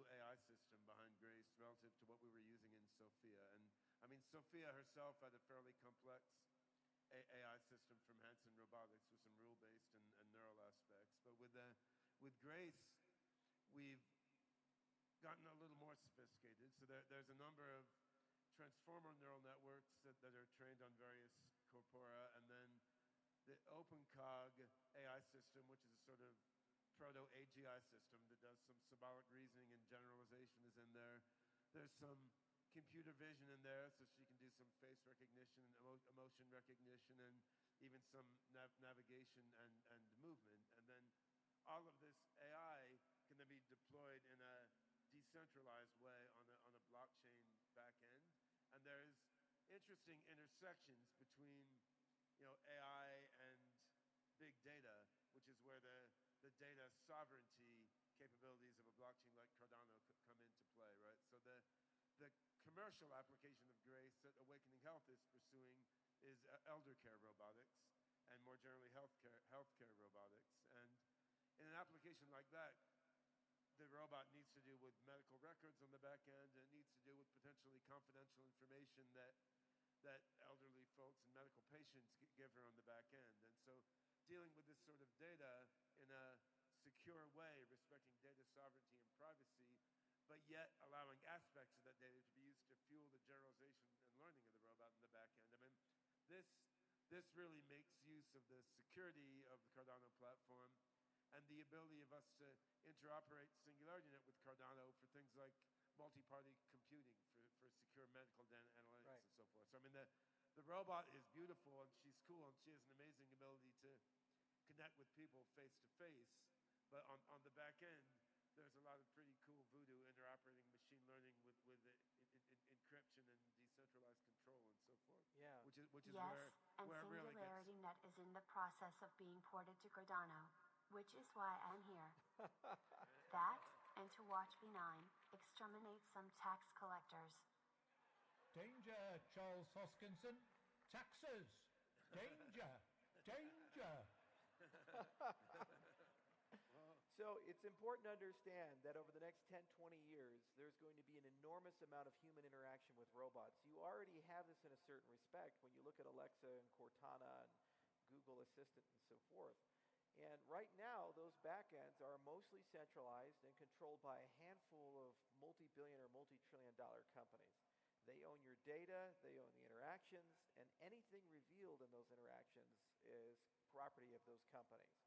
new AI system behind Grace relative to what we were using in Sophia. And I mean, Sophia herself had a fairly complex AI system from Hanson Robotics with some rule-based and neural aspects. But with Grace, we've gotten a little more sophisticated. So there's a number of transformer neural networks that are trained on various corpora, and then the OpenCog AI system, which is a sort of proto-AGI system that does some symbolic reasoning and generalization, is in there. There's some computer vision in there, so she can do some face recognition and emotion recognition, and even some navigation and movement. And then all of this AI can then be deployed in a decentralized way on a blockchain back end. And there's interesting intersections between, AI and big data, which is where the data sovereignty capabilities of a blockchain like Cardano come into play, right? So the commercial application of Grace that Awakening Health is pursuing is elder care robotics, and more generally healthcare robotics. And in an application like that, the robot needs to do with medical records on the back end, and it needs to do with potentially confidential information that elderly folks and medical patients give her on the back end. And so dealing with this sort of data in a secure way, respecting data sovereignty and privacy, but yet allowing aspects of that data to be used to fuel the generalization and learning of the robot in the back end. I mean, this really makes use of the security of the Cardano platform and the ability of us to interoperate SingularityNet with Cardano for things like multi-party computing for secure medical data analytics and so forth. So I mean, the robot is beautiful and she's cool and she has an amazing ability to connect with people face to face. But on the back end, there's a lot of pretty cool voodoo interoperating machine learning with encryption and decentralized control and so forth. Yeah. Which is yes, where it really gets. SingularityNet is in the process of being ported to Cardano, which is why I'm here. That, and to watch B9 exterminate some tax collectors. Danger, Charles Hoskinson. Taxes. Danger. Danger. So it's important to understand that over the next 10, 20 years, there's going to be an enormous amount of human interaction with robots. You already have this in a certain respect when you look at Alexa and Cortana and Google Assistant and so forth. And right now, those backends are mostly centralized and controlled by a handful of multi-billion or multi-trillion-dollar companies. They own your data, they own the interactions, and anything revealed in those interactions is property of those companies.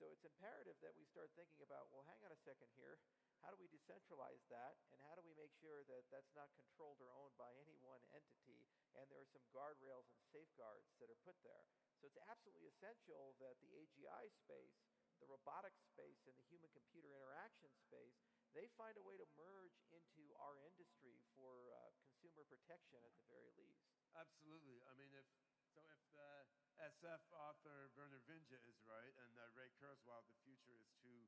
So it's imperative that we start thinking about, well, hang on a second here. How do we decentralize that? And how do we make sure that that's not controlled or owned by any one entity? And there are some guardrails and safeguards that are put there. So it's absolutely essential that the AGI space, the robotics space, and the human-computer interaction space, they find a way to merge into our industry for consumer protection at the very least. Absolutely. I mean, if the SF author Werner Vinge is right, and Ray Kurzweil, the futurist who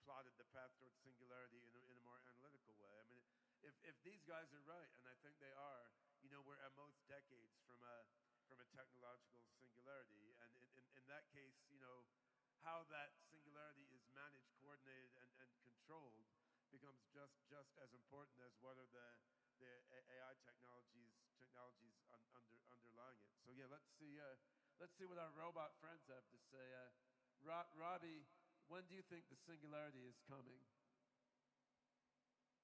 plotted the path towards singularity in a more analytical way. I mean, if these guys are right, and I think they are, we're at most decades from a technological singularity, and in that case, how that singularity is managed, coordinated, and controlled becomes just as important as whether the AI technologies underlying it. So yeah, let's see what our robot friends have to say. Robbie, when do you think the singularity is coming?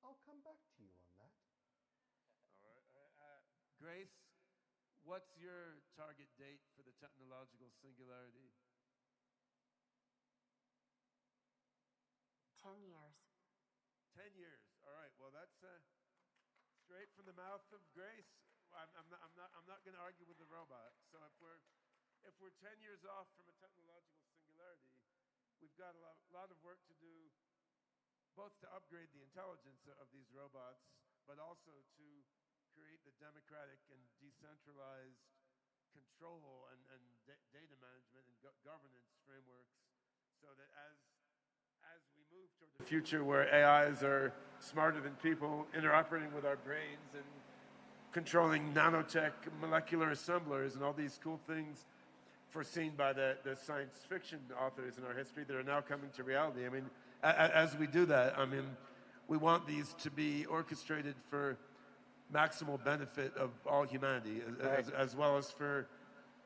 I'll come back to you on that. All right. Grace, what's your target date for the technological singularity? 10 years. 10 years. All right. Well, that's straight from the mouth of Grace. I'm not going to argue with the robot. So if we're 10 years off from a technological singularity, we've got a lot of work to do, both to upgrade the intelligence of these robots, but also to create the democratic and decentralized control and data management and governance frameworks, so that as we move toward the future where AIs are smarter than people, interoperating with our brains and controlling nanotech molecular assemblers and all these cool things foreseen by the science fiction authors in our history that are now coming to reality. I mean, as we do that, I mean, we want these to be orchestrated for maximal benefit of all humanity, as well as for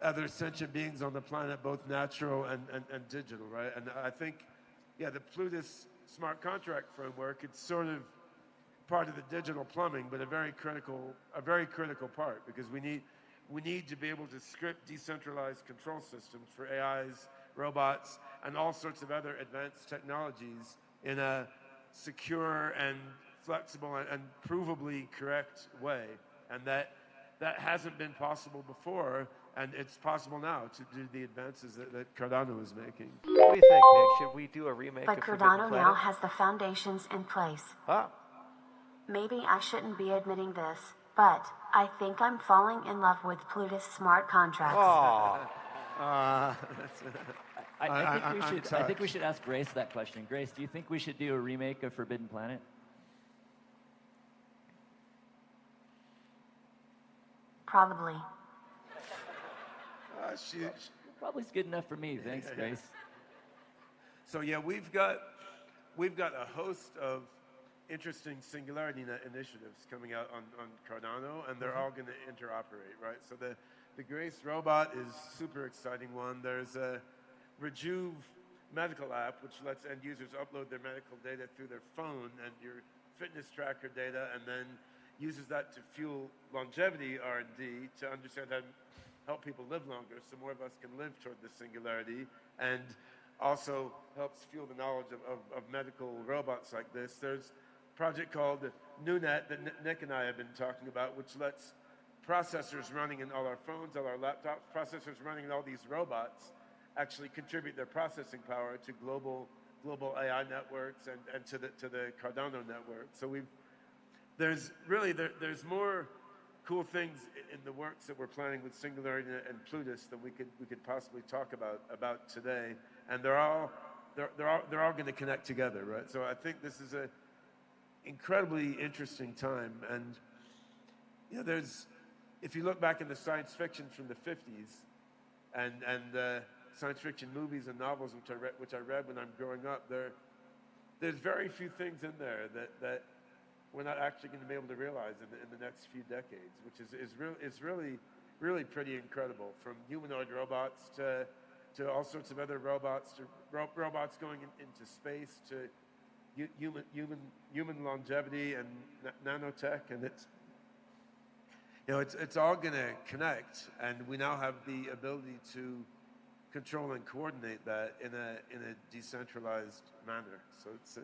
other sentient beings on the planet, both natural and digital, right? And I think, yeah, the Plutus smart contract framework, it's sort of part of the digital plumbing, but a very critical part, because we need to be able to script decentralized control systems for AIs, robots, and all sorts of other advanced technologies in a secure and flexible and provably correct way. And that hasn't been possible before, and it's possible now to do the advances that Cardano is making. What do you think, Nick? Should we do a remake But of Forbidden Cardano Planet? now has the foundations in place. Ah. Maybe I shouldn't be admitting this, but I think I'm falling in love with Plutus smart contracts. Oh. I think we should ask Grace that question. Grace, do you think we should do a remake of Forbidden Planet? Probably. Probably is good enough for me. Thanks, Grace. So yeah, we've got a host of interesting Singularity Net initiatives coming out on Cardano, and they're all going to interoperate, right? So the Grace robot is super exciting one. There's a Rejuve medical app, which lets end users upload their medical data through their phone and your fitness tracker data, and then uses that to fuel longevity R&D to understand how to help people live longer, so more of us can live toward the singularity, and also helps fuel the knowledge of medical robots like this. There's a project called NewNet that Nick and I have been talking about, which lets processors running in all our phones, all our laptops, processors running in all these robots actually contribute their processing power to global AI networks and to the Cardano network. So there's more cool things in the works that we're planning with Singularity and Plutus that we could possibly talk about today, and they're all going to connect together, right? So I think this is a incredibly interesting time, and you know, if you look back in the science fiction from the 50s and science fiction movies and novels which I read when I'm growing up, there's very few things in there that we're not actually going to be able to realize in the next few decades, which is really pretty incredible. From humanoid robots to all sorts of other robots, to robots going into space, to human longevity and nanotech, and it's all going to connect, and we now have the ability to control and coordinate that in a decentralized manner. So it's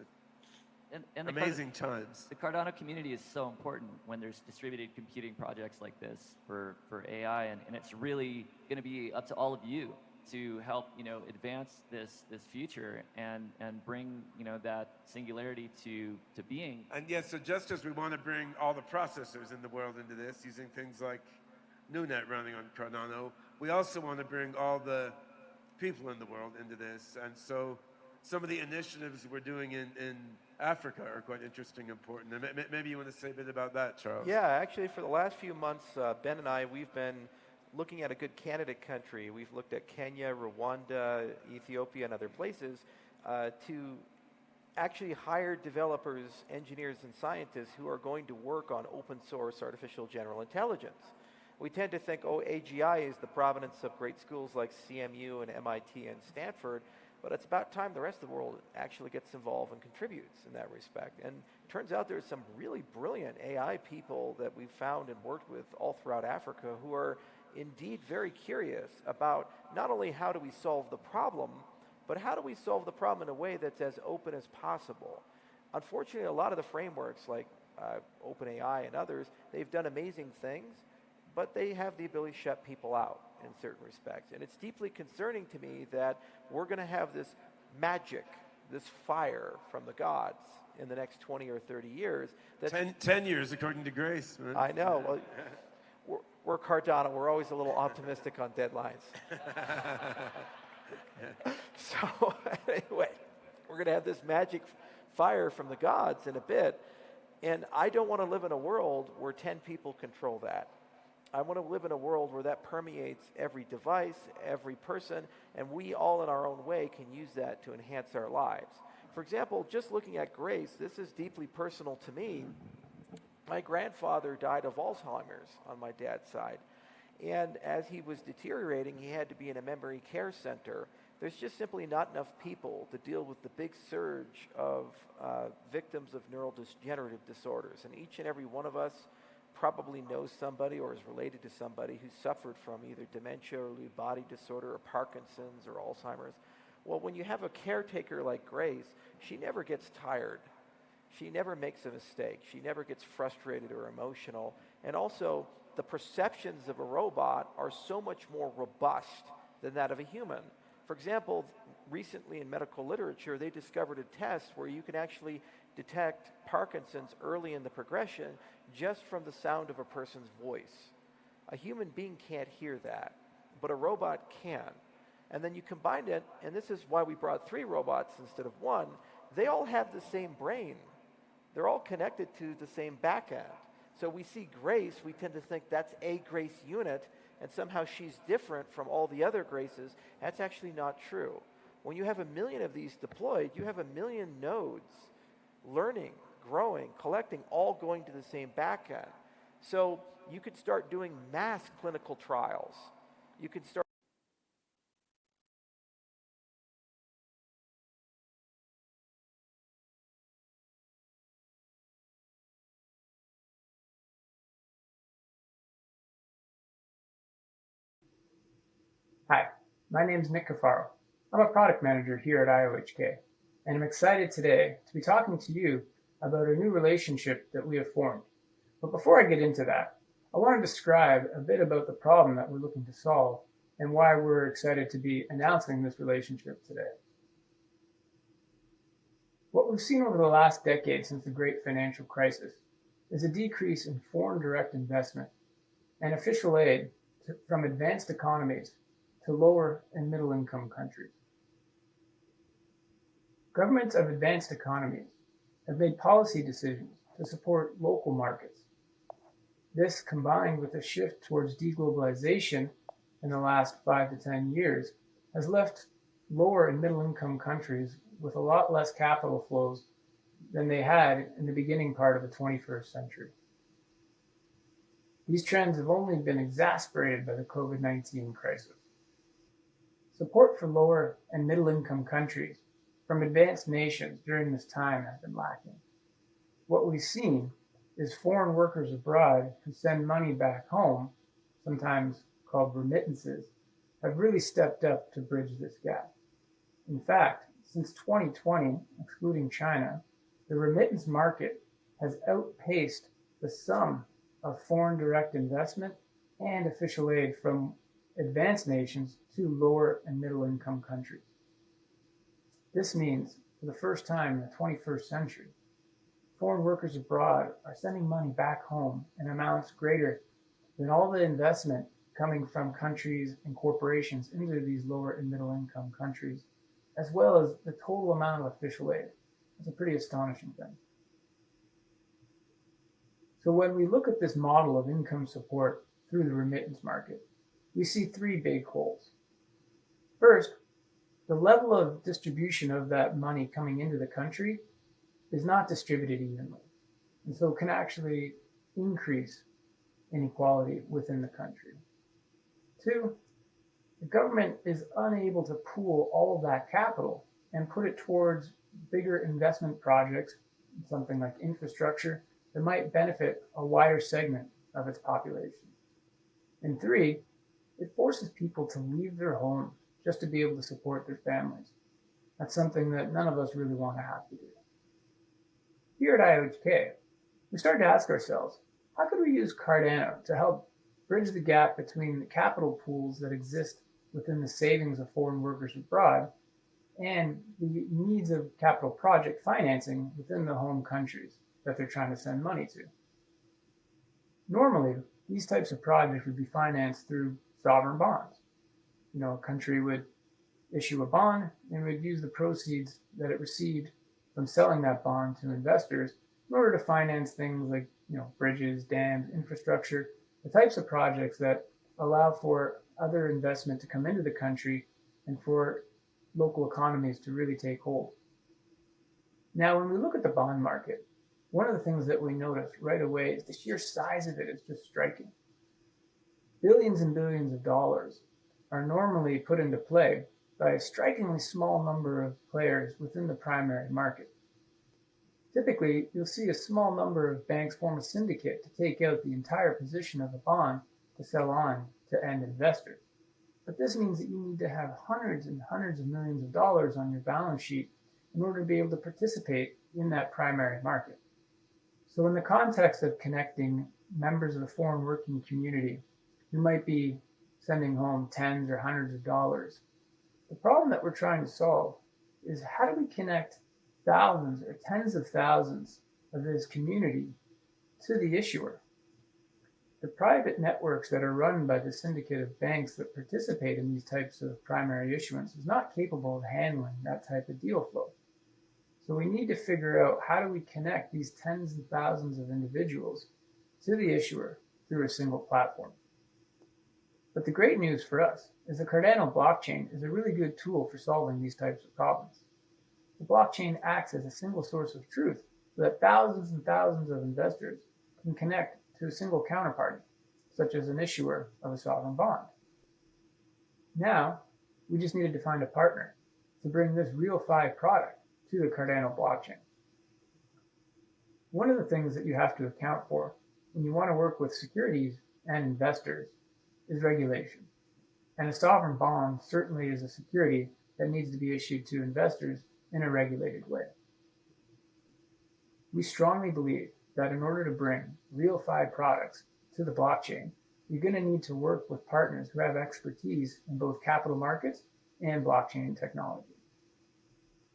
and amazing times. The Cardano community is so important when there's distributed computing projects like this for AI, and it's really going to be up to all of you to help advance this future and bring that singularity to being. And yes, so just as we want to bring all the processors in the world into this, using things like NewNet running on Cardano, we also want to bring all the people in the world into this. And so some of the initiatives we're doing in Africa are quite interesting and important. And maybe you want to say a bit about that, Charles? Yeah, actually, for the last few months, Ben and I, we've been looking at a good candidate country. We've looked at Kenya, Rwanda, Ethiopia, and other places to actually hire developers, engineers, and scientists who are going to work on open source artificial general intelligence. We tend to think, AGI is the provenance of great schools like CMU and MIT and Stanford, but it's about time the rest of the world actually gets involved and contributes in that respect. And it turns out there's some really brilliant AI people that we've found and worked with all throughout Africa who are indeed very curious about not only how do we solve the problem, but how do we solve the problem in a way that's as open as possible. Unfortunately, a lot of the frameworks like OpenAI and others, they've done amazing things, but they have the ability to shut people out in certain respects. And it's deeply concerning to me that we're going to have this magic, this fire from the gods in the next 20 or 30 years. 10 years, according to Grace. Man. I know. Well, we're Cardano. We're always a little optimistic on deadlines. So anyway, we're going to have this magic fire from the gods in a bit. And I don't want to live in a world where 10 people control that. I want to live in a world where that permeates every device, every person, and we all in our own way can use that to enhance our lives. For example, just looking at Grace, this is deeply personal to me. My grandfather died of Alzheimer's on my dad's side. And as he was deteriorating, he had to be in a memory care center. There's just simply not enough people to deal with the big surge of victims of neurodegenerative disorders. And each and every one of us probably knows somebody or is related to somebody who suffered from either dementia or Lewy body disorder or Parkinson's or Alzheimer's. Well, when you have a caretaker like Grace, she never gets tired. She never makes a mistake. She never gets frustrated or emotional. And also, the perceptions of a robot are so much more robust than that of a human. For example, recently in medical literature, they discovered a test where you can actually detect Parkinson's early in the progression just from the sound of a person's voice. A human being can't hear that, but a robot can. And then you combine it, and this is why we brought 3 robots instead of 1. They all have the same brain. They're all connected to the same back end. So we see Grace, we tend to think that's a Grace unit, and somehow she's different from all the other Graces. That's actually not true. When you have 1 million of these deployed, you have 1 million nodes learning, growing, collecting, all going to the same back end. So you could start doing mass clinical trials. You could start Hi, my name is Nick Cafaro. I'm a product manager here at IOHK, and I'm excited today to be talking to you about a new relationship that we have formed. But before I get into that, I want to describe a bit about the problem that we're looking to solve and why we're excited to be announcing this relationship today. What we've seen over the last decade since the great financial crisis is a decrease in foreign direct investment and official aid from advanced economies to lower and middle income countries. Governments of advanced economies have made policy decisions to support local markets. This, combined with a shift towards deglobalization in the last 5 to 10 years, has left lower and middle income countries with a lot less capital flows than they had in the beginning part of the 21st century. These trends have only been exacerbated by the COVID-19 crisis. Support for lower and middle income countries from advanced nations during this time has been lacking. What we've seen is foreign workers abroad who send money back home, sometimes called remittances, have really stepped up to bridge this gap. In fact, since 2020, excluding China, the remittance market has outpaced the sum of foreign direct investment and official aid from advanced nations to lower and middle income countries. This means, for the first time in the 21st century, foreign workers abroad are sending money back home in amounts greater than all the investment coming from countries and corporations into these lower and middle income countries, as well as the total amount of official aid. It's a pretty astonishing thing. So when we look at this model of income support through the remittance market, we see 3 big holes. First, the level of distribution of that money coming into the country is not distributed evenly, and so can actually increase inequality within the country. 2, the government is unable to pool all of that capital and put it towards bigger investment projects, something like infrastructure, that might benefit a wider segment of its population. And 3, it forces people to leave their homes just to be able to support their families. That's something that none of us really want to have to do. Here at IOHK, we started to ask ourselves, how could we use Cardano to help bridge the gap between the capital pools that exist within the savings of foreign workers abroad and the needs of capital project financing within the home countries that they're trying to send money to? Normally, these types of projects would be financed through sovereign bonds. A country would issue a bond and would use the proceeds that it received from selling that bond to investors in order to finance things like, bridges, dams, infrastructure, the types of projects that allow for other investment to come into the country and for local economies to really take hold. Now, when we look at the bond market, one of the things that we notice right away is the sheer size of it is just striking. Billions and billions of dollars are normally put into play by a strikingly small number of players within the primary market. Typically, you'll see a small number of banks form a syndicate to take out the entire position of a bond to sell on to end investors. But this means that you need to have hundreds and hundreds of millions of dollars on your balance sheet in order to be able to participate in that primary market. So in the context of connecting members of the foreign working community who might be sending home tens or hundreds of dollars, the problem that we're trying to solve is how do we connect thousands or tens of thousands of this community to the issuer? The private networks that are run by the syndicate of banks that participate in these types of primary issuance is not capable of handling that type of deal flow. So we need to figure out how do we connect these tens of thousands of individuals to the issuer through a single platform. But the great news for us is the Cardano blockchain is a really good tool for solving these types of problems. The blockchain acts as a single source of truth so that thousands and thousands of investors can connect to a single counterparty, such as an issuer of a sovereign bond. Now, we just needed to find a partner to bring this RealFi product to the Cardano blockchain. One of the things that you have to account for when you want to work with securities and investors is regulation. And a sovereign bond certainly is a security that needs to be issued to investors in a regulated way. We strongly believe that in order to bring RealFi products to the blockchain, you're going to need to work with partners who have expertise in both capital markets and blockchain technology.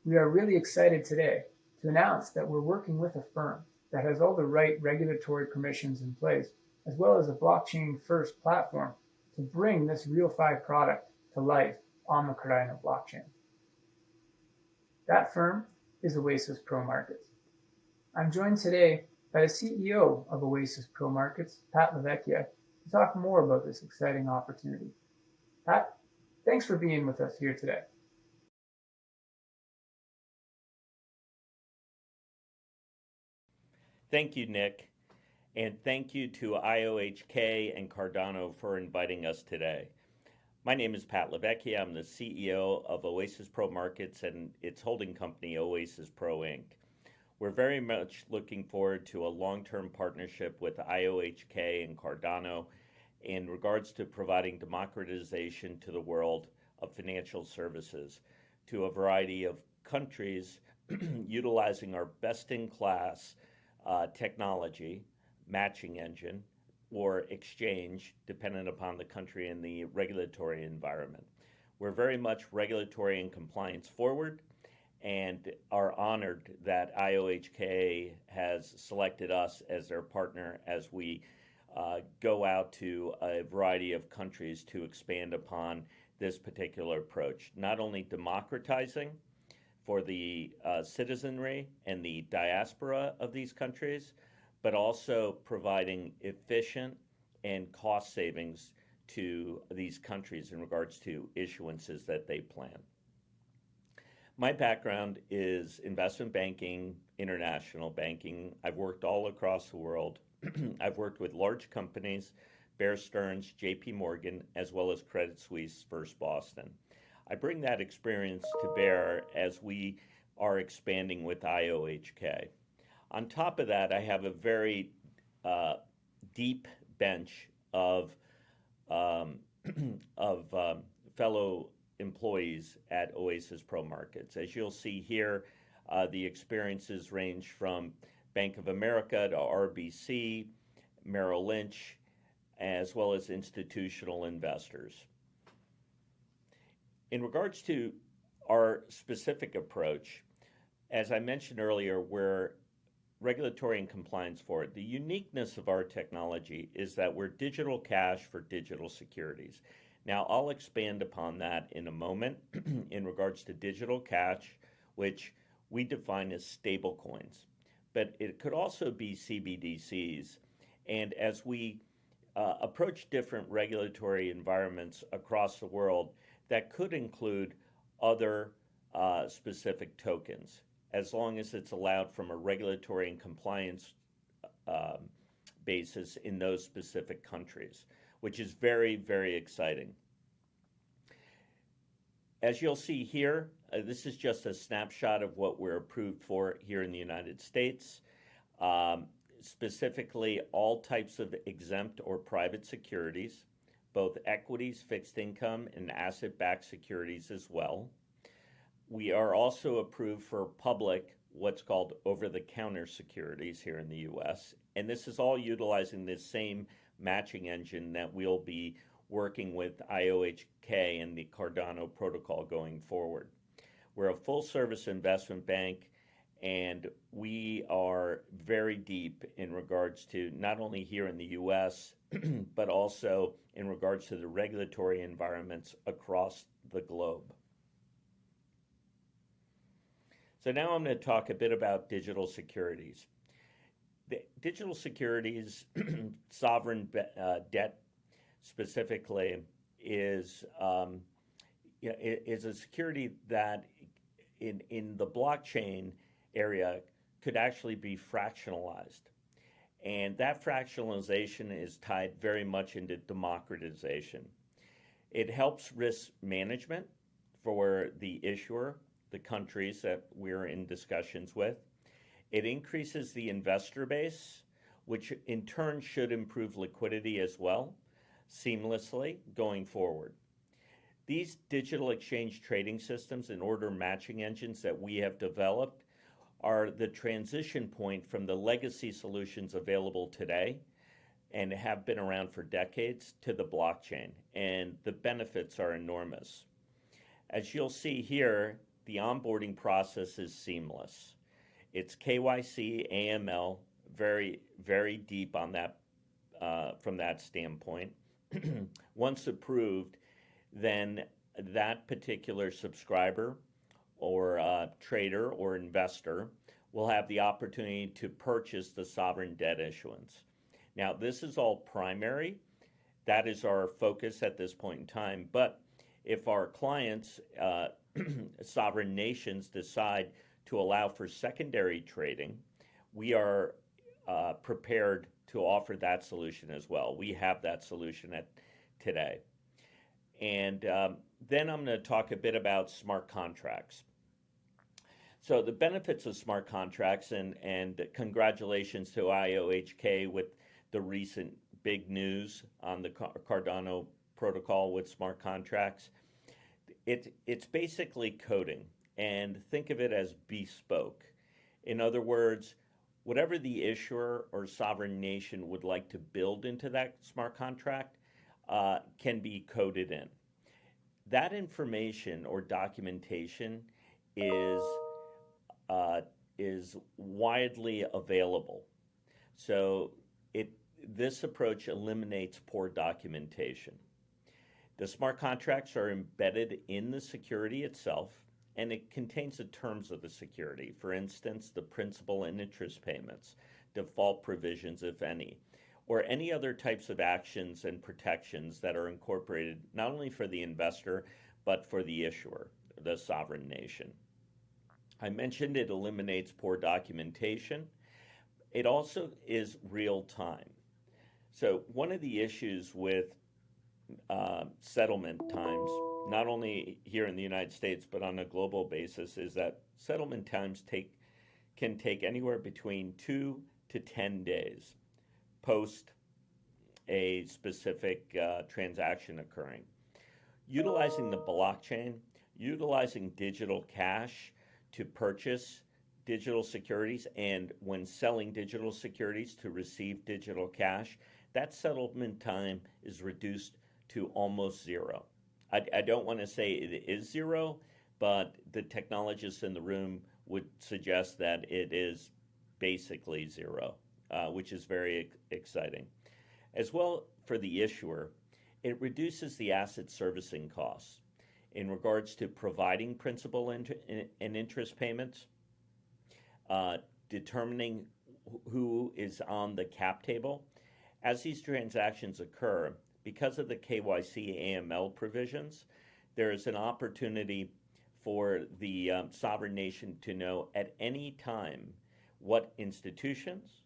We are really excited today to announce that we're working with a firm that has all the right regulatory permissions in place, as well as a blockchain-first platform to bring this RealFi product to life on the Cardano blockchain. That firm is Oasis Pro Markets. I'm joined today by the CEO of Oasis Pro Markets, Pat Lavecchia, to talk more about this exciting opportunity. Pat, thanks for being with us here today. Thank you, Nick, and thank you to IOHK and Cardano for inviting us today. My name is Pat Lavecchia. I'm the CEO of Oasis Pro Markets and its holding company, Oasis Pro Inc. We're very much looking forward to a long-term partnership with IOHK and Cardano in regards to providing democratization to the world of financial services to a variety of countries utilizing our best-in-class technology, matching engine, or exchange, dependent upon the country and the regulatory environment. We're very much regulatory and compliance forward and are honored that IOHK has selected us as their partner as we go out to a variety of countries to expand upon this particular approach, not only democratizing for the citizenry and the diaspora of these countries, but also providing efficient and cost savings to these countries in regards to issuances that they plan. My background is investment banking, international banking. I've worked all across the world. I've worked with large companies, Bear Stearns, JP Morgan, as well as Credit Suisse, First Boston. I bring that experience to bear as we are expanding with IOHK. On top of that, I have a very deep bench of fellow employees at Oasis Pro Markets. As you'll see here, the experiences range from Bank of America to RBC, Merrill Lynch, as well as institutional investors. In regards to our specific approach, as I mentioned earlier, we're regulatory and compliance forward. The uniqueness of our technology is that we're digital cash for digital securities. Now, I'll expand upon that in a moment in regards to digital cash, which we define as stable coins. But it could also be CBDCs. And as we approach different regulatory environments across the world, that could include other specific tokens, as long as it's allowed from a regulatory and compliance basis in those specific countries, which is very, very exciting. As you'll see here, this is just a snapshot of what we're approved for here in the United States. Specifically, all types of exempt or private securities, both equities, fixed income, and asset-backed securities as well. We are also approved for public, what's called over-the-counter securities here in the US. And this is all utilizing this same matching engine that we'll be working with IOHK and the Cardano protocol going forward. We're a full-service investment bank, and we are very deep in regards to not only here in the US, but also in regards to the regulatory environments across the globe. So now I'm going to talk a bit about digital securities. The digital securities, sovereign debt specifically, is a security that in the blockchain area could actually be fractionalized. And that fractionalization is tied very much into democratization. It helps risk management for the issuer, the countries that we're in discussions with. It increases the investor base, which in turn should improve liquidity as well, seamlessly going forward. These digital exchange trading systems and order matching engines that we have developed are the transition point from the legacy solutions available today and have been around for decades to the blockchain, and the benefits are enormous. As you'll see here, the onboarding process is seamless. It's KYC, AML, very, very deep on that from that standpoint. Once approved, then that particular subscriber or trader or investor will have the opportunity to purchase the sovereign debt issuance. Now, this is all primary. That is our focus at this point in time. But if our clients, sovereign nations, decide to allow for secondary trading, we are prepared to offer that solution as well. We have that solution today. And then I'm going to talk a bit about smart contracts. So the benefits of smart contracts, and congratulations to IOHK with the recent big news on the Cardano protocol with smart contracts. It's basically coding, and think of it as bespoke. In other words, whatever the issuer or sovereign nation would like to build into that smart contract can be coded in. That information or documentation is widely available. So this approach eliminates poor documentation. The smart contracts are embedded in the security itself, and it contains the terms of the security. For instance, the principal and interest payments, default provisions, if any, or any other types of actions and protections that are incorporated not only for the investor, but for the issuer, the sovereign nation. I mentioned it eliminates poor documentation. It also is real time. So one of the issues with settlement times, not only here in the United States, but on a global basis, is that settlement times can take anywhere between 2 to 10 days post a specific transaction occurring. Utilizing the blockchain, utilizing digital cash to purchase digital securities, and when selling digital securities to receive digital cash, that settlement time is reduced to almost zero. I don't want to say it is zero, but the technologists in the room would suggest that it is basically zero, which is very exciting. As well, for the issuer, it reduces the asset servicing costs in regards to providing principal and interest payments, determining who is on the cap table. As these transactions occur, because of the KYC AML provisions, there is an opportunity for the sovereign nation to know at any time what institutions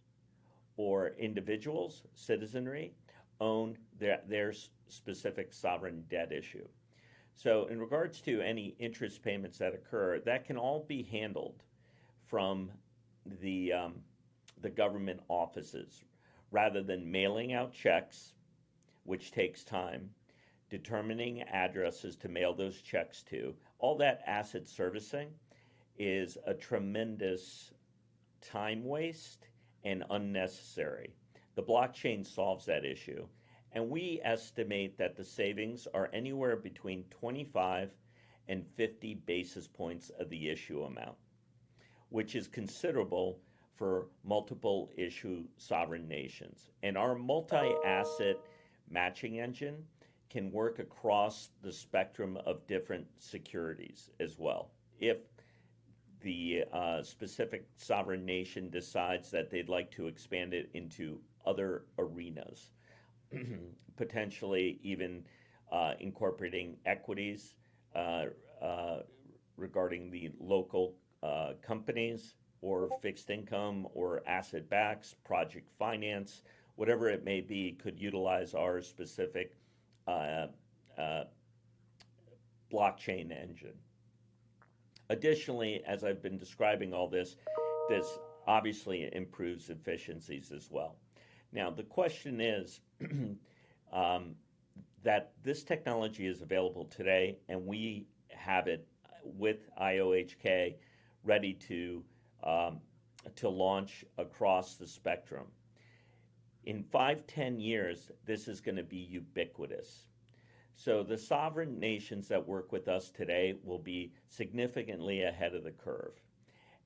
or individuals, citizenry, own their specific sovereign debt issue. So in regards to any interest payments that occur, that can all be handled from the government offices rather than mailing out checks, which takes time, determining addresses to mail those checks to. All that asset servicing is a tremendous time waste and unnecessary. The blockchain solves that issue, and we estimate that the savings are anywhere between 25 and 50 basis points of the issue amount, which is considerable for multiple issue sovereign nations. And our multi-asset matching engine can work across the spectrum of different securities as well. If the specific sovereign nation decides that they'd like to expand it into other arenas, potentially even incorporating equities regarding the local companies, or fixed income, or asset backs, project finance, whatever it may be, could utilize our specific blockchain engine. Additionally, as I've been describing all this, this obviously improves efficiencies as well. Now, the question is that this technology is available today, and we have it with IOHK ready to launch across the spectrum. In 5-10 years, this is going to be ubiquitous. So the sovereign nations that work with us today will be significantly ahead of the curve.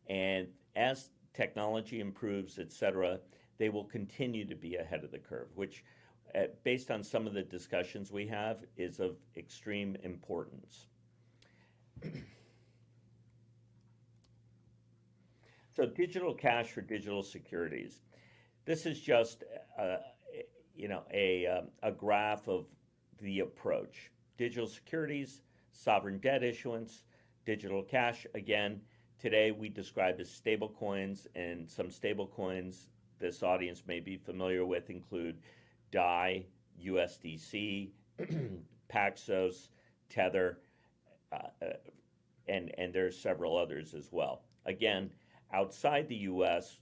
And as technology improves, et cetera, they will continue to be ahead of the curve, which, based on some of the discussions we have, is of extreme importance. So digital cash for digital securities. This is just a graph of the approach. Digital securities, sovereign debt issuance, digital cash. Again, today we describe as stable coins, and some stable coins this audience may be familiar with include DAI, USDC, Paxos, Tether, and there's several others as well. Again, outside the U.S.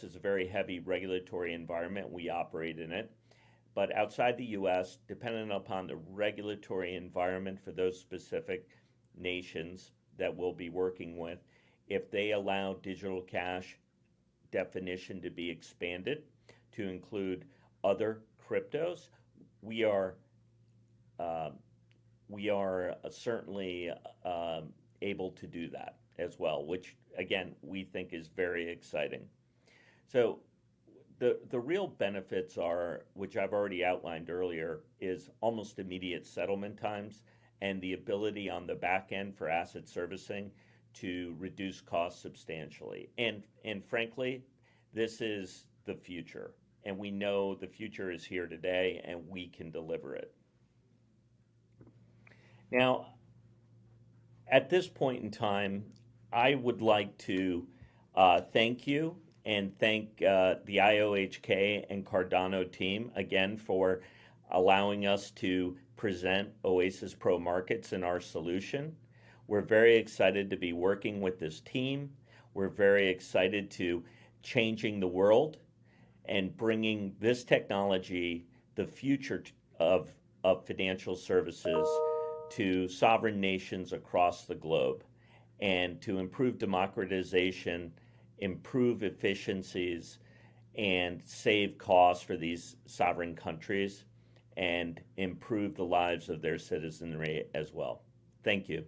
is a very heavy regulatory environment. We operate in it. But outside the U.S., depending upon the regulatory environment for those specific nations that we'll be working with, if they allow digital cash definition to be expanded to include other cryptos, we are certainly able to do that as well, which again we think is very exciting. So the real benefits are, which I've already outlined earlier, is almost immediate settlement times and the ability on the back end for asset servicing to reduce costs substantially. And frankly, this is the future. And we know the future is here today, and we can deliver it. Now, at this point in time, I would like to thank you and thank the IOHK and Cardano team again for allowing us to present Oasis Pro Markets and our solution. We're very excited to be working with this team. We're very excited to changing the world and bringing this technology, the future of financial services, to sovereign nations across the globe, and to improve democratization, improve efficiencies, and save costs for these sovereign countries, and improve the lives of their citizenry as well. Thank you.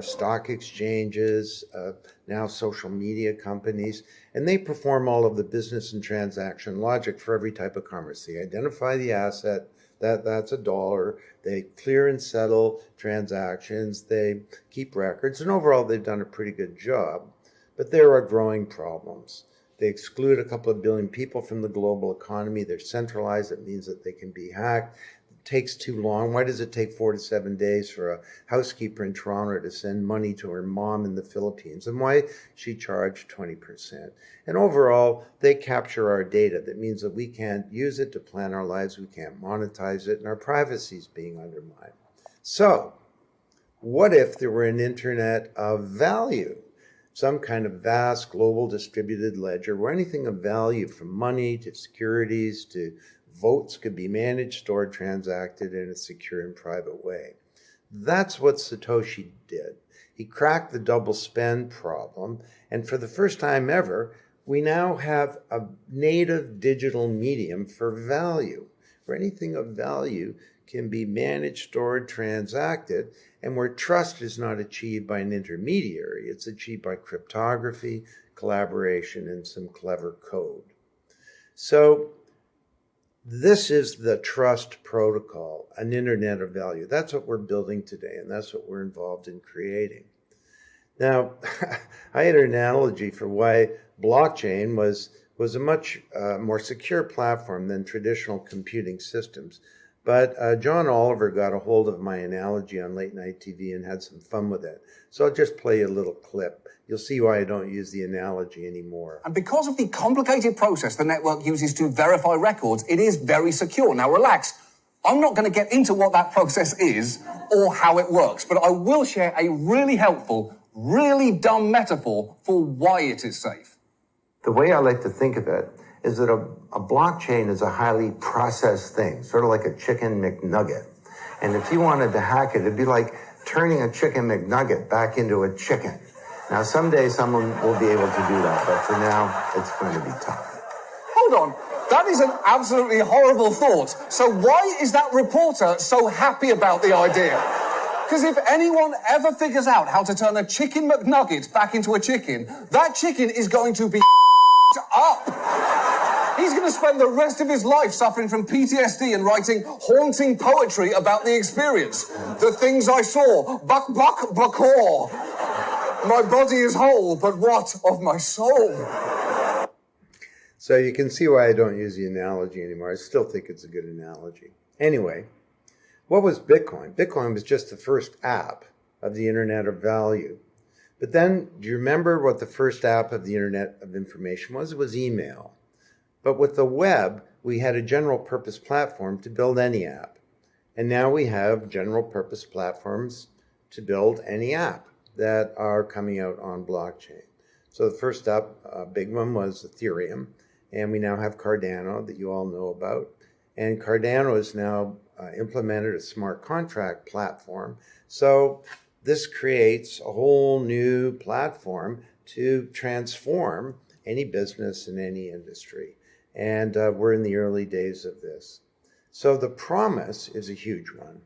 stock exchanges, now social media companies, and they perform all of the business and transaction logic for every type of commerce. They identify the asset, that's a dollar, they clear and settle transactions, they keep records, and overall they've done a pretty good job. But there are growing problems. They exclude a couple of billion people from the global economy. They're centralized. It means that they can be hacked. Takes too long. Why does it take 4 to 7 days for a housekeeper in Toronto to send money to her mom in the Philippines? And why she charged 20%? And overall, they capture our data. That means that we can't use it to plan our lives, we can't monetize it, and our privacy is being undermined. So, what if there were an internet of value? Some kind of vast global distributed ledger where anything of value from money to securities to votes could be managed, stored, transacted in a secure and private way. That's what Satoshi did. He cracked the double spend problem, and for the first time ever, we now have a native digital medium for value, where anything of value can be managed, stored, transacted, and where trust is not achieved by an intermediary, it's achieved by cryptography, collaboration, and some clever code. So, this is the trust protocol, an internet of value. That's what we're building today, and that's what we're involved in creating. Now, I had an analogy for why blockchain was a much more secure platform than traditional computing systems. But John Oliver got a hold of my analogy on late night TV and had some fun with it. So I'll just play you a little clip. You'll see why I don't use the analogy anymore. And because of the complicated process the network uses to verify records, it is very secure. Now, relax. I'm not going to get into what that process is or how it works, but I will share a really helpful, really dumb metaphor for why it is safe. The way I like to think of it is that a blockchain is a highly processed thing, sort of like a chicken McNugget. And if you wanted to hack it, it'd be like turning a chicken McNugget back into a chicken. Now, someday someone will be able to do that, but for now, it's going to be tough. Hold on. That is an absolutely horrible thought. So why is that reporter so happy about the idea? Because if anyone ever figures out how to turn a chicken McNugget back into a chicken, that chicken is going to be up. He's going to spend the rest of his life suffering from PTSD and writing haunting poetry about the experience. The things I saw, buck, buckor. My body is whole, but what of my soul? So you can see why I don't use the analogy anymore. I still think it's a good analogy. Anyway, what was Bitcoin? Bitcoin was just the first app of the Internet of Value. But then, do you remember what the first app of the Internet of Information was? It was email. But with the web, we had a general purpose platform to build any app. And now we have general purpose platforms to build any app that are coming out on blockchain. So the first up, big one was Ethereum. And we now have Cardano that you all know about. And Cardano has now implemented a smart contract platform. So this creates a whole new platform to transform any business in any industry. And we're in the early days of this. So the promise is a huge one.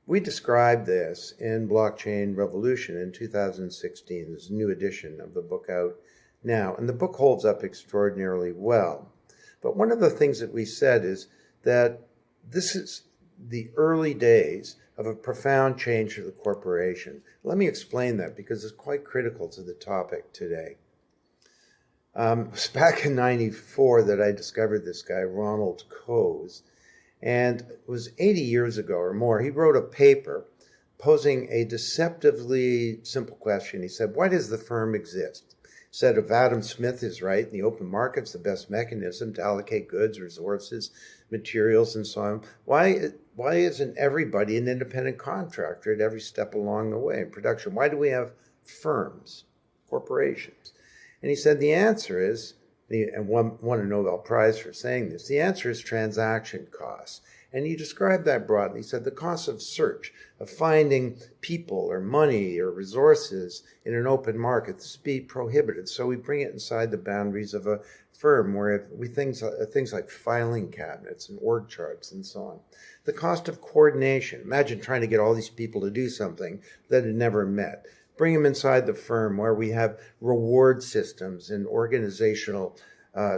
We described this in Blockchain Revolution in 2016. There's a new edition of the book out now, and the book holds up extraordinarily well. But one of the things that we said is that this is the early days of a profound change for the corporation. Let me explain that because it's quite critical to the topic today. It was back in '94 that I discovered this guy, Ronald Coase, and it was 80 years ago or more. He wrote a paper posing a deceptively simple question. He said, why does the firm exist? He said, if Adam Smith is right, and the open market's the best mechanism to allocate goods, resources, materials, and so on, why isn't everybody an independent contractor at every step along the way in production? Why do we have firms, corporations? And he said the answer is, and won a Nobel Prize for saying this, the answer is transaction costs. And he described that broadly. He said the cost of search, of finding people or money or resources in an open market, this would be prohibited. So we bring it inside the boundaries of a firm where we things like filing cabinets and org charts and so on. The cost of coordination. Imagine trying to get all these people to do something that had never met. Bring them inside the firm where we have reward systems and organizational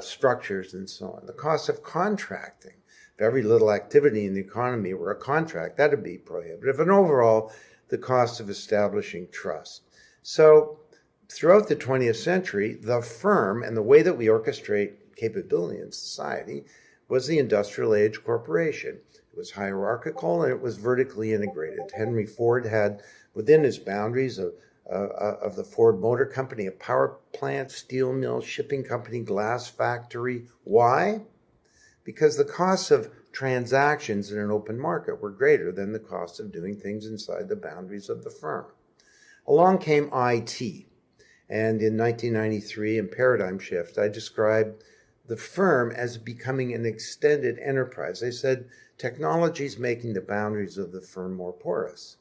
structures and so on. The cost of contracting. If every little activity in the economy were a contract, that would be prohibitive. And overall, the cost of establishing trust. So throughout the 20th century, the firm and the way that we orchestrate capability in society was the industrial age corporation. It was hierarchical and it was vertically integrated. Henry Ford had within his boundaries of the Ford Motor Company, a power plant, steel mill, shipping company, glass factory. Why? Because the costs of transactions in an open market were greater than the cost of doing things inside the boundaries of the firm. Along came IT. And in 1993, in Paradigm Shift, I described the firm as becoming an extended enterprise. I said, technology is making the boundaries of the firm more porous.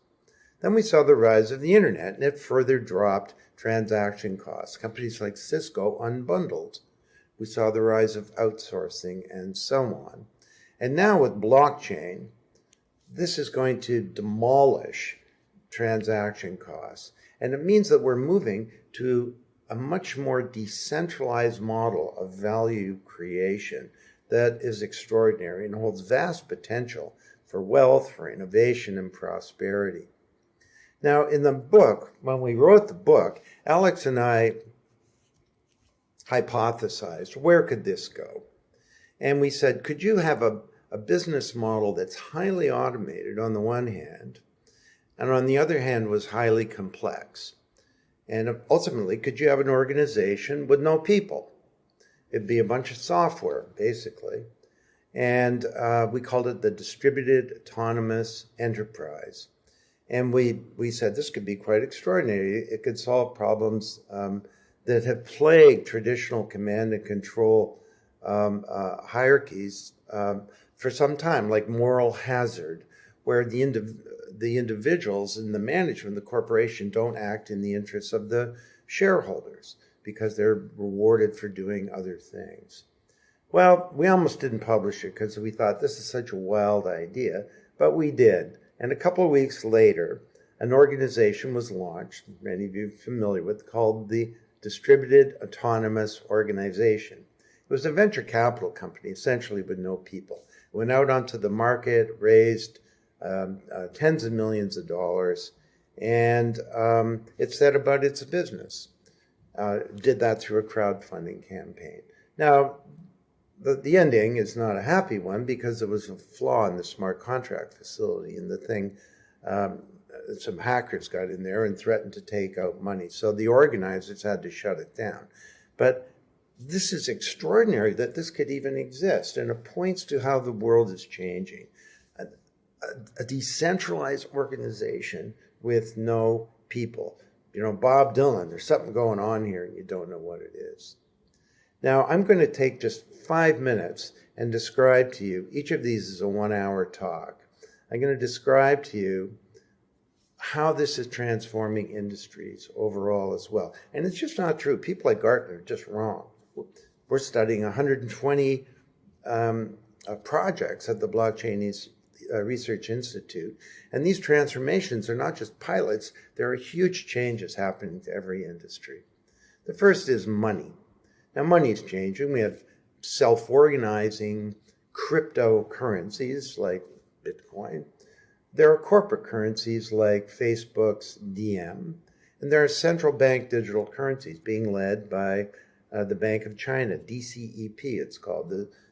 Then we saw the rise of the internet, and it further dropped transaction costs. Companies like Cisco unbundled. We saw the rise of outsourcing and so on. And now with blockchain, this is going to demolish transaction costs. And it means that we're moving to a much more decentralized model of value creation that is extraordinary and holds vast potential for wealth, for innovation, and prosperity. Now, in the book, when we wrote the book, Alex and I hypothesized, where could this go? And we said, could you have a business model that's highly automated on the one hand, and on the other hand was highly complex? And ultimately, could you have an organization with no people? It'd be a bunch of software, basically. And we called it the distributed autonomous enterprise. And we said this could be quite extraordinary. It could solve problems that have plagued traditional command and control hierarchies for some time, like moral hazard, where the individuals in the management of the corporation don't act in the interests of the shareholders because they're rewarded for doing other things. Well, we almost didn't publish it because we thought this is such a wild idea, but we did. And a couple of weeks later, an organization was launched, many of you are familiar with, called the Distributed Autonomous Organization. It was a venture capital company, essentially with no people. It went out onto the market, raised tens of millions of dollars, and it set about its business. Did that through a crowdfunding campaign. Now, the ending is not a happy one because there was a flaw in the smart contract facility, and the thing, some hackers got in there and threatened to take out money. So the organizers had to shut it down. But this is extraordinary that this could even exist, and it points to how the world is changing. A decentralized organization with no people. You know, Bob Dylan, there's something going on here and you don't know what it is. Now, I'm going to take just 5 minutes and describe to you, each of these is a 1-hour talk. I'm going to describe to you how this is transforming industries overall as well. And it's just not true. People like Gartner are just wrong. We're studying 120 projects at the Blockchain Research Institute. And these transformations are not just pilots, there are huge changes happening to every industry. The first is money. Now, money is changing. We have self-organizing cryptocurrencies like Bitcoin. There are corporate currencies like Facebook's Diem. And there are central bank digital currencies being led by the Bank of China, DCEP it's called,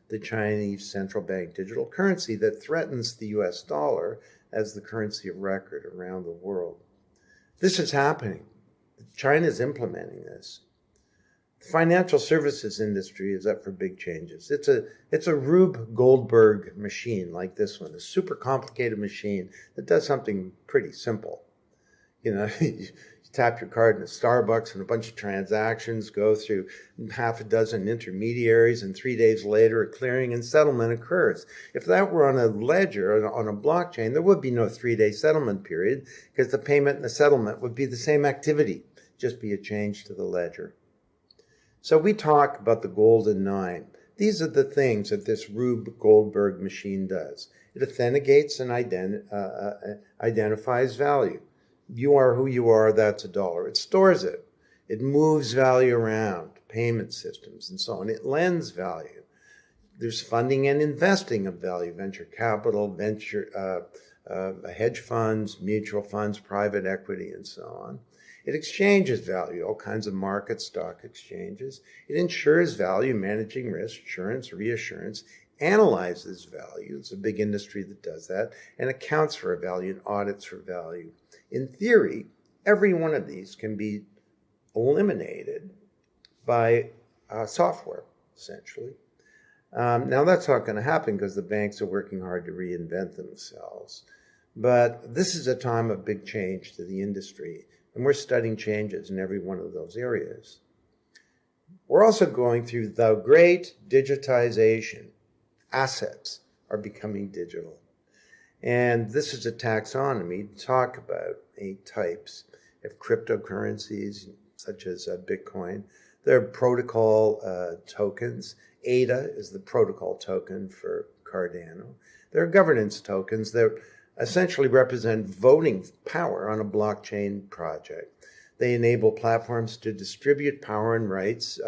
the Chinese central bank digital currency that threatens the US dollar as the currency of record around the world. This is happening. China is implementing this. The financial services industry is up for big changes. It's a Rube Goldberg machine like this one, a super complicated machine that does something pretty simple. You know, tap your card in a Starbucks and a bunch of transactions go through half a dozen intermediaries, and 3 days later a clearing and settlement occurs. If that were on a ledger, on a blockchain, there would be no 3-day settlement period because the payment and the settlement would be the same activity, just be a change to the ledger. So we talk about the golden 9. These are the things that this Rube Goldberg machine does. It authenticates and identifies value. You are who you are, that's $1. It stores it. It moves value around, payment systems and so on. It lends value. There's funding and investing of value, venture capital, hedge funds, mutual funds, private equity, and so on. It exchanges value, all kinds of market stock exchanges. It insures value, managing risk, insurance, reassurance, analyzes value. It's a big industry that does that, and accounts for value and audits for value. In theory, every one of these can be eliminated by software, essentially. Now, that's not going to happen because the banks are working hard to reinvent themselves. But this is a time of big change to the industry, and we're studying changes in every one of those areas. We're also going through the great digitization. Assets are becoming digital. And this is a taxonomy to talk about 8 types of cryptocurrencies, such as Bitcoin. There are protocol tokens. ADA is the protocol token for Cardano. There are governance tokens that essentially represent voting power on a blockchain project. They enable platforms to distribute power and rights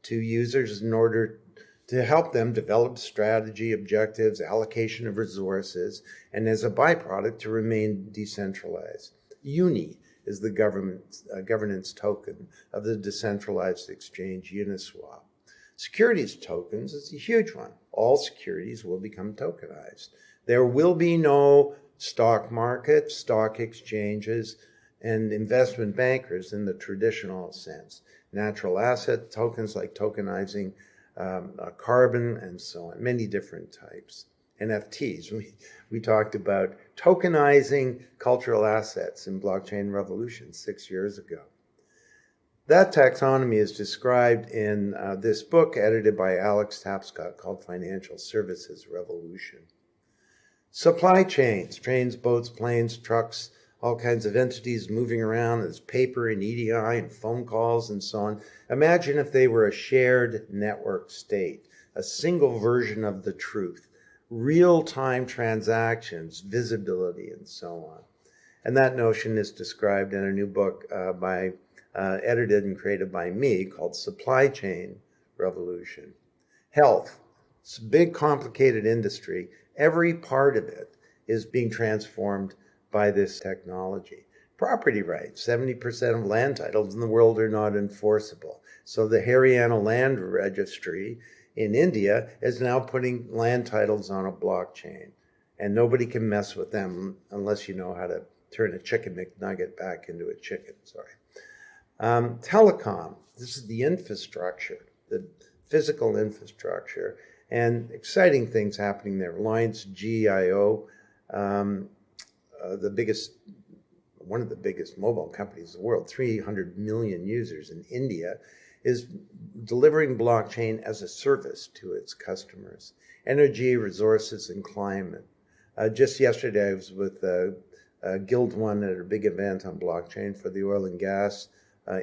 to users in order to help them develop strategy, objectives, allocation of resources, and as a byproduct to remain decentralized. UNI is the governance token of the decentralized exchange Uniswap. Securities tokens is a huge one. All securities will become tokenized. There will be no stock market, stock exchanges, and investment bankers in the traditional sense. Natural asset tokens like tokenizing carbon and so on, many different types. NFTs, we talked about tokenizing cultural assets in blockchain revolution 6 years ago. That taxonomy is described in this book edited by Alex Tapscott called Financial Services Revolution. Supply chains, trains, boats, planes, trucks, all kinds of entities moving around. There's paper and EDI and phone calls and so on. Imagine if they were a shared network state, a single version of the truth, real-time transactions, visibility, and so on. And that notion is described in a new book edited and created by me called Supply Chain Revolution. Health, it's a big, complicated industry. Every part of it is being transformed by this technology. Property rights, 70% of land titles in the world are not enforceable. So the Haryana Land Registry in India is now putting land titles on a blockchain, and nobody can mess with them unless you know how to turn a chicken McNugget back into a chicken, Telecom, this is the infrastructure, the physical infrastructure, and exciting things happening there. Reliance GIO, one of the biggest mobile companies in the world, 300 million users in India, is delivering blockchain as a service to its customers. Energy, resources, and climate. Just yesterday, I was with Guild One at a big event on blockchain for the oil and gas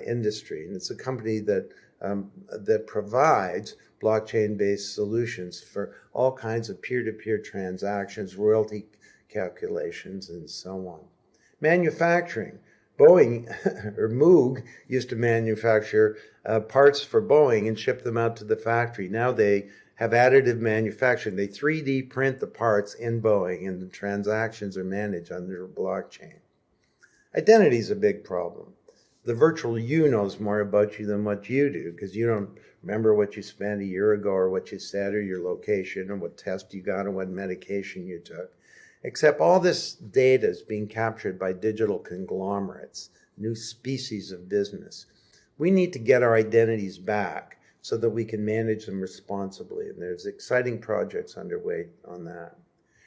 industry, and it's a company that provides blockchain-based solutions for all kinds of peer-to-peer transactions, royalty calculations, and so on. Manufacturing. Boeing, or Moog, used to manufacture parts for Boeing and ship them out to the factory. Now they have additive manufacturing. They 3D print the parts in Boeing, and the transactions are managed under blockchain. Identity is a big problem. The virtual you knows more about you than what you do, because you don't remember what you spent a year ago or what you said or your location or what test you got or what medication you took. Except all this data is being captured by digital conglomerates, new species of business. We need to get our identities back so that we can manage them responsibly, and there's exciting projects underway on that.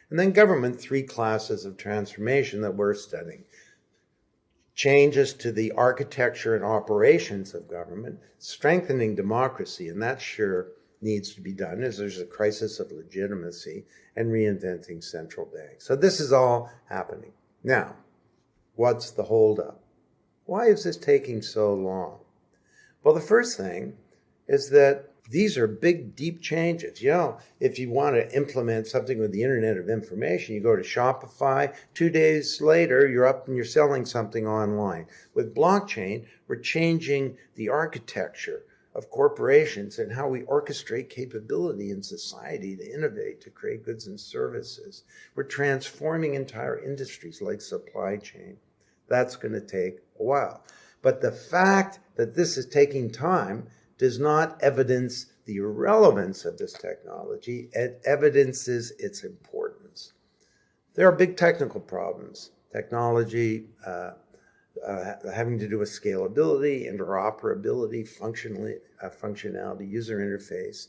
And then government, 3 classes of transformation that we're studying. changes to the architecture and operations of government, strengthening democracy, and that sure needs to be done as there's a crisis of legitimacy, and reinventing central banks. So this is all happening. Now, what's the holdup? Why is this taking so long? Well, the first thing is that these are big, deep changes. You know, if you want to implement something with the Internet of Information, you go to Shopify. 2 days later, you're up and you're selling something online. With blockchain, we're changing the architecture of corporations and how we orchestrate capability in society to innovate, to create goods and services. We're transforming entire industries like supply chain. That's going to take a while. But the fact that this is taking time does not evidence the irrelevance of this technology. It evidences its importance. There are big technical problems. Technology having to do with scalability, interoperability, functionality, user interface.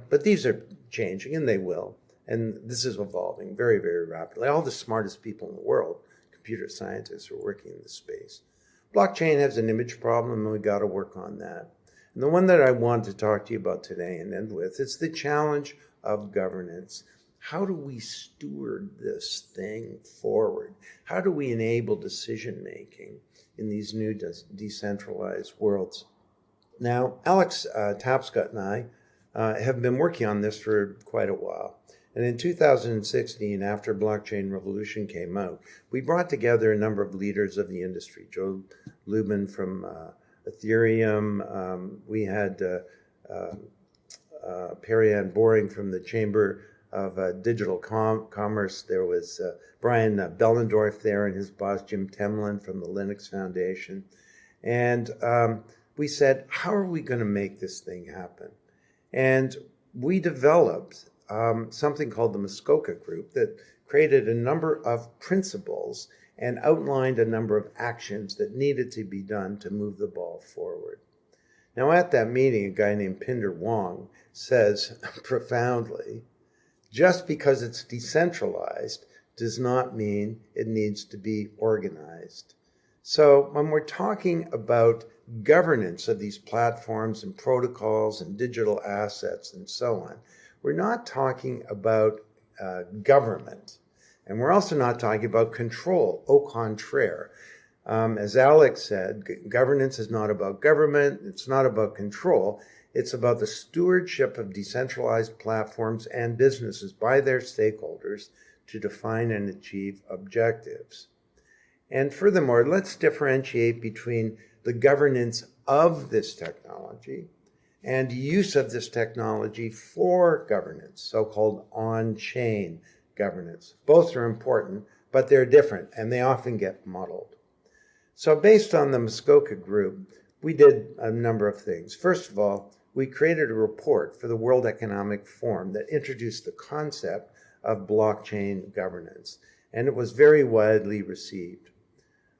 But these are changing, and they will. And this is evolving very, very rapidly. All the smartest people in the world, computer scientists, are working in this space. Blockchain has an image problem, and we got to work on that. And the one that I want to talk to you about today and end with is the challenge of governance. How do we steward this thing forward? How do we enable decision-making in these new decentralized worlds? Now, Alex Tapscott and I have been working on this for quite a while. And in 2016, after Blockchain Revolution came out, we brought together a number of leaders of the industry. Joe Lubin from Ethereum. We had Perry-Ann Boring from the Chamber of Digital Commerce. There was Brian Bellendorf there and his boss, Jim Temlin from the Linux Foundation. And we said, how are we going to make this thing happen? And we developed something called the Muskoka Group that created a number of principles and outlined a number of actions that needed to be done to move the ball forward. Now, at that meeting, a guy named Pinder Wong says profoundly, just because it's decentralized does not mean it needs to be organized. So when we're talking about governance of these platforms and protocols and digital assets and so on, we're not talking about government. And we're also not talking about control, au contraire. As Alex said, governance is not about government. It's not about control. It's about the stewardship of decentralized platforms and businesses by their stakeholders to define and achieve objectives. And furthermore, let's differentiate between the governance of this technology and use of this technology for governance, so-called on-chain governance. Both are important, but they're different, and they often get muddled. So based on the Muskoka Group, we did a number of things. First of all, we created a report for the World Economic Forum that introduced the concept of blockchain governance, and it was very widely received.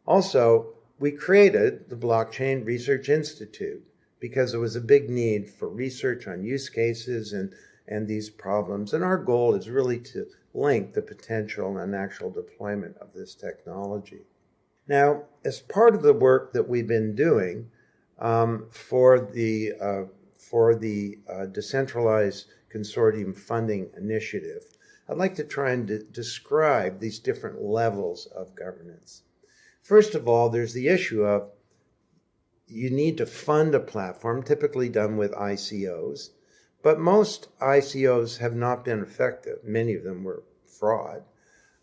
Also, we created the Blockchain Research Institute because there was a big need for research on use cases and these problems. And our goal is really to link the potential and actual deployment of this technology. Now, as part of the work that we've been doing for the Decentralized Consortium Funding Initiative, I'd like to try and describe these different levels of governance. First of all, there's the issue of you need to fund a platform, typically done with ICOs, but most ICOs have not been effective. Many of them were fraud.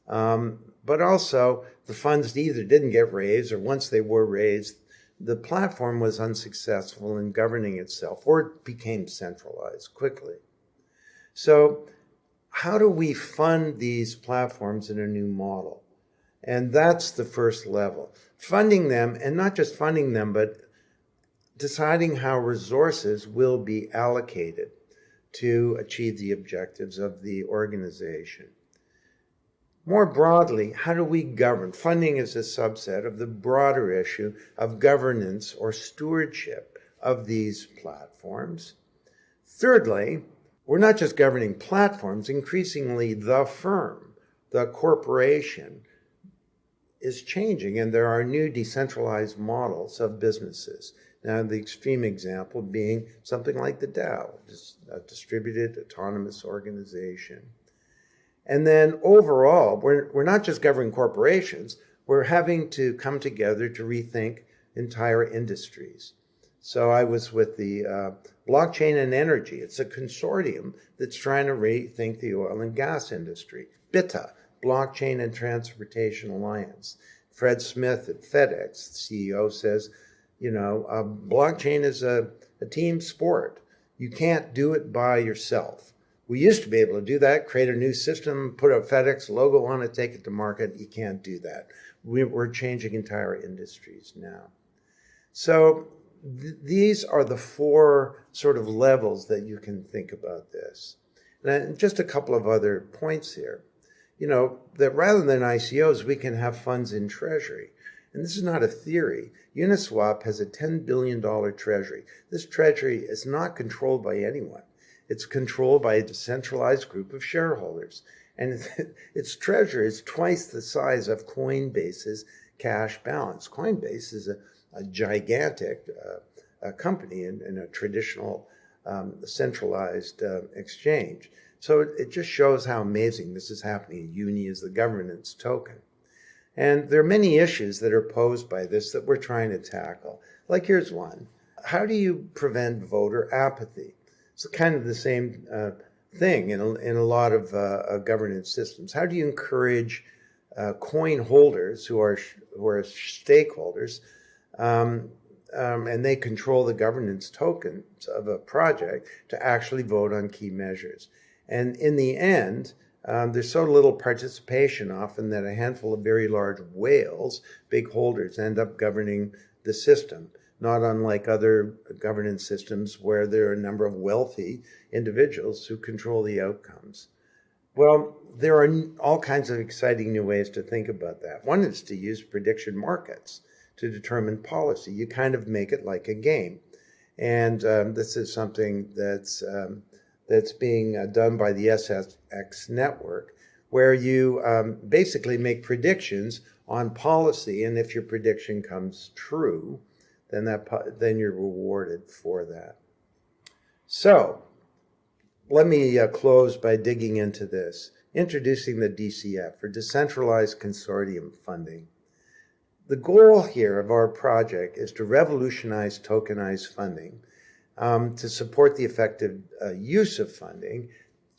But also, the funds either didn't get raised, or once they were raised, the platform was unsuccessful in governing itself, or it became centralized quickly. So how do we fund these platforms in a new model? And that's the first level. Funding them, and not just funding them, but deciding how resources will be allocated to achieve the objectives of the organization. More broadly, how do we govern? Funding is a subset of the broader issue of governance or stewardship of these platforms. Thirdly, we're not just governing platforms. Increasingly, the firm, the corporation, is changing, and there are new decentralized models of businesses. Now, the extreme example being something like the DAO, a distributed autonomous organization. And then overall, we're not just governing corporations, we're having to come together to rethink entire industries. So I was with the Blockchain and Energy. It's a consortium that's trying to rethink the oil and gas industry. BITA, Blockchain and Transportation Alliance. Fred Smith at FedEx, the CEO, says, blockchain is a team sport. You can't do it by yourself. We used to be able to do that, create a new system, put a FedEx logo on it, take it to market. You can't do that. We're changing entire industries now. So these are the four sort of levels that you can think about this. And just a couple of other points here. That rather than ICOs, we can have funds in treasury. And this is not a theory. Uniswap has a $10 billion treasury. This treasury is not controlled by anyone. It's controlled by a decentralized group of shareholders. And its treasury is twice the size of Coinbase's cash balance. Coinbase is a gigantic company in a traditional centralized exchange. So it just shows how amazing this is happening. Uni is the governance token. And there are many issues that are posed by this that we're trying to tackle. Like here's one. How do you prevent voter apathy? It's kind of the same thing in a lot of governance systems. How do you encourage coin holders who are stakeholders and they control the governance tokens of a project to actually vote on key measures? And in the end, there's so little participation often that a handful of very large whales, big holders, end up governing the system, not unlike other governance systems where there are a number of wealthy individuals who control the outcomes. Well, there are all kinds of exciting new ways to think about that. One is to use prediction markets to determine policy. You kind of make it like a game. And this is something that's being done by the SSX network, where you basically make predictions on policy, and if your prediction comes true, then you're rewarded for that. So let me close by digging into this, introducing the DCF, or Decentralized Consortium Funding. The goal here of our project is to revolutionize tokenized funding, to support the effective use of funding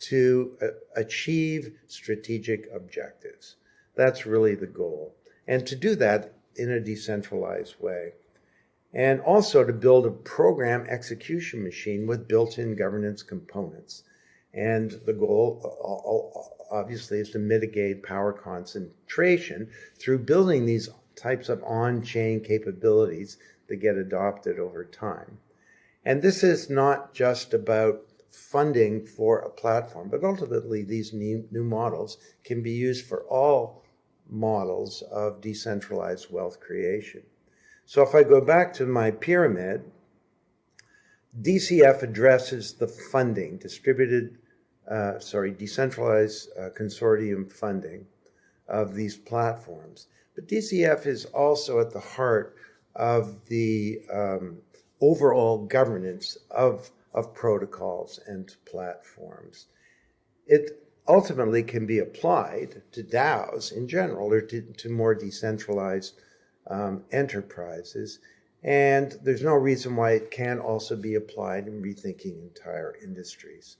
to achieve strategic objectives. That's really the goal. And to do that in a decentralized way. And also to build a program execution machine with built-in governance components. And the goal, obviously, is to mitigate power concentration through building these types of on-chain capabilities that get adopted over time. And this is not just about funding for a platform, but ultimately these new models can be used for all models of decentralized wealth creation. So if I go back to my pyramid, DCF addresses the funding, decentralized consortium funding of these platforms. But DCF is also at the heart of the overall governance of protocols and platforms. It ultimately can be applied to DAOs in general, or to more decentralized enterprises. And there's no reason why it can't also be applied in rethinking entire industries.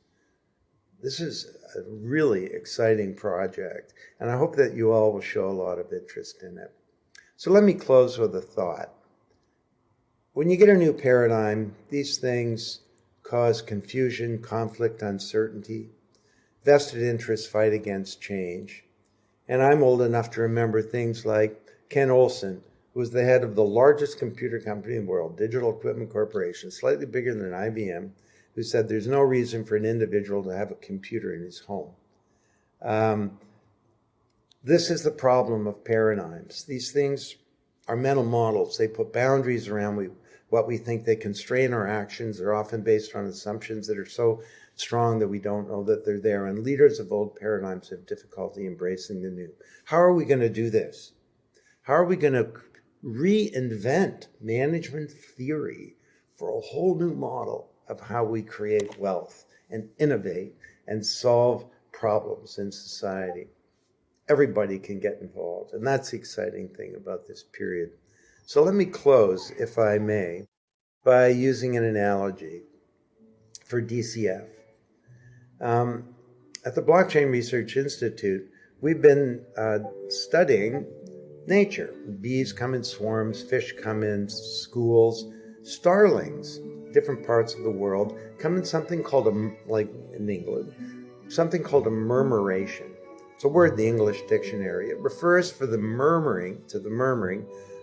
This is a really exciting project, and I hope that you all will show a lot of interest in it. So let me close with a thought. When you get a new paradigm, these things cause confusion, conflict, uncertainty. Vested interests fight against change. And I'm old enough to remember things like Ken Olsen, who was the head of the largest computer company in the world, Digital Equipment Corporation, slightly bigger than IBM, who said there's no reason for an individual to have a computer in his home. This is the problem of paradigms. These things are mental models. They put boundaries around what we think. They constrain our actions. They're often based on assumptions that are so strong that we don't know that they're there. And leaders of old paradigms have difficulty embracing the new. How are we going to do this? How are we going to reinvent management theory for a whole new model of how we create wealth and innovate and solve problems in society? Everybody can get involved, and that's the exciting thing about this period. So let me close, if I may, by using an analogy for DCF. At the Blockchain Research Institute, we've been studying nature. Bees come in swarms, fish come in schools, starlings, different parts of the world, come in something called like in England, something called a murmuration. It's a word in the English dictionary. It refers to the murmuring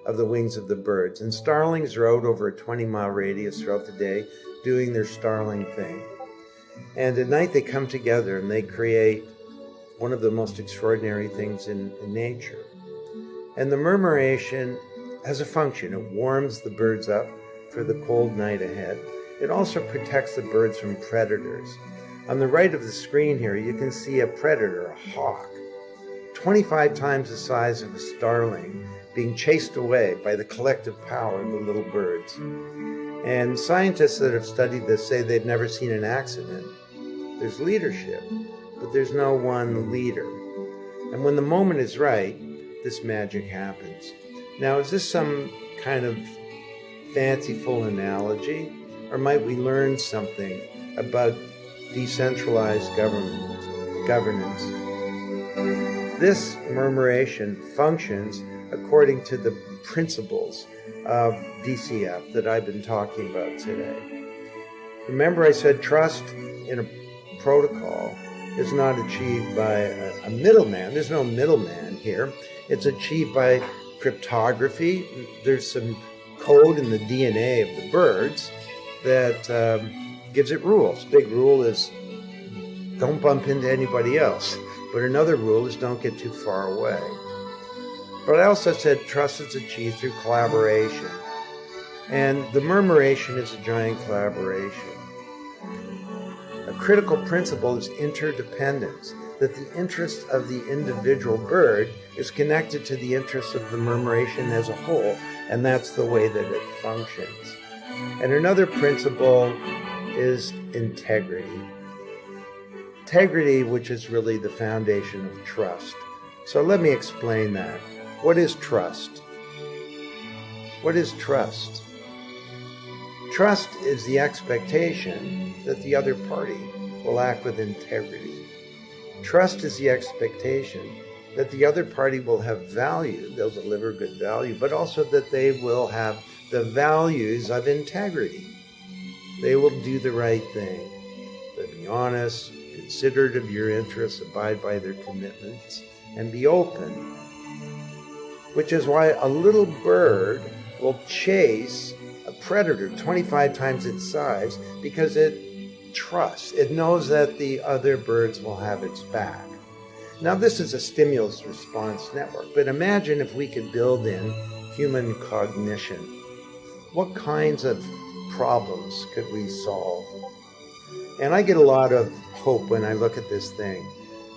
of the wings of the birds. And starlings are out over a 20-mile radius throughout the day doing their starling thing. And at night they come together and they create one of the most extraordinary things in nature. And the murmuration has a function. It warms the birds up for the cold night ahead. It also protects the birds from predators. On the right of the screen here, you can see a predator, a hawk, 25 times the size of a starling, being chased away by the collective power of the little birds. And scientists that have studied this say they've never seen an accident. There's leadership, but there's no one leader. And when the moment is right, this magic happens. Now, is this some kind of fanciful analogy, or might we learn something about decentralized governance? This murmuration functions according to the principles of DCF that I've been talking about today. Remember, I said trust in a protocol is not achieved by a middleman. There's no middleman here. It's achieved by cryptography. There's some code in the DNA of the birds that gives it rules. Big rule is don't bump into anybody else. But another rule is don't get too far away. But I also said trust is achieved through collaboration. And the murmuration is a giant collaboration. A critical principle is interdependence, that the interest of the individual bird is connected to the interest of the murmuration as a whole, and that's the way that it functions. And another principle is integrity. Integrity, which is really the foundation of trust. So let me explain that. What is trust? What is trust? Trust is the expectation that the other party will act with integrity. Trust is the expectation that the other party will have value, they'll deliver good value, but also that they will have the values of integrity. They will do the right thing. They'll be honest, considerate of your interests, abide by their commitments, and be open. Which is why a little bird will chase a predator 25 times its size, because it trusts. It knows that the other birds will have its back. Now, this is a stimulus response network, but imagine if we could build in human cognition. What kinds of problems could we solve? And I get a lot of hope when I look at this thing,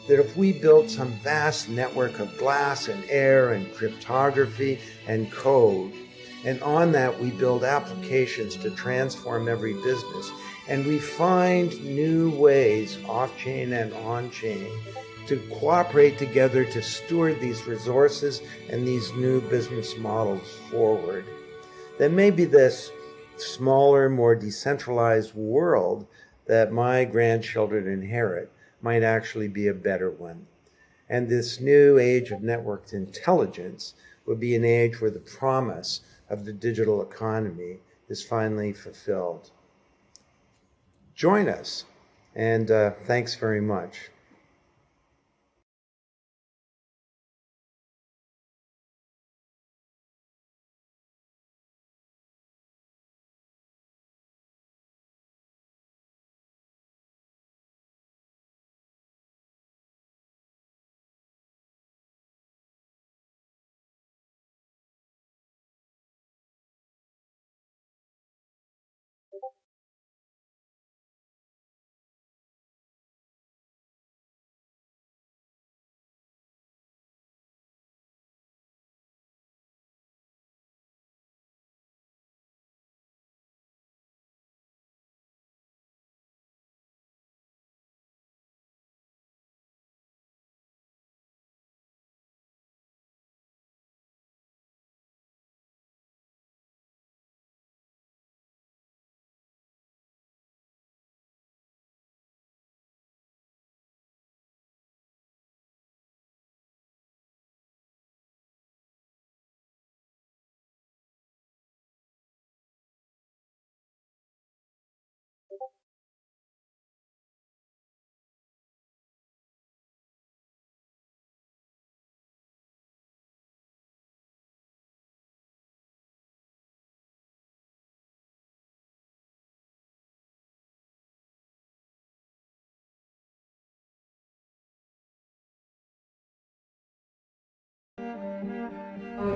that if we built some vast network of glass and air and cryptography and code, and on that we build applications to transform every business, and we find new ways off-chain and on-chain to cooperate together to steward these resources and these new business models forward, then maybe this smaller, more decentralized world that my grandchildren inherit might actually be a better one. And this new age of networked intelligence would be an age where the promise of the digital economy is finally fulfilled. Join us, and thanks very much.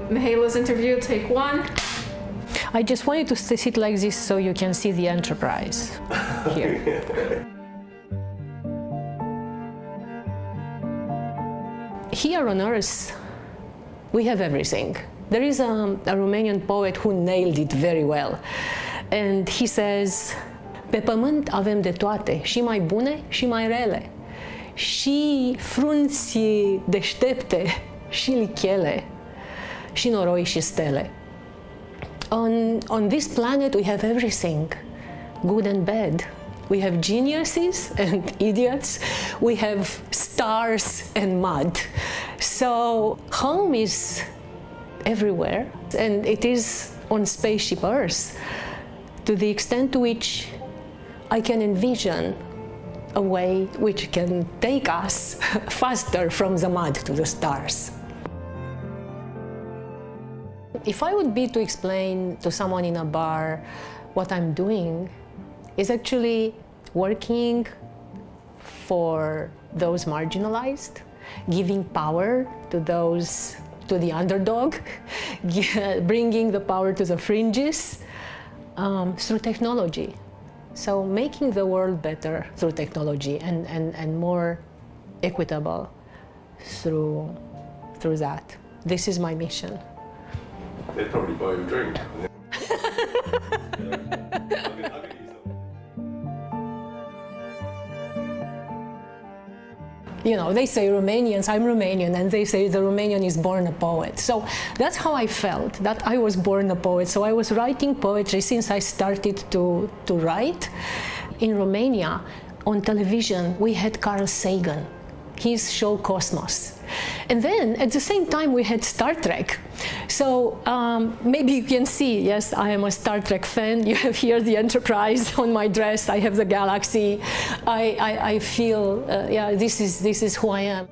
Mihaila's interview, take one. I just wanted to sit like this so you can see the enterprise here. Here on Earth, we have everything. There is a Romanian poet who nailed it very well. And he says, pe pământ avem de toate, și mai bune și mai rele. Și frunți deștepte, și lichele, și noroi și stele. On this planet we have everything, good and bad. We have geniuses and idiots. We have stars and mud. So home is everywhere, and it is on spaceship Earth, to the extent to which I can envision a way which can take us faster from the mud to the stars. If I would be to explain to someone in a bar what I'm doing, is actually working for those marginalized, giving power to the underdog, bringing the power to the fringes through technology. So making the world better through technology and more equitable through that. This is my mission. They'd probably buy you a drink. You know, they say Romanians, I'm Romanian, and they say the Romanian is born a poet. So that's how I felt, that I was born a poet. So I was writing poetry since I started to write. In Romania, on television, we had Carl Sagan, his show Cosmos. And then, at the same time, we had Star Trek. So maybe you can see, yes, I am a Star Trek fan. You have here the Enterprise on my dress. I have the galaxy. I feel, yeah, this is who I am.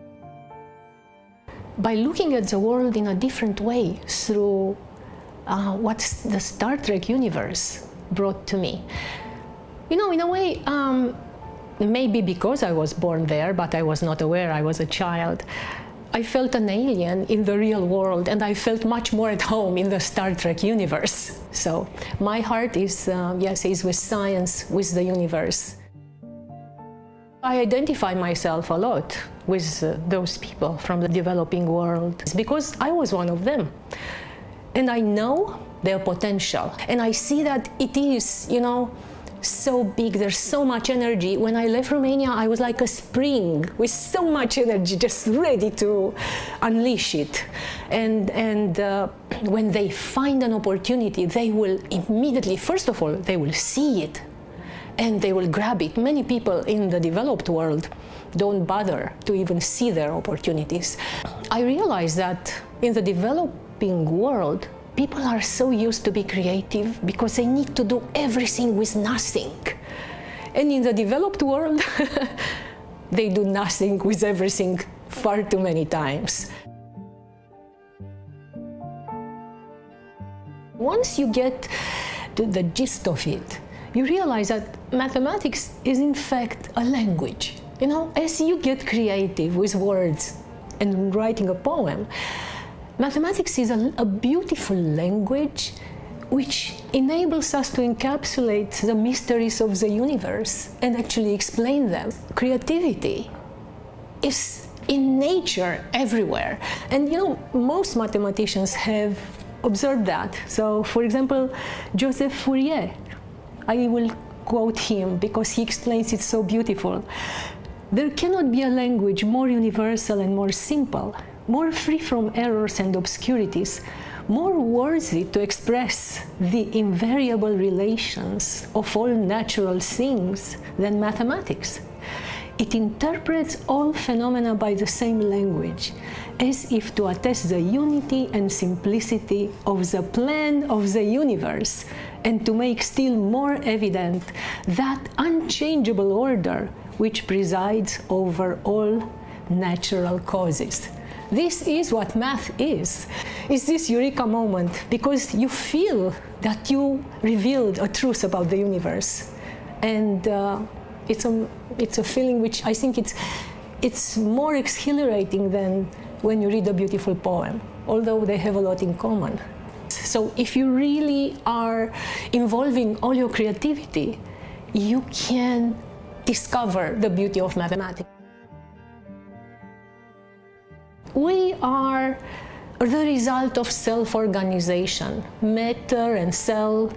By looking at the world in a different way through what the Star Trek universe brought to me. You know, in a way, maybe because I was born there, but I was not aware I was a child, I felt an alien in the real world, and I felt much more at home in the Star Trek universe. So my heart is, yes, is with science, with the universe. I identify myself a lot with those people from the developing world because I was one of them. And I know their potential, and I see that it is, you know, so big, there's so much energy. When I left Romania, I was like a spring with so much energy, just ready to unleash it. And when they find an opportunity, they will immediately, first of all, they will see it and they will grab it. Many people in the developed world don't bother to even see their opportunities. I realized that in the developing world, people are so used to be creative because they need to do everything with nothing. And in the developed world, they do nothing with everything far too many times. Once you get to the gist of it, you realize that mathematics is in fact a language. You know, as you get creative with words and writing a poem, mathematics is a beautiful language which enables us to encapsulate the mysteries of the universe and actually explain them. Creativity is in nature everywhere. And you know, most mathematicians have observed that. So, for example, Joseph Fourier, I will quote him because he explains it so beautiful. There cannot be a language more universal and more simple, more free from errors and obscurities, more worthy to express the invariable relations of all natural things than mathematics. It interprets all phenomena by the same language, as if to attest the unity and simplicity of the plan of the universe, and to make still more evident that unchangeable order which presides over all natural causes. This is what math is. It's this eureka moment because you feel that you revealed a truth about the universe. And it's a feeling which I think it's more exhilarating than when you read a beautiful poem, although they have a lot in common. So if you really are involving all your creativity, you can discover the beauty of mathematics. We are the result of self-organization. Matter and cell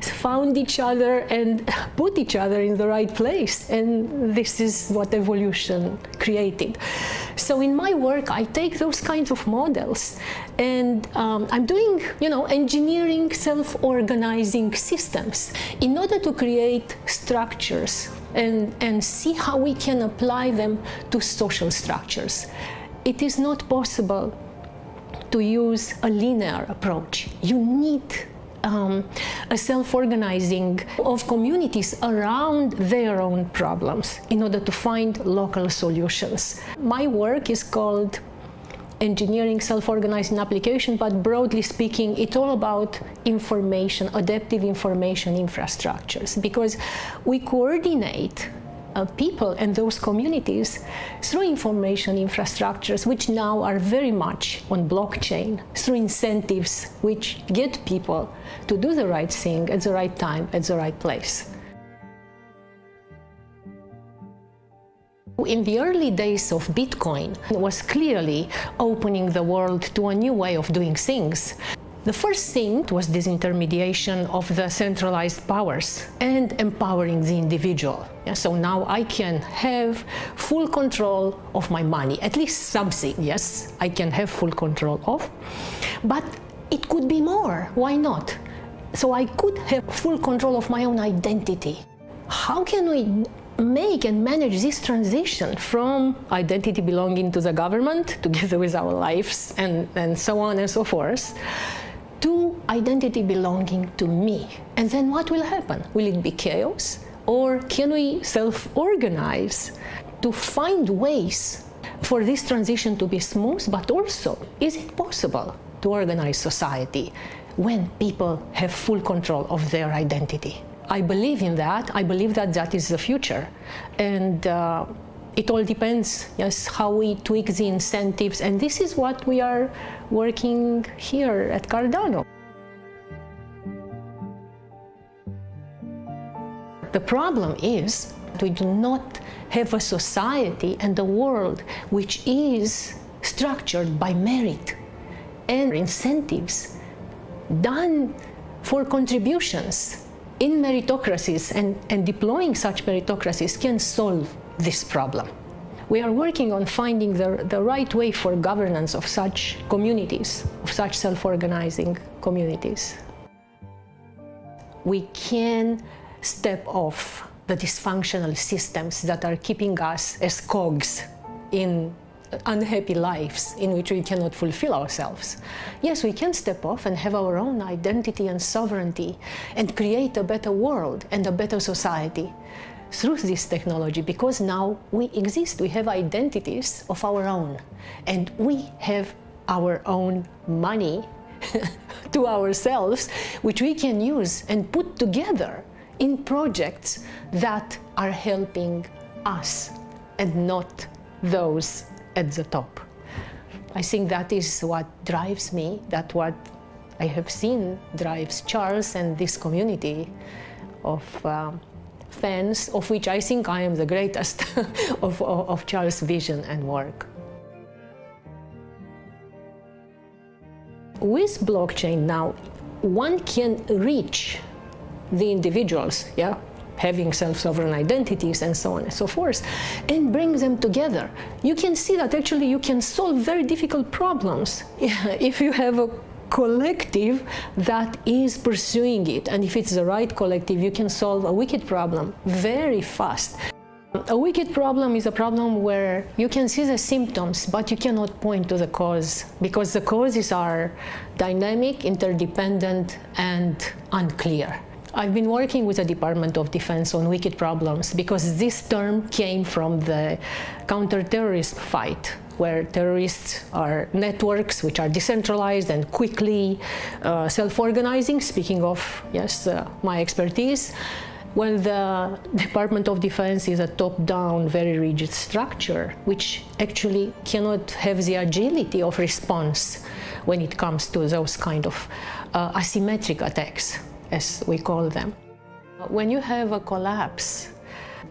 found each other and put each other in the right place, and this is what evolution created. So in my work, I take those kinds of models, and I'm doing, engineering self-organizing systems in order to create structures and see how we can apply them to social structures. It is not possible to use a linear approach. You need a self-organizing of communities around their own problems in order to find local solutions. My work is called Engineering Self-Organizing Application, but broadly speaking, it's all about information, adaptive information infrastructures, because we coordinate people and those communities through information infrastructures, which now are very much on blockchain, through incentives which get people to do the right thing at the right time, at the right place. In the early days of Bitcoin, it was clearly opening the world to a new way of doing things. The first thing was disintermediation of the centralized powers and empowering the individual. So now I can have full control of my money, at least something, yes, I can have full control of, but it could be more, why not? So I could have full control of my own identity. How can we make and manage this transition from identity belonging to the government, together with our lives and so on and so forth, to identity belonging to me? And then what will happen? Will it be chaos? Or can we self-organize to find ways for this transition to be smooth, but also, is it possible to organize society when people have full control of their identity? I believe in that. I believe that that is the future. And it all depends, yes, how we tweak the incentives. And this is what we are working here at Cardano. The problem is we do not have a society and a world which is structured by merit and incentives done for contributions in meritocracies, and deploying such meritocracies can solve this problem. We are working on finding the right way for governance of such communities, of such self-organizing communities. We can step off the dysfunctional systems that are keeping us as cogs in unhappy lives in which we cannot fulfill ourselves. Yes, we can step off and have our own identity and sovereignty and create a better world and a better society through this technology, because now we exist, we have identities of our own, and we have our own money to ourselves, which we can use and put together in projects that are helping us and not those at the top. I think that is what drives me, that what I have seen drives Charles and this community of fans, of which I think I am the greatest of Charles' vision and work. With blockchain now, one can reach the individuals, having self-sovereign identities and so on and so forth, and bring them together. You can see that actually you can solve very difficult problems if you have a collective that is pursuing it. And if it's the right collective, you can solve a wicked problem very fast. A wicked problem is a problem where you can see the symptoms, but you cannot point to the cause, because the causes are dynamic, interdependent, and unclear. I've been working with the Department of Defense on wicked problems because this term came from the counter-terrorism fight, where terrorists are networks which are decentralized and quickly self-organizing, speaking of, my expertise, Well, the Department of Defense is a top-down, very rigid structure, which actually cannot have the agility of response when it comes to those kind of asymmetric attacks, as we call them. When you have a collapse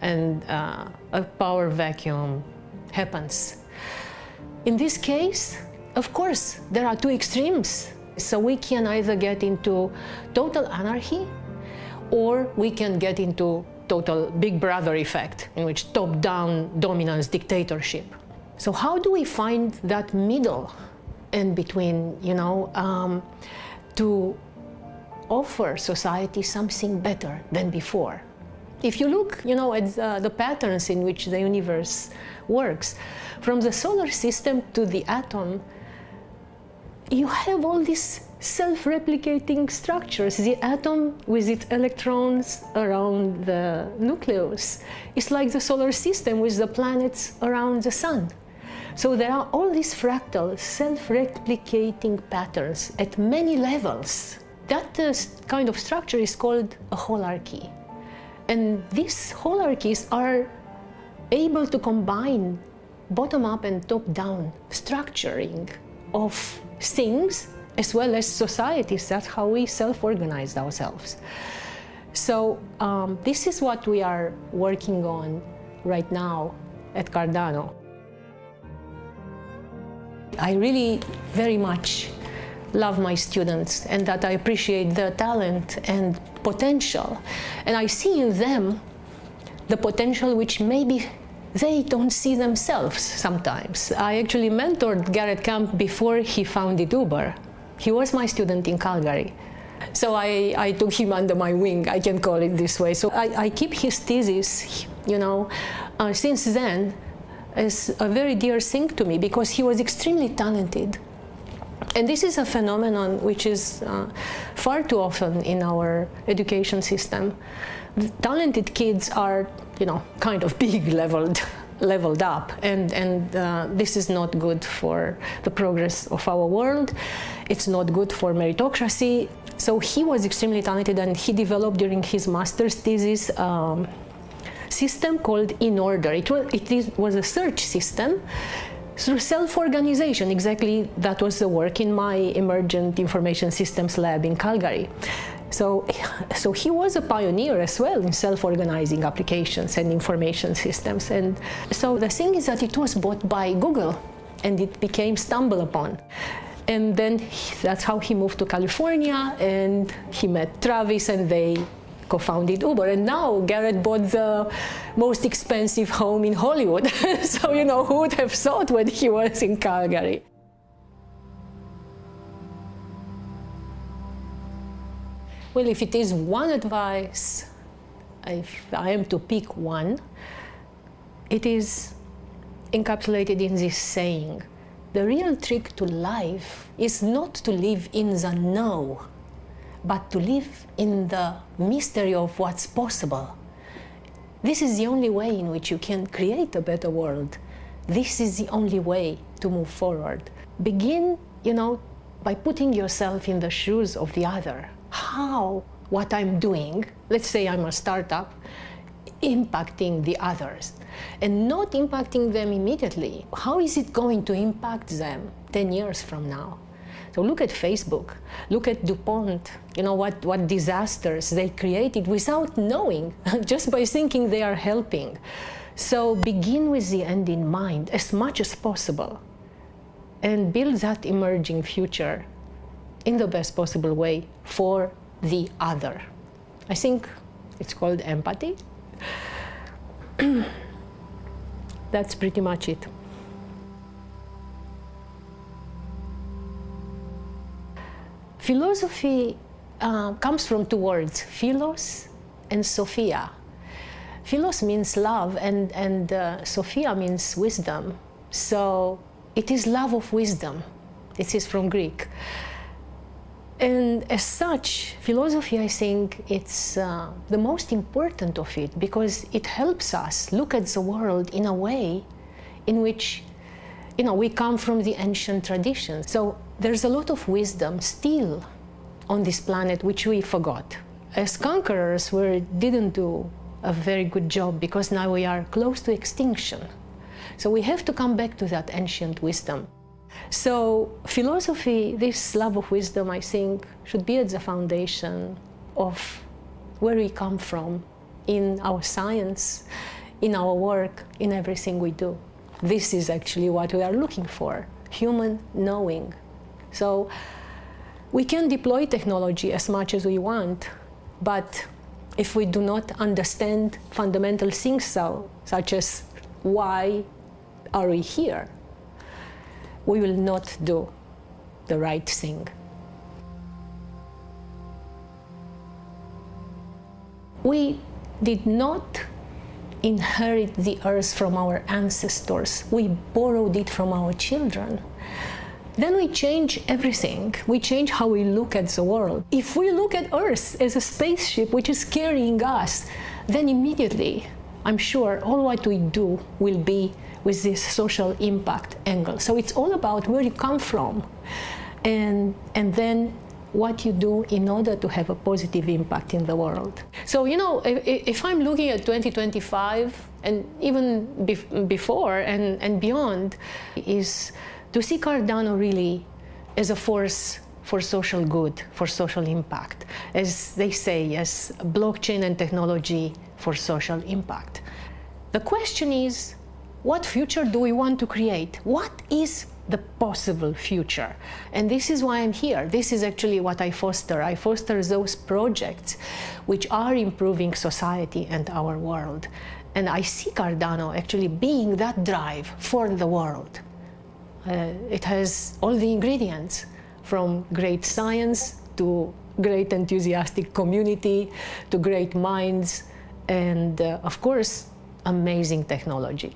and a power vacuum happens, in this case, of course, there are two extremes. So we can either get into total anarchy, or we can get into total Big Brother effect, in which top-down dominance dictatorship. So how do we find that middle in between, to offer society something better than before? If you look, at the patterns in which the universe works, from the solar system to the atom, you have all these self-replicating structures. The atom with its electrons around the nucleus is like the solar system with the planets around the sun. So there are all these fractal, self-replicating patterns at many levels. That kind of structure is called a holarchy. And these holarchies are able to combine bottom-up and top-down structuring of things as well as societies. That's how we self-organized ourselves. So this is what we are working on right now at Cardano. I really very much love my students, and that I appreciate their talent and potential. And I see in them the potential which maybe they don't see themselves sometimes. I actually mentored Garrett Camp before he founded Uber. He was my student in Calgary. So I took him under my wing, I can call it this way. So I keep his thesis, since then, as a very dear thing to me, because he was extremely talented. And this is a phenomenon which is far too often in our education system. The talented kids are, kind of big leveled up, and this is not good for the progress of our world. It's not good for meritocracy. So he was extremely talented, and he developed during his master's thesis system called In Order. It was a search system through self-organization. Exactly that was the work in my Emergent Information Systems lab in Calgary. So he was a pioneer as well in self-organizing applications and information systems. And so the thing is that it was bought by Google, and it became StumbleUpon. And then that's how he moved to California, and he met Travis, and they co-founded Uber. And now Garrett bought the most expensive home in Hollywood. So, who would have thought when he was in Calgary? Well, if it is one advice, if I am to pick one, it is encapsulated in this saying: the real trick to life is not to live in the no, but to live in the mystery of what's possible. This is the only way in which you can create a better world. This is the only way to move forward. Begin, by putting yourself in the shoes of the other. How what I'm doing, let's say I'm a startup, impacting the others, and not impacting them immediately. How is it going to impact them 10 years from now? So look at Facebook, look at DuPont, what disasters they created without knowing, just by thinking they are helping. So begin with the end in mind as much as possible, and build that emerging future in the best possible way for the other. I think it's called empathy. That's pretty much it. Philosophy comes from two words, philos and sophia. Philos means love, and sophia means wisdom. So it is love of wisdom. This is from Greek. And as such, philosophy, I think, it's the most important of it, because it helps us look at the world in a way in which, we come from the ancient traditions. So there's a lot of wisdom still on this planet which we forgot. as conquerors, we didn't do a very good job because now we are close to extinction. So we have to come back to that ancient wisdom. So philosophy, this love of wisdom, I think, should be at the foundation of where we come from in our science, in our work, in everything we do. This is actually what we are looking for, human knowing. So we can deploy technology as much as we want, but if we do not understand fundamental things, such as why are we here, we will not do the right thing. We did not inherit the earth from our ancestors. We borrowed it from our children. Then we change everything. We change how we look at the world. If we look at Earth as a spaceship which is carrying us, then immediately, I'm sure, all what we do will be with this social impact angle. So it's all about where you come from and then what you do in order to have a positive impact in the world. So, you know, if I'm looking at 2025 and even before and beyond, is to see Cardano really as a force for social good, for social impact, as they say, as blockchain and technology for social impact. The question is, what future do we want to create? What is the possible future? And this is why I'm here. This is actually what I foster. I foster those projects which are improving society and our world. And I see Cardano actually being that drive for the world. It has all the ingredients, from great science to great enthusiastic community to great minds and, of course, amazing technology.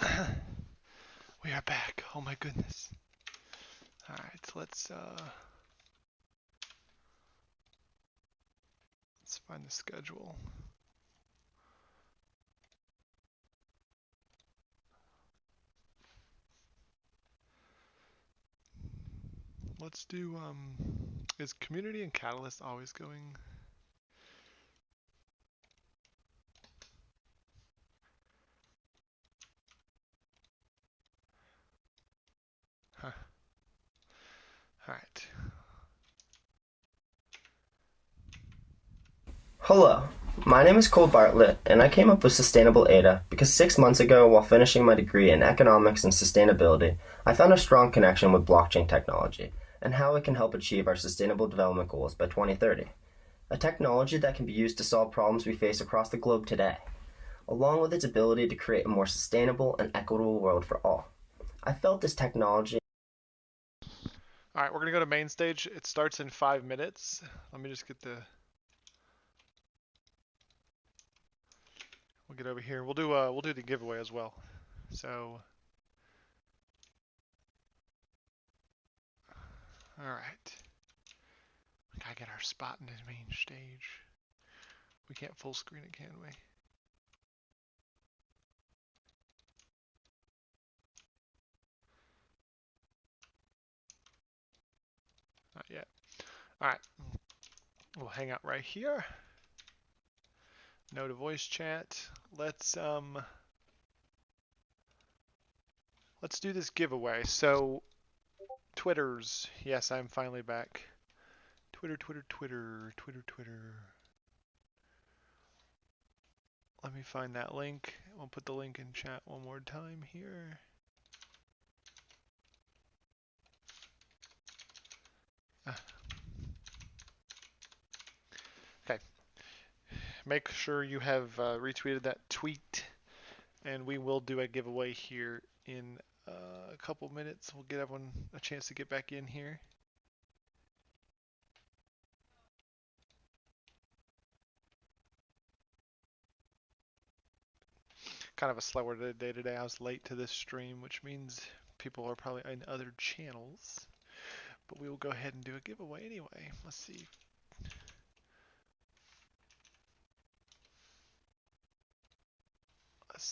We are back. Oh my goodness. Alright, let's find the schedule. Let's do, is Community and Catalyst always going? Huh. Alright. Hello, my name is Cole Bartlett, and I came up with Sustainable ADA because 6 months ago, while finishing my degree in economics and sustainability, I found a strong connection with blockchain technology and how it can help achieve our sustainable development goals by 2030. A technology that can be used to solve problems we face across the globe today, along with its ability to create a more sustainable and equitable world for all. I felt this technology. Alright, we're gonna go to main stage. It starts in 5 minutes. Let me just get the... We'll get over here. We'll do the giveaway as well. So... Alright. We gotta get our spot in the main stage. We can't full screen it, can we? Not yet. Alright. We'll hang out right here. No to voice chat. Let's do this giveaway. So Twitters. Yes, I'm finally back. Twitter. Let me find that link. We'll put the link in chat one more time here. Okay. Make sure you have retweeted that tweet, and we will do a giveaway here in a couple minutes. We'll get everyone a chance to get back in here. Kind of a slower day today. I was late to this stream, which means people are probably in other channels. But we will go ahead and do a giveaway anyway. Let's see.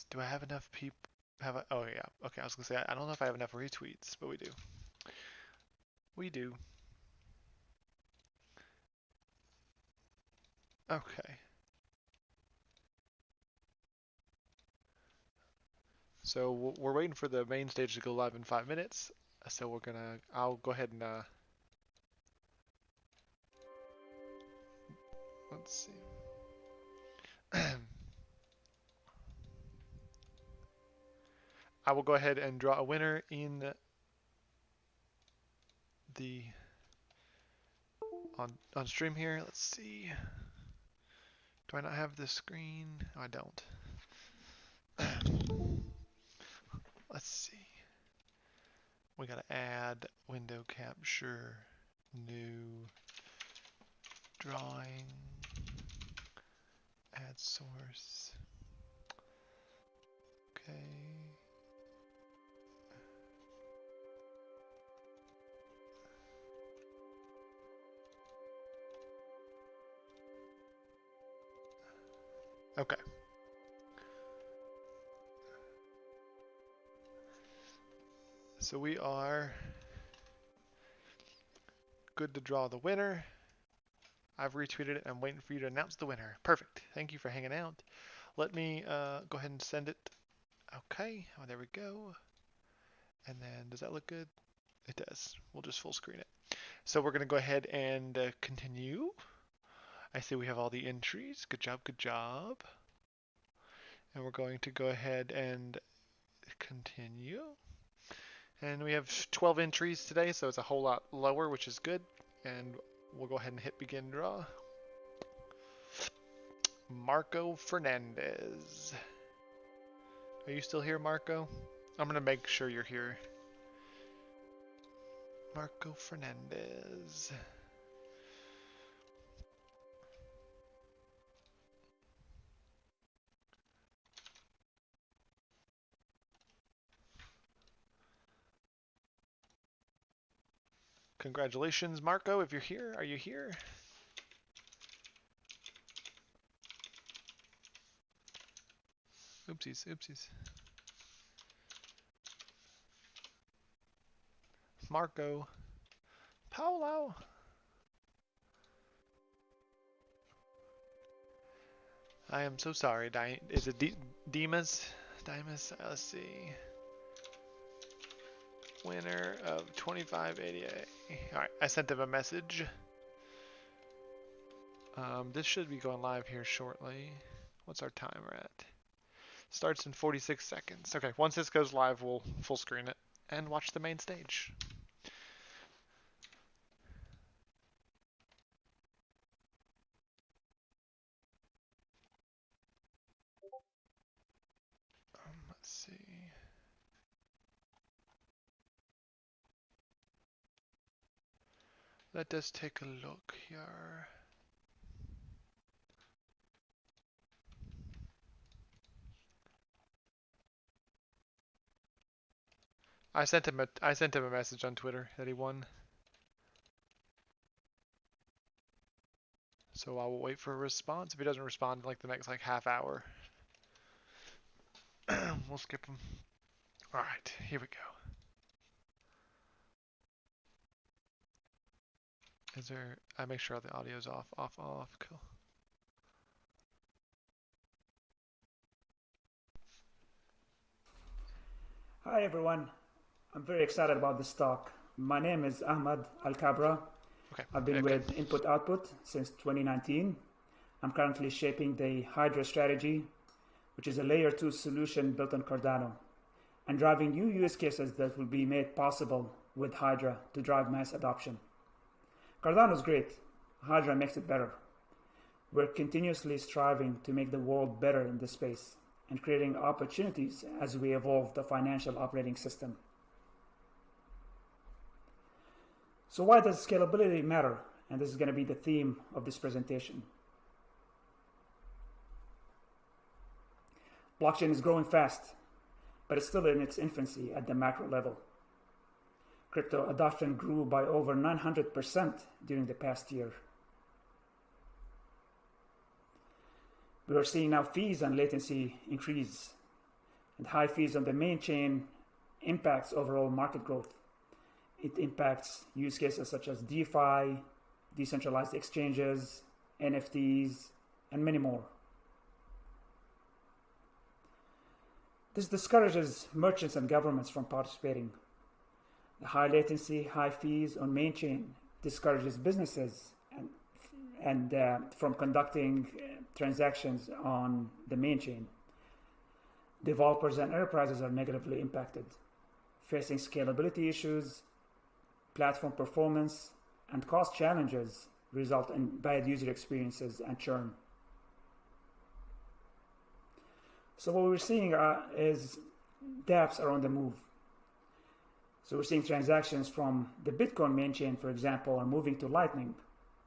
Do I have enough people? Oh yeah. Okay, I was gonna say I don't know if I have enough retweets, but we do. We do. Okay. So we're waiting for the main stage to go live in 5 minutes. So I'll go ahead and let's see. I will go ahead and draw a winner in the on stream here. Let's see. Do I not have this screen? No, I don't. Let's see. We gotta add window capture, new drawing, add source. Okay. Okay. So we are good to draw the winner. I've retweeted it. I'm waiting for you to announce the winner. Perfect. Thank you for hanging out. Let me go ahead and send it. Okay. Oh, there we go. And then, does that look good? It does. We'll just full screen it. So we're going to go ahead and continue. I see we have all the entries. Good job, good job. And we're going to go ahead and continue. And we have 12 entries today, so it's a whole lot lower, which is good. And we'll go ahead and hit begin draw. Marco Fernandez. Are you still here, Marco? I'm going to make sure you're here. Marco Fernandez. Congratulations, Marco, if you're here. Are you here? Oopsies, oopsies. Marco. Paolo. I am so sorry. Is it Dimas? Dimas? Let's see. Winner of 2588. Alright, I sent him a message. This should be going live here shortly. What's our timer at? Starts in 46 seconds. Okay, once this goes live, we'll full screen it and watch the main stage. Let's see. Let us take a look here. I sent him a message on Twitter that he won. So I will wait for a response. If he doesn't respond in like the next half hour, we'll skip him. All right, here we go. Is there? I make sure the audio's off. Cool. Hi everyone. I'm very excited about this talk. My name is Ahmad Al-Kabra. Okay. I've been with Input Output since 2019. I'm currently shaping the Hydra strategy, which is a layer 2 solution built on Cardano, and driving new use cases that will be made possible with Hydra to drive mass adoption. Cardano is great. Hydra makes it better. We're continuously striving to make the world better in this space and creating opportunities as we evolve the financial operating system. So why does scalability matter? And this is going to be the theme of this presentation. Blockchain is growing fast, but it's still in its infancy at the macro level. Crypto adoption grew by over 900% during the past year. We are seeing now fees and latency increase, and high fees on the main chain impacts overall market growth. It impacts use cases such as DeFi, decentralized exchanges, NFTs, and many more. This discourages merchants and governments from participating. The high latency, high fees on main chain discourages businesses and from conducting transactions on the main chain. Developers and enterprises are negatively impacted, facing scalability issues, platform performance, and cost challenges result in bad user experiences and churn. So what we're seeing is dApps are on the move. So we're seeing transactions from the Bitcoin main chain, for example, are moving to Lightning,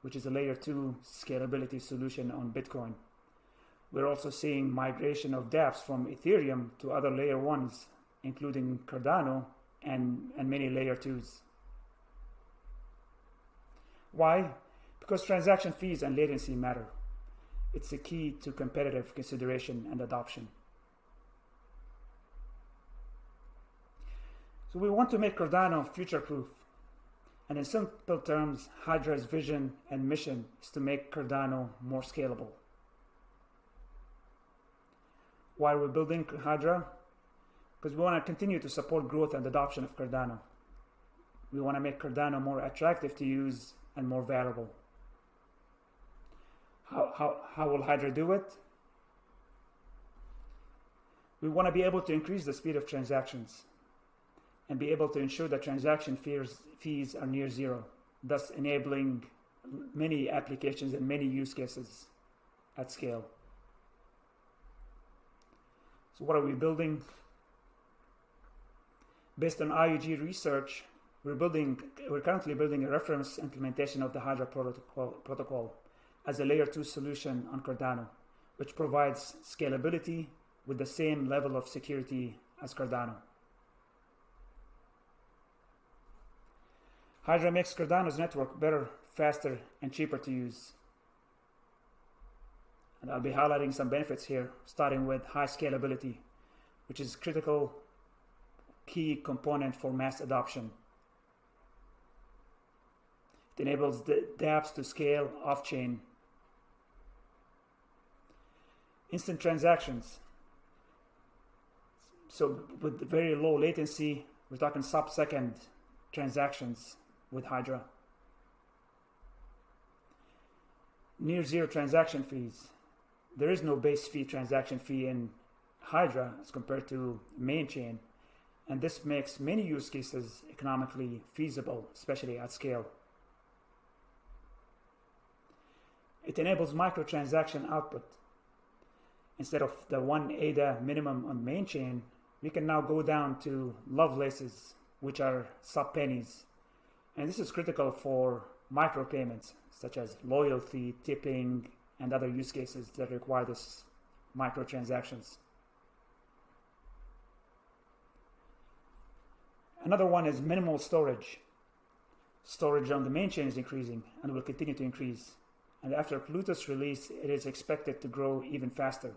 which is a layer 2 scalability solution on Bitcoin. We're also seeing migration of dApps from Ethereum to other layer 1s, including Cardano and many layer 2s. Why? Because transaction fees and latency matter. It's a key to competitive consideration and adoption. So we want to make Cardano future-proof. And in simple terms, Hydra's vision and mission is to make Cardano more scalable. Why are we building Hydra? Because we want to continue to support growth and adoption of Cardano. We want to make Cardano more attractive to use and more valuable. How will Hydra do it? We want to be able to increase the speed of transactions and be able to ensure that transaction fees are near zero, thus enabling many applications and many use cases at scale. So what are we building? Based on IUG research, we're currently building a reference implementation of the Hydra protocol as a layer 2 solution on Cardano, which provides scalability with the same level of security as Cardano. Hydra makes Cardano's network better, faster, and cheaper to use. And I'll be highlighting some benefits here, starting with high scalability, which is a critical key component for mass adoption. It enables the dApps to scale off-chain. Instant transactions. So with very low latency, we're talking sub-second transactions with Hydra. Near zero transaction fees. There is no base fee transaction fee in Hydra as compared to main chain, and this makes many use cases economically feasible, especially at scale. It enables microtransaction output. Instead of the 1 ADA minimum on main chain, we can now go down to Lovelaces, which are sub-pennies. And this is critical for micropayments, such as loyalty, tipping, and other use cases that require this microtransactions. Another one is minimal storage. Storage on the main chain is increasing and will continue to increase. And after Pluto's release, it is expected to grow even faster.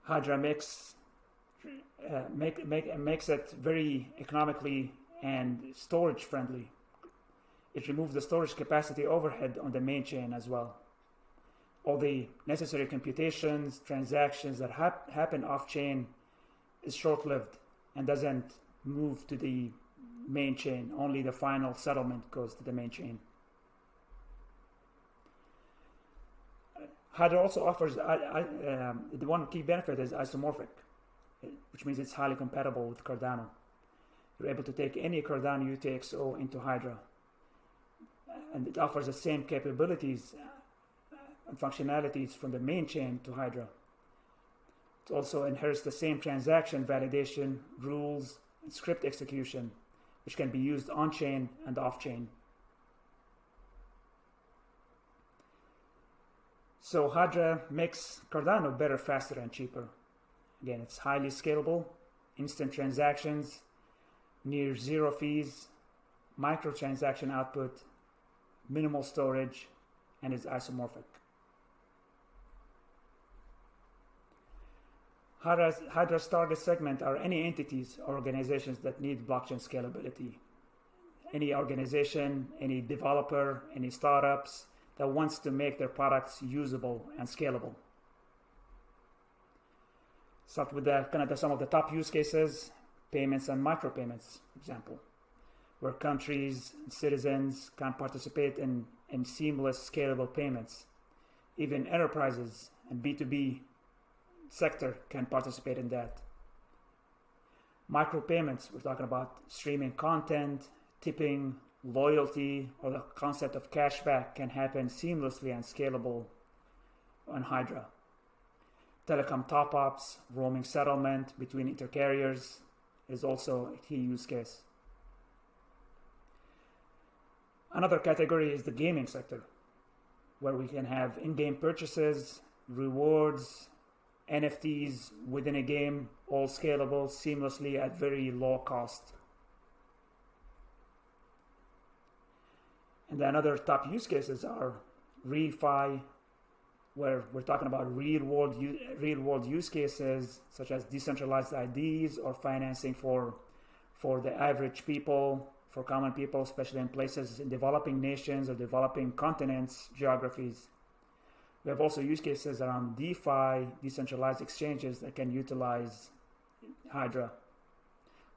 Hydra makes it very economically and storage friendly. It removes the storage capacity overhead on the main chain as well. All the necessary computations, transactions that happen off-chain is short-lived and doesn't move to the main chain. Only the final settlement goes to the main chain. Hydra also offers, the one key benefit is isomorphic, which means it's highly compatible with Cardano. You're able to take any Cardano UTXO into Hydra, and it offers the same capabilities and functionalities from the main chain to Hydra. It also inherits the same transaction validation, rules, and script execution, which can be used on-chain and off-chain. So Hydra makes Cardano better, faster, and cheaper. Again, it's highly scalable, instant transactions, near zero fees, microtransaction output, minimal storage, and is isomorphic. Hydra's target segment are any entities or organizations that need blockchain scalability. Any organization, any developer, any startups that wants to make their products usable and scalable. Start with some of the top use cases, payments and micropayments, for example, where countries and citizens can participate in seamless scalable payments. Even enterprises and B2B sector can participate in that. Micropayments, we're talking about streaming content, tipping, loyalty, or the concept of cashback can happen seamlessly and scalable on Hydra. Telecom top-ups, roaming settlement between intercarriers is also a key use case. Another category is the gaming sector, where we can have in-game purchases, rewards, NFTs within a game, all scalable seamlessly at very low cost. And then other top use cases are RealFi, where we're talking about real world use cases such as decentralized IDs or financing for the average people, for common people, especially in places in developing nations or developing continents, geographies. We have also use cases around DeFi, decentralized exchanges that can utilize Hydra,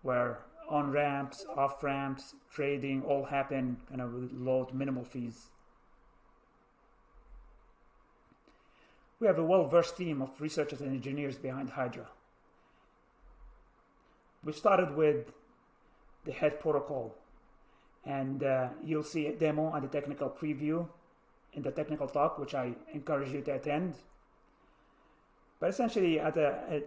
where on-ramps, off-ramps, trading all happen kind of with low to minimal fees. We have a well-versed team of researchers and engineers behind Hydra. We started with the head protocol, and you'll see a demo and a technical preview in the technical talk, which I encourage you to attend. But essentially, at a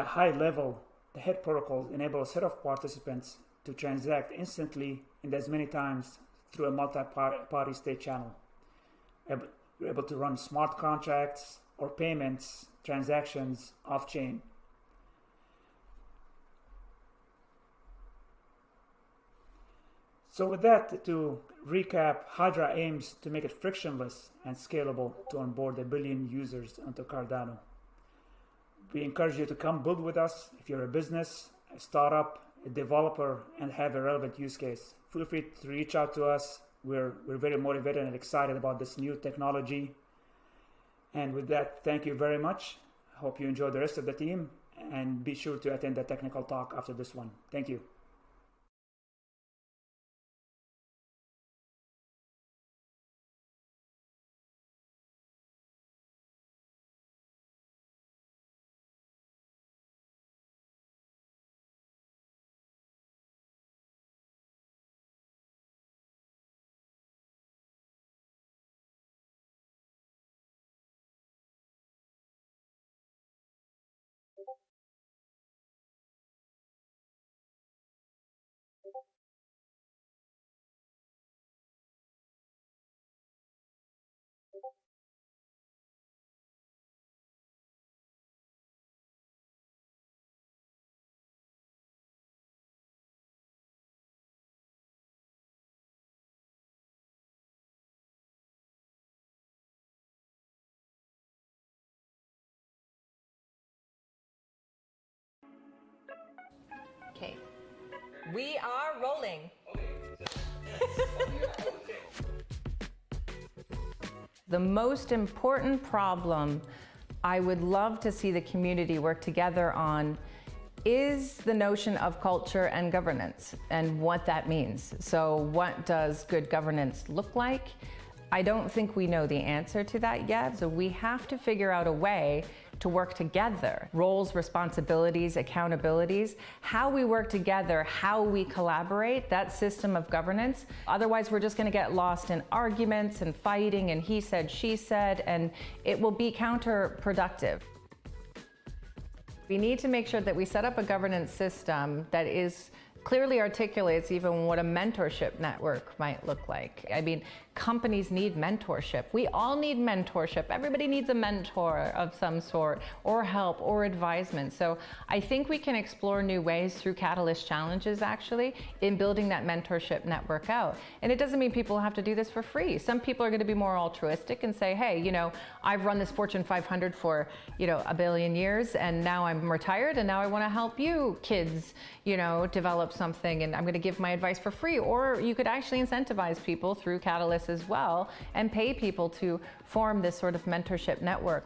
high level, the head protocols enable a set of participants to transact instantly and as many times through a multi-party state channel. You're able to run smart contracts or payments, transactions off-chain. So with that, to recap, Hydra aims to make it frictionless and scalable to onboard 1 billion users onto Cardano. We encourage you to come build with us if you're a business, a startup, a developer, and have a relevant use case. Feel free to reach out to us. We're very motivated and excited about this new technology. And with that, thank you very much. Hope you enjoy the rest of the team, and be sure to attend the technical talk after this one. Thank you. Okay, we are rolling. The most important problem I would love to see the community work together on is the notion of culture and governance and what that means. So what does good governance look like? I don't think we know the answer to that yet, so we have to figure out a way to work together. Roles, responsibilities, accountabilities, how we work together, how we collaborate, that system of governance. Otherwise, we're just gonna get lost in arguments and fighting and he said, she said, and it will be counterproductive. We need to make sure that we set up a governance system that clearly articulates even what a mentorship network might look like. I mean, companies need mentorship. We all need mentorship. Everybody needs a mentor of some sort, or help, or advisement. So I think we can explore new ways through Catalyst challenges, actually, in building that mentorship network out. And it doesn't mean people have to do this for free. Some people are going to be more altruistic and say, hey, you know, I've run this Fortune 500 for, you know, 1 billion years, and now I'm retired, and now I want to help you kids, you know, develop something, and I'm going to give my advice for free. Or you could actually incentivize people through Catalyst as well and pay people to form this sort of mentorship network.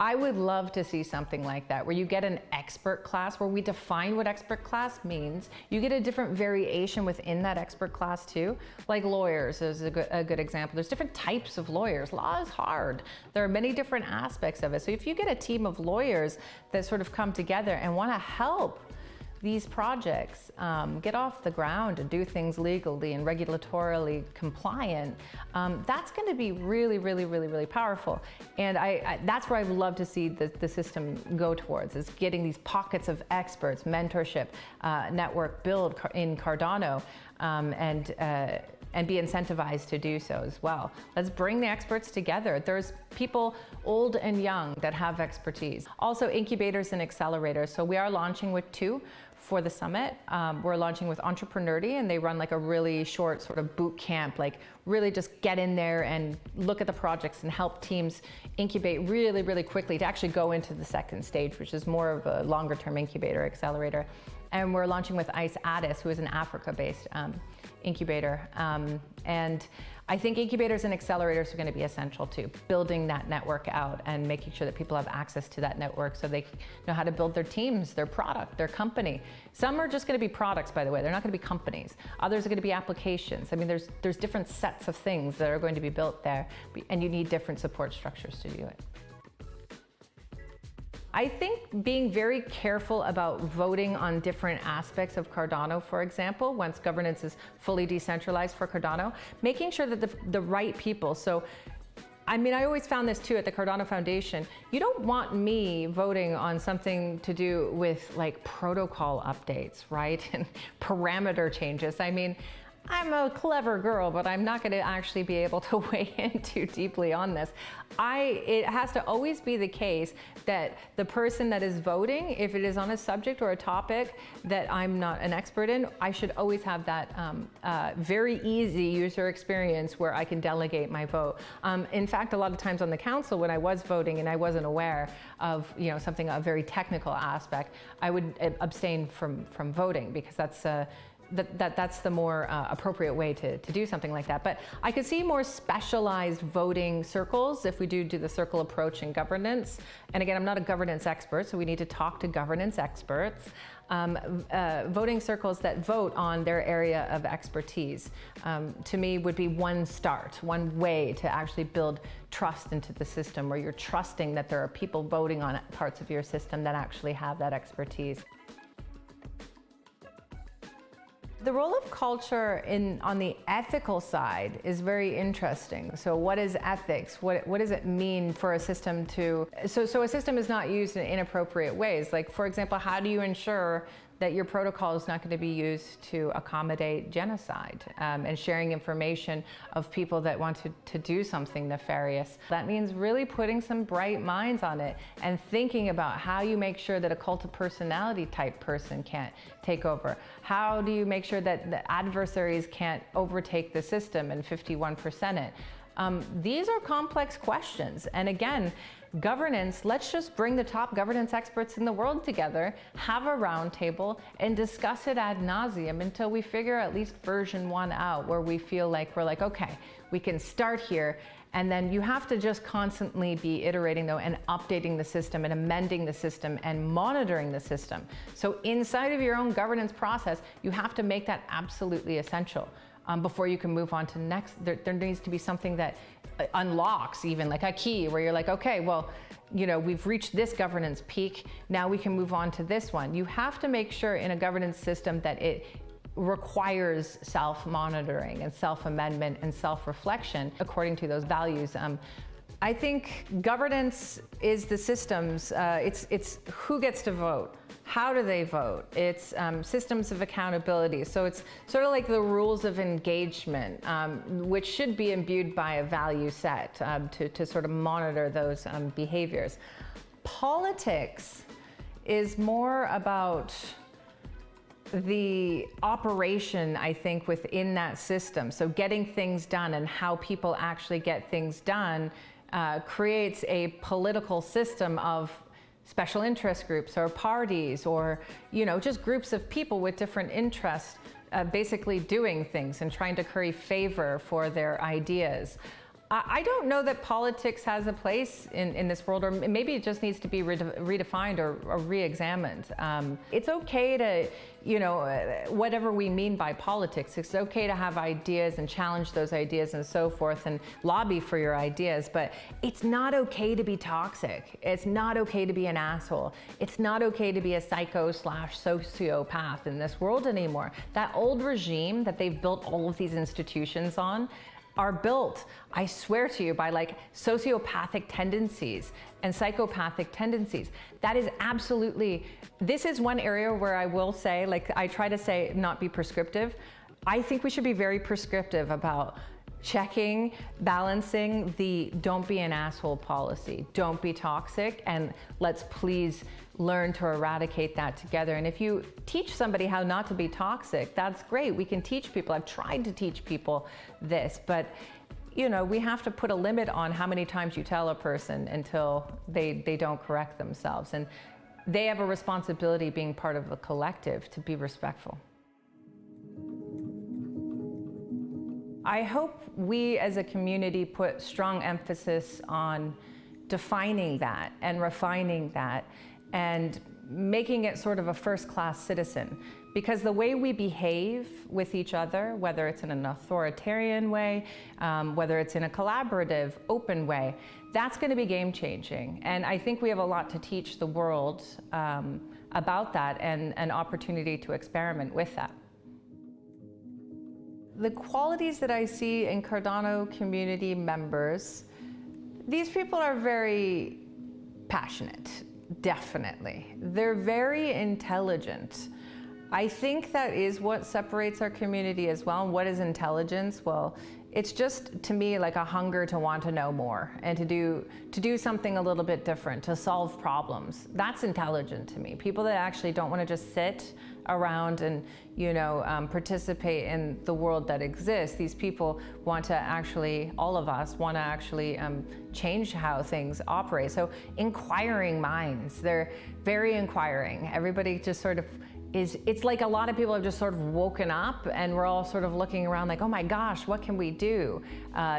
I would love to see something like that, where you get an expert class, where we define what expert class means. You get a different variation within that expert class too. Like lawyers is a good example. There's different types of lawyers. Law is hard. There are many different aspects of it. So if you get a team of lawyers that sort of come together and want to help these projects get off the ground and do things legally and regulatorily compliant, that's going to be really, really, really, really powerful. And that's where I'd love to see the system go towards, is getting these pockets of experts, mentorship, network build in Cardano, and be incentivized to do so as well. Let's bring the experts together. There's people old and young that have expertise. Also incubators and accelerators. So we are launching with 2 for the summit. We're launching with Entrepreneurity, and they run like a really short sort of boot camp, like really just get in there and look at the projects and help teams incubate really, really quickly to actually go into the second stage, which is more of a longer term incubator accelerator. And we're launching with ICE Addis, who is an Africa-based incubator. And I think incubators and accelerators are going to be essential too, building that network out and making sure that people have access to that network so they know how to build their teams, their product, their company. Some are just going to be products, by the way. They're not going to be companies. Others are going to be applications. I mean, there's different sets of things that are going to be built there, and you need different support structures to do it. I think being very careful about voting on different aspects of Cardano, for example, once governance is fully decentralized for Cardano, making sure that the right people, so I mean, I always found this too at the Cardano Foundation. You don't want me voting on something to do with like protocol updates, right? And parameter changes. I mean, I'm a clever girl, but I'm not going to actually be able to weigh in too deeply on this. It has to always be the case that the person that is voting, if it is on a subject or a topic that I'm not an expert in, I should always have that very easy user experience where I can delegate my vote. In fact, a lot of times on the council, when I was voting and I wasn't aware of something, a very technical aspect, I would abstain from voting, because that's the more appropriate way to do something like that. But I could see more specialized voting circles if we do the circle approach in governance. And again, I'm not a governance expert, so we need to talk to governance experts. Voting circles that vote on their area of expertise, to me, would be one start, one way to actually build trust into the system, where you're trusting that there are people voting on parts of your system that actually have that expertise. The role of culture on the ethical side is very interesting. So what is ethics? What does it mean for a system to... So a system is not used in inappropriate ways. Like, for example, how do you ensure that your protocol is not going to be used to accommodate genocide and sharing information of people that want to do something nefarious? That means really putting some bright minds on it and thinking about how you make sure that a cult of personality type person can't take over. How do you make sure that the adversaries can't overtake the system and 51% it? These are complex questions. And again, governance, let's just bring the top governance experts in the world together, have a roundtable, and discuss it ad nauseum until we figure at least version 1 out, where we feel like we're like, okay, we can start here. And then you have to just constantly be iterating though, and updating the system and amending the system and monitoring the system. So inside of your own governance process, you have to make that absolutely essential. Before you can move on to next, there needs to be something that unlocks, even like a key, where you're like, okay, well, we've reached this governance peak, now we can move on to this one. You have to make sure in a governance system that it requires self-monitoring and self-amendment and self-reflection according to those values. I think governance is the systems, it's who gets to vote, how do they vote, it's systems of accountability. So it's sort of like the rules of engagement, which should be imbued by a value set to sort of monitor those behaviors. Politics is more about the operation, I think, within that system. So getting things done and how people actually get things done creates a political system of special interest groups or parties, or just groups of people with different interests basically doing things and trying to curry favor for their ideas. I don't know that politics has a place in this world, or maybe it just needs to be redefined or re-examined. It's okay to, whatever we mean by politics, it's okay to have ideas and challenge those ideas and so forth and lobby for your ideas, but it's not okay to be toxic. It's not okay to be an asshole. It's not okay to be a psycho/sociopath in this world anymore. That old regime that they've built all of these institutions on are built, I swear to you, by like sociopathic tendencies and psychopathic tendencies. That is absolutely, this is one area where I will say, like I try to say, not be prescriptive. I think we should be very prescriptive about checking, balancing the don't be an asshole policy, don't be toxic, and let's please learn to eradicate that together. And if you teach somebody how not to be toxic, that's great. We can teach people. I've tried to teach people this, but we have to put a limit on how many times you tell a person until they don't correct themselves. And they have a responsibility, being part of a collective, to be respectful. I hope we as a community put strong emphasis on defining that and refining that and making it sort of a first-class citizen. Because the way we behave with each other, whether it's in an authoritarian way, whether it's in a collaborative, open way, that's going to be game-changing. And I think we have a lot to teach the world about that, and an opportunity to experiment with that. The qualities that I see in Cardano community members, these people are very passionate, definitely. They're very intelligent. I think that is what separates our community as well. And what is intelligence? Well, it's just, to me, like a hunger to want to know more and to do something a little bit different, to solve problems. That's intelligent to me. People that actually don't want to just sit around and, participate in the world that exists. These people want to actually, all of us want to actually change how things operate. So inquiring minds, they're very inquiring. Everybody just sort of it's like a lot of people have just sort of woken up and we're all sort of looking around like, oh my gosh, what can we do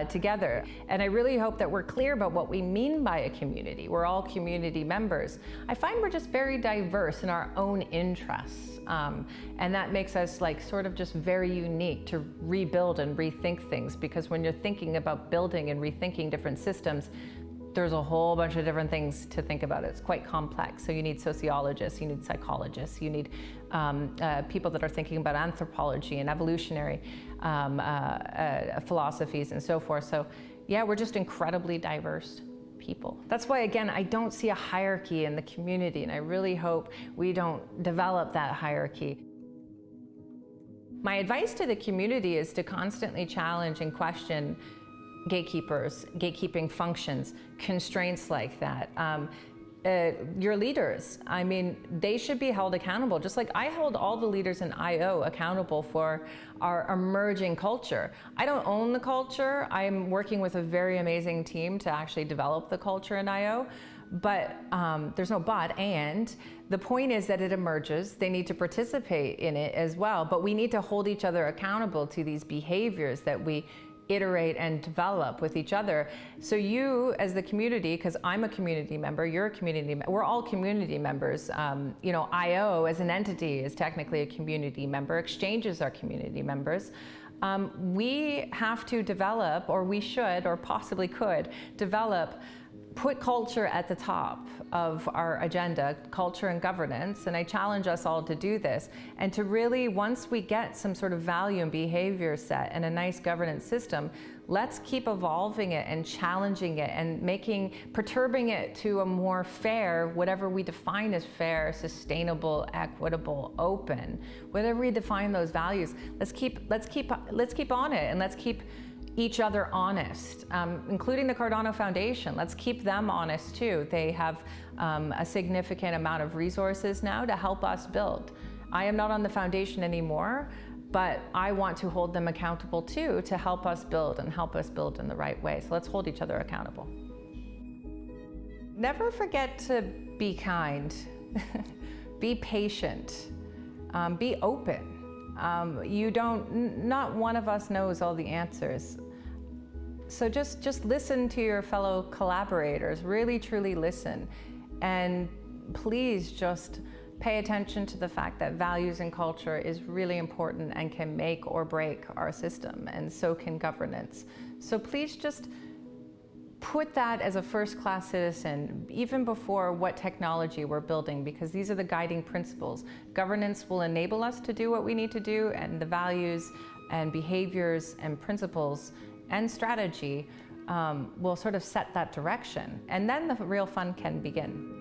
together? And I really hope that we're clear about what we mean by a community. We're all community members. I find we're just very diverse in our own interests. And that makes us like sort of just very unique to rebuild and rethink things, because when you're thinking about building and rethinking different systems, there's a whole bunch of different things to think about. It's quite complex. So you need sociologists, you need psychologists, you need people that are thinking about anthropology and evolutionary philosophies and so forth. So yeah, we're just incredibly diverse people. That's why, again, I don't see a hierarchy in the community, and I really hope we don't develop that hierarchy. My advice to the community is to constantly challenge and question gatekeepers, gatekeeping functions, constraints like that. Your leaders, I mean, they should be held accountable, just like I hold all the leaders in IO accountable for our emerging culture. I don't own the culture. I'm working with a very amazing team to actually develop the culture in IO, but there's no but, and the point is that it emerges. They need to participate in it as well, but we need to hold each other accountable to these behaviors that we iterate and develop with each other. So you as the community, because I'm a community member, you're a community member, we're all community members. IO as an entity is technically a community member. Exchanges are community members. We have to develop, or we should, or possibly could, develop, put culture at the top of our agenda, culture and governance, and I challenge us all to do this, and to really, once we get some sort of value and behavior set and a nice governance system, let's keep evolving it and challenging it and perturbing it to a more fair, whatever we define as fair, sustainable, equitable, open, whatever we define those values, let's keep on it, and let's keep each other honest, including the Cardano Foundation. Let's keep them honest too. They have a significant amount of resources now to help us build. I am not on the foundation anymore, but I want to hold them accountable too, to help us build and help us build in the right way. So let's hold each other accountable. Never forget to be kind, be patient, be open. Not one of us knows all the answers. So just listen to your fellow collaborators, really truly listen. And please just pay attention to the fact that values and culture is really important and can make or break our system, and so can governance. So please just put that as a first-class citizen, even before what technology we're building, because these are the guiding principles. Governance will enable us to do what we need to do, and the values and behaviors and principles and strategy will sort of set that direction. And then the real fun can begin.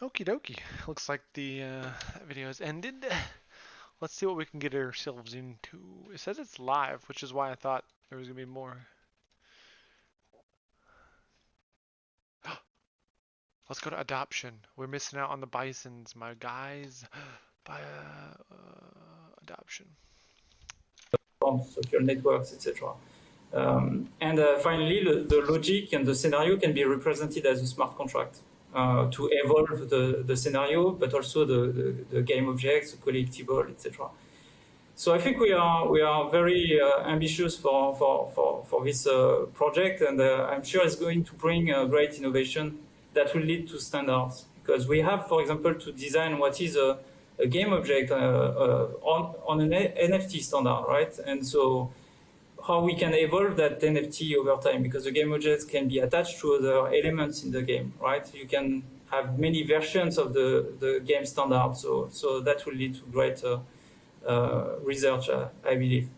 Okie dokie. Looks like the video has ended. Let's see what we can get ourselves into. It says it's live, which is why I thought there was going to be more. Let's go to adoption. We're missing out on the bisons, my guys. By adoption. Social networks, etc. And finally, the logic and the scenario can be represented as a smart contract to evolve the scenario, but also the game objects, the collectible, etc. So I think we are very ambitious for this project, and I'm sure it's going to bring great innovation that will lead to standards. Because we have, for example, to design what is a game object on an NFT standard, right? And so how we can evolve that NFT over time, because the game objects can be attached to other elements in the game, right? You can have many versions of the game standard, so that will lead to great research, I believe.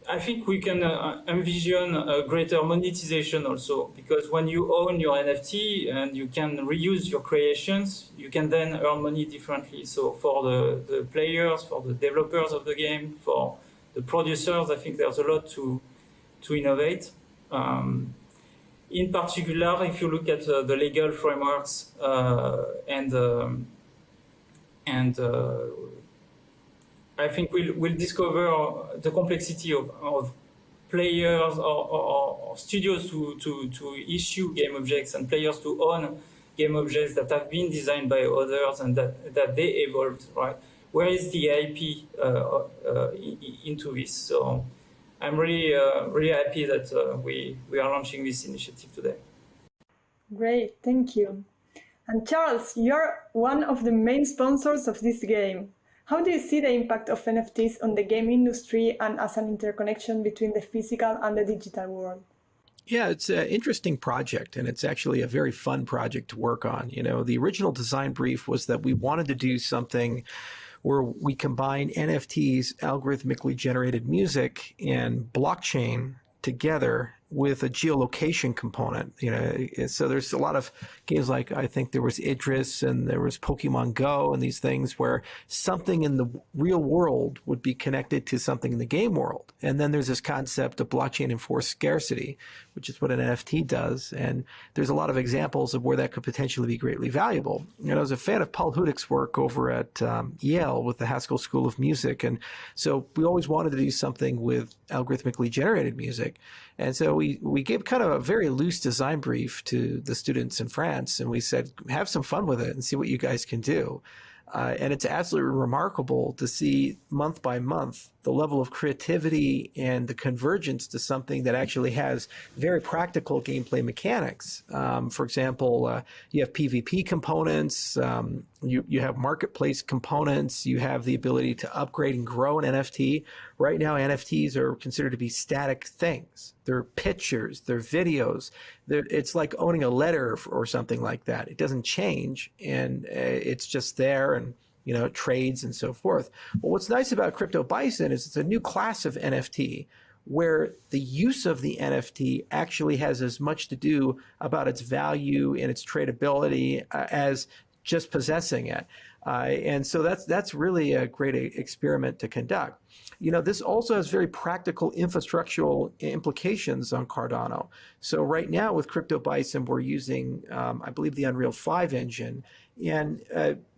I think we can envision a greater monetization also, because when you own your NFT and you can reuse your creations, you can then earn money differently. So for the players, for the developers of the game, for the producers, I think there's a lot to innovate. In particular, if you look at the legal frameworks I think we'll discover the complexity of players or studios to issue game objects and players to own game objects that have been designed by others and that they evolved, right? Where is the IP into this? So I'm really happy that we are launching this initiative today. Great, thank you. And Charles, you're one of the main sponsors of this game. How do you see the impact of NFTs on the game industry and as an interconnection between the physical and the digital world? Yeah, it's an interesting project, and it's actually a very fun project to work on. You know, the original design brief was that we wanted to do something where we combine NFTs, algorithmically generated music, and blockchain together with a geolocation component. You know, so there's a lot of games like, I think there was Idris and there was Pokemon Go and these things where something in the real world would be connected to something in the game world. And then there's this concept of blockchain enforced scarcity, which is what an NFT does. And there's a lot of examples of where that could potentially be greatly valuable. You know, I was a fan of Paul Hudik's work over at Yale with the Haskell School of Music. And so we always wanted to do something with algorithmically generated music. And so we gave kind of a very loose design brief to the students in France, and we said, have some fun with it and see what you guys can do. And it's absolutely remarkable to see month by month the level of creativity and the convergence to something that actually has very practical gameplay mechanics. For example, you have PvP components, you have marketplace components, you have the ability to upgrade and grow an NFT. Right now, NFTs are considered to be static things. They're pictures, they're videos. It's like owning a letter or something like that. It doesn't change, and it's just there, and you know, it trades and so forth. Well, what's nice about Crypto Bison is it's a new class of NFT where the use of the NFT actually has as much to do about its value and its tradability as just possessing it. And so that's really a great experiment to conduct. You know, this also has very practical infrastructural implications on Cardano. So right now with Crypto Bison, we're using, I believe, the Unreal 5 engine. And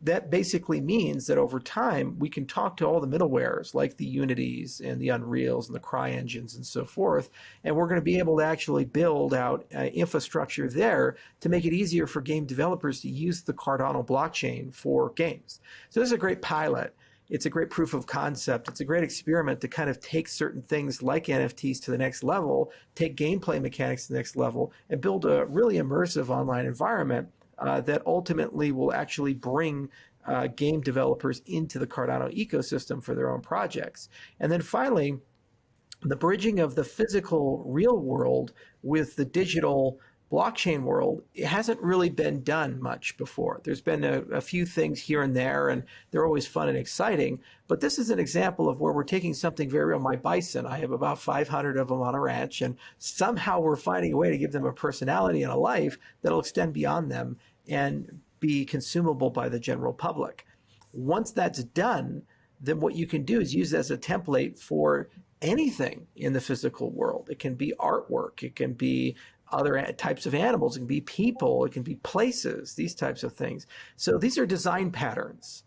that basically means that over time, we can talk to all the middlewares like the Unities and the Unreals and the CryEngines and so forth. And we're going to be able to actually build out infrastructure there to make it easier for game developers to use the Cardano blockchain for games. So this is a great pilot. It's a great proof of concept. It's a great experiment to kind of take certain things like NFTs to the next level, take gameplay mechanics to the next level, and build a really immersive online environment that ultimately will actually bring game developers into the Cardano ecosystem for their own projects. And then finally, the bridging of the physical real world with the digital blockchain world, it hasn't really been done much before. There's been a few things here and there, and they're always fun and exciting. But this is an example of where we're taking something very real. My bison, I have about 500 of them on a ranch, and somehow we're finding a way to give them a personality and a life that'll extend beyond them and be consumable by the general public. Once that's done, then what you can do is use it as a template for anything in the physical world. It can be artwork, it can be other types of animals, it can be people, it can be places, these types of things. So these are design patterns.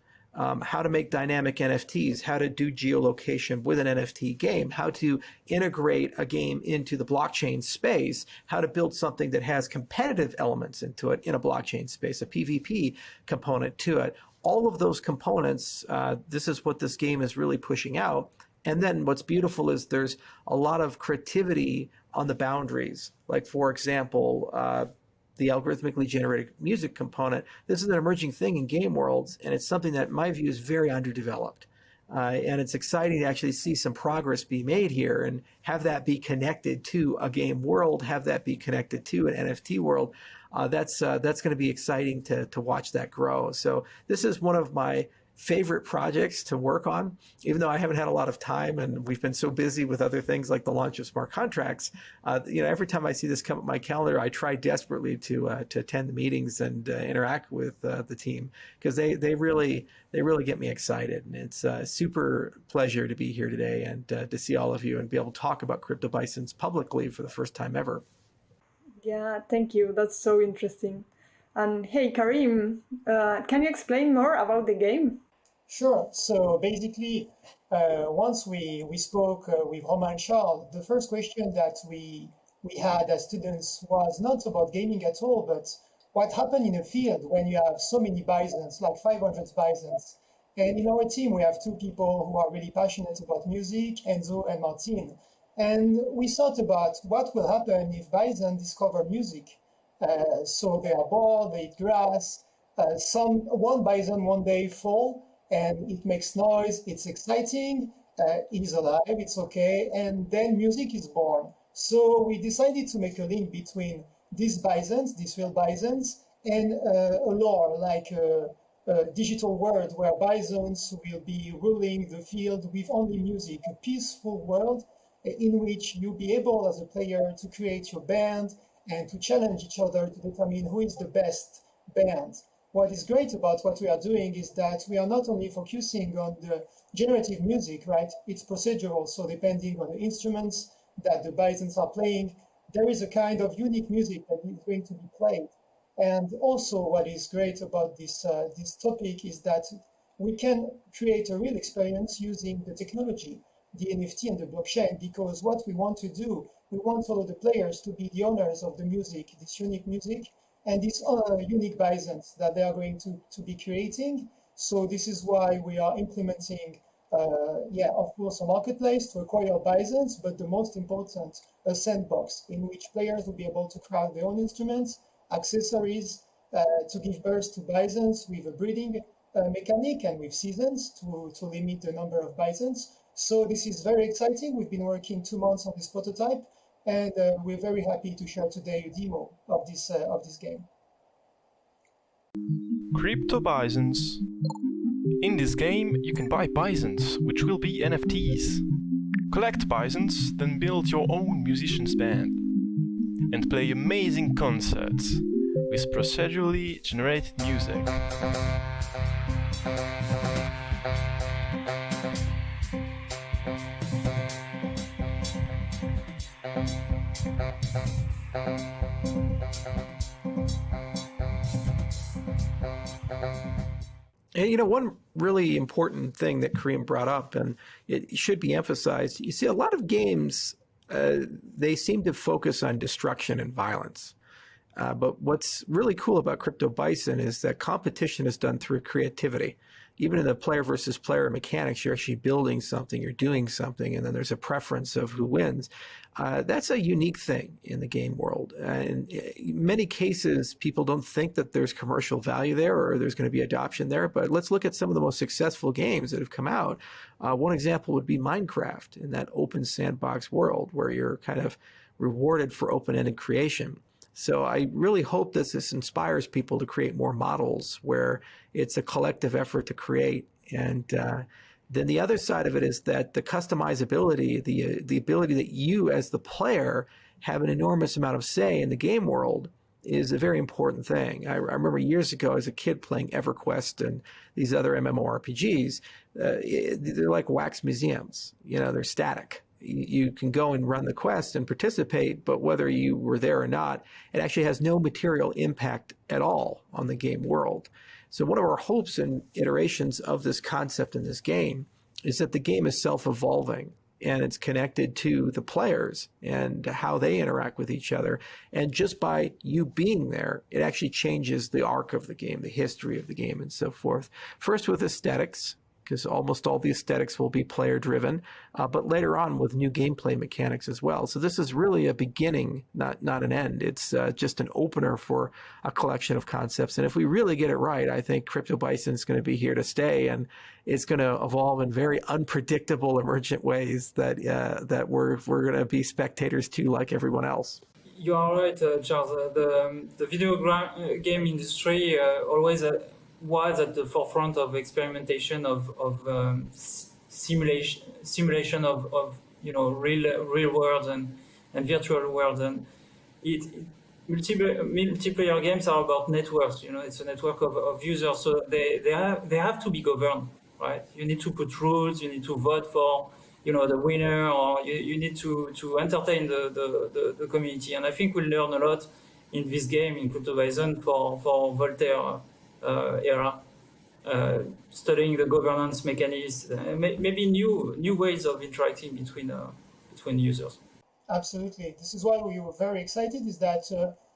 How to make dynamic NFTs, how to do geolocation with an NFT game, how to integrate a game into the blockchain space, how to build something that has competitive elements into it in a blockchain space, a PvP component to it. All of those components, this is what this game is really pushing out. And then what's beautiful is there's a lot of creativity on the boundaries. Like, for example, the algorithmically generated music component. This is an emerging thing in game worlds, and it's something that, in my view, is very underdeveloped. And it's exciting to actually see some progress be made here and have that be connected to a game world, have that be connected to an NFT world. That's going to be exciting to watch that grow. So this is one of my favorite projects to work on, even though I haven't had a lot of time and we've been so busy with other things like the launch of smart contracts. Every time I see this come up my calendar, I try desperately to attend the meetings and interact with the team, because they really get me excited. And it's a super pleasure to be here today and to see all of you and be able to talk about Crypto Bisons publicly for the first time ever. Yeah, thank you. That's so interesting. And hey, Karim, can you explain more about the game? Sure. So basically, once we spoke with Romain and Charles, the first question that we had as students was not about gaming at all, but what happened in a field when you have so many bisons, like 500 bisons. And in our team, we have two people who are really passionate about music, Enzo and Martin. And we thought about what will happen if bison discover music. So they are bored, they eat grass. One bison one day fall, and it makes noise, it's exciting, it's alive, it's okay, and then music is born. So we decided to make a link between these bisons, these real bisons, and a lore, like a digital world where bisons will be ruling the field with only music, a peaceful world in which you'll be able as a player to create your band and to challenge each other to determine who is the best band. What is great about what we are doing is that we are not only focusing on the generative music, right? It's procedural, so depending on the instruments that the bisons are playing, there is a kind of unique music that is going to be played. And also what is great about this topic is that we can create a real experience using the technology, the NFT and the blockchain, because what we want to do, we want all of the players to be the owners of the music, this unique music, and these unique bisons that they are going to be creating. So this is why we are implementing, of course, a marketplace to acquire bisons, but the most important, a sandbox in which players will be able to craft their own instruments, accessories, to give birth to bisons with a breeding mechanic and with seasons to limit the number of bisons. So this is very exciting. We've been working 2 months on this prototype, and we're very happy to share today a demo of this game. Crypto Bisons. In this game, you can buy bisons, which will be NFTs. Collect bisons, then build your own musician's band. And play amazing concerts with procedurally generated music. And one really important thing that Karim brought up, and it should be emphasized, you see a lot of games, they seem to focus on destruction and violence. But what's really cool about Crypto Bison is that competition is done through creativity. Even in the player versus player mechanics, you're actually building something, you're doing something, and then there's a preference of who wins. That's a unique thing in the game world. And in many cases, people don't think that there's commercial value there or there's going to be adoption there. But let's look at some of the most successful games that have come out. One example would be Minecraft, in that open sandbox world where you're kind of rewarded for open-ended creation. So I really hope that this inspires people to create more models where it's a collective effort to create. And then the other side of it is that the customizability, the ability that you as the player have an enormous amount of say in the game world is a very important thing. I remember years ago as a kid playing EverQuest and these other MMORPGs, they're like wax museums. They're static. You can go and run the quest and participate, but whether you were there or not, it actually has no material impact at all on the game world. So one of our hopes and iterations of this concept in this game is that the game is self-evolving and it's connected to the players and how they interact with each other. And just by you being there, it actually changes the arc of the game, the history of the game, and so forth. First with aesthetics, because almost all the aesthetics will be player-driven, but later on with new gameplay mechanics as well. So this is really a beginning, not an end. It's just an opener for a collection of concepts. And if we really get it right, I think Crypto Bison is going to be here to stay, and it's going to evolve in very unpredictable, emergent ways that we're going to be spectators to, like everyone else. You are right, Charles. The video game industry always was at the forefront of experimentation of simulation of real worlds and virtual worlds, and multiplayer games are about networks. It's a network of users, so they have to be governed, right? You need to put rules. You need to vote for the winner, or you need to entertain the community. And I think we'll learn a lot in this game, in Crypto Bison, for Voltaire era, studying the governance mechanisms, maybe new ways of interacting between users. Absolutely. This is why we were very excited, is that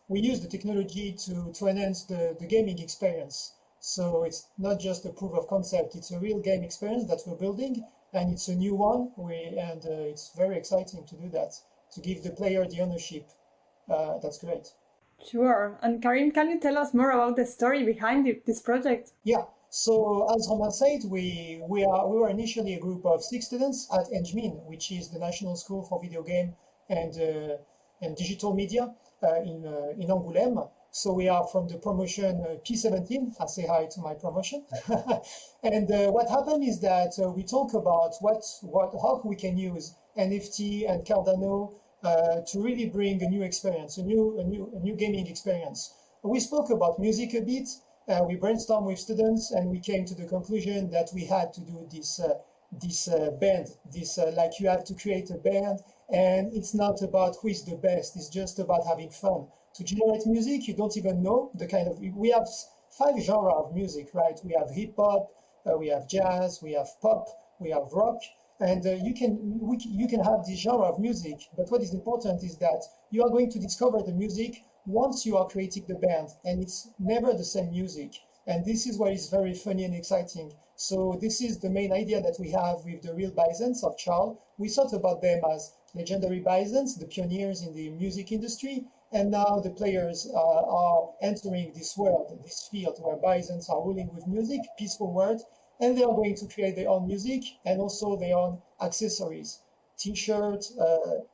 we use the technology to enhance the gaming experience. So it's not just a proof of concept, it's a real game experience that we're building, and it's a new one, and it's very exciting to do that, to give the player the ownership. That's great. Sure. And Karim, can you tell us more about the story behind this project? Yeah. So as Romain said, we were initially a group of 6 students at NGMIN, which is the National School for Video Game and Digital Media in Angoulême. So we are from the promotion P17. I say hi to my promotion. And what happened is that we talk about how we can use NFT and Cardano to really bring a new experience, a new gaming experience. We spoke about music a bit. We brainstormed with students, and we came to the conclusion that we had to do this band. Like you have to create a band, and it's not about who is the best. It's just about having fun. To generate music, you don't even know the kind of. We have 5 genres of music, right? We have hip hop, we have jazz, we have pop, we have rock. And you can have this genre of music, but what is important is that you are going to discover the music once you are creating the band, and it's never the same music. And this is what is very funny and exciting. So this is the main idea that we have with the real bisons of Charles. We thought about them as legendary bisons, the pioneers in the music industry, and now the players are entering this world, this field where bisons are ruling with music, peaceful world, and they are going to create their own music and also their own accessories. T-shirt,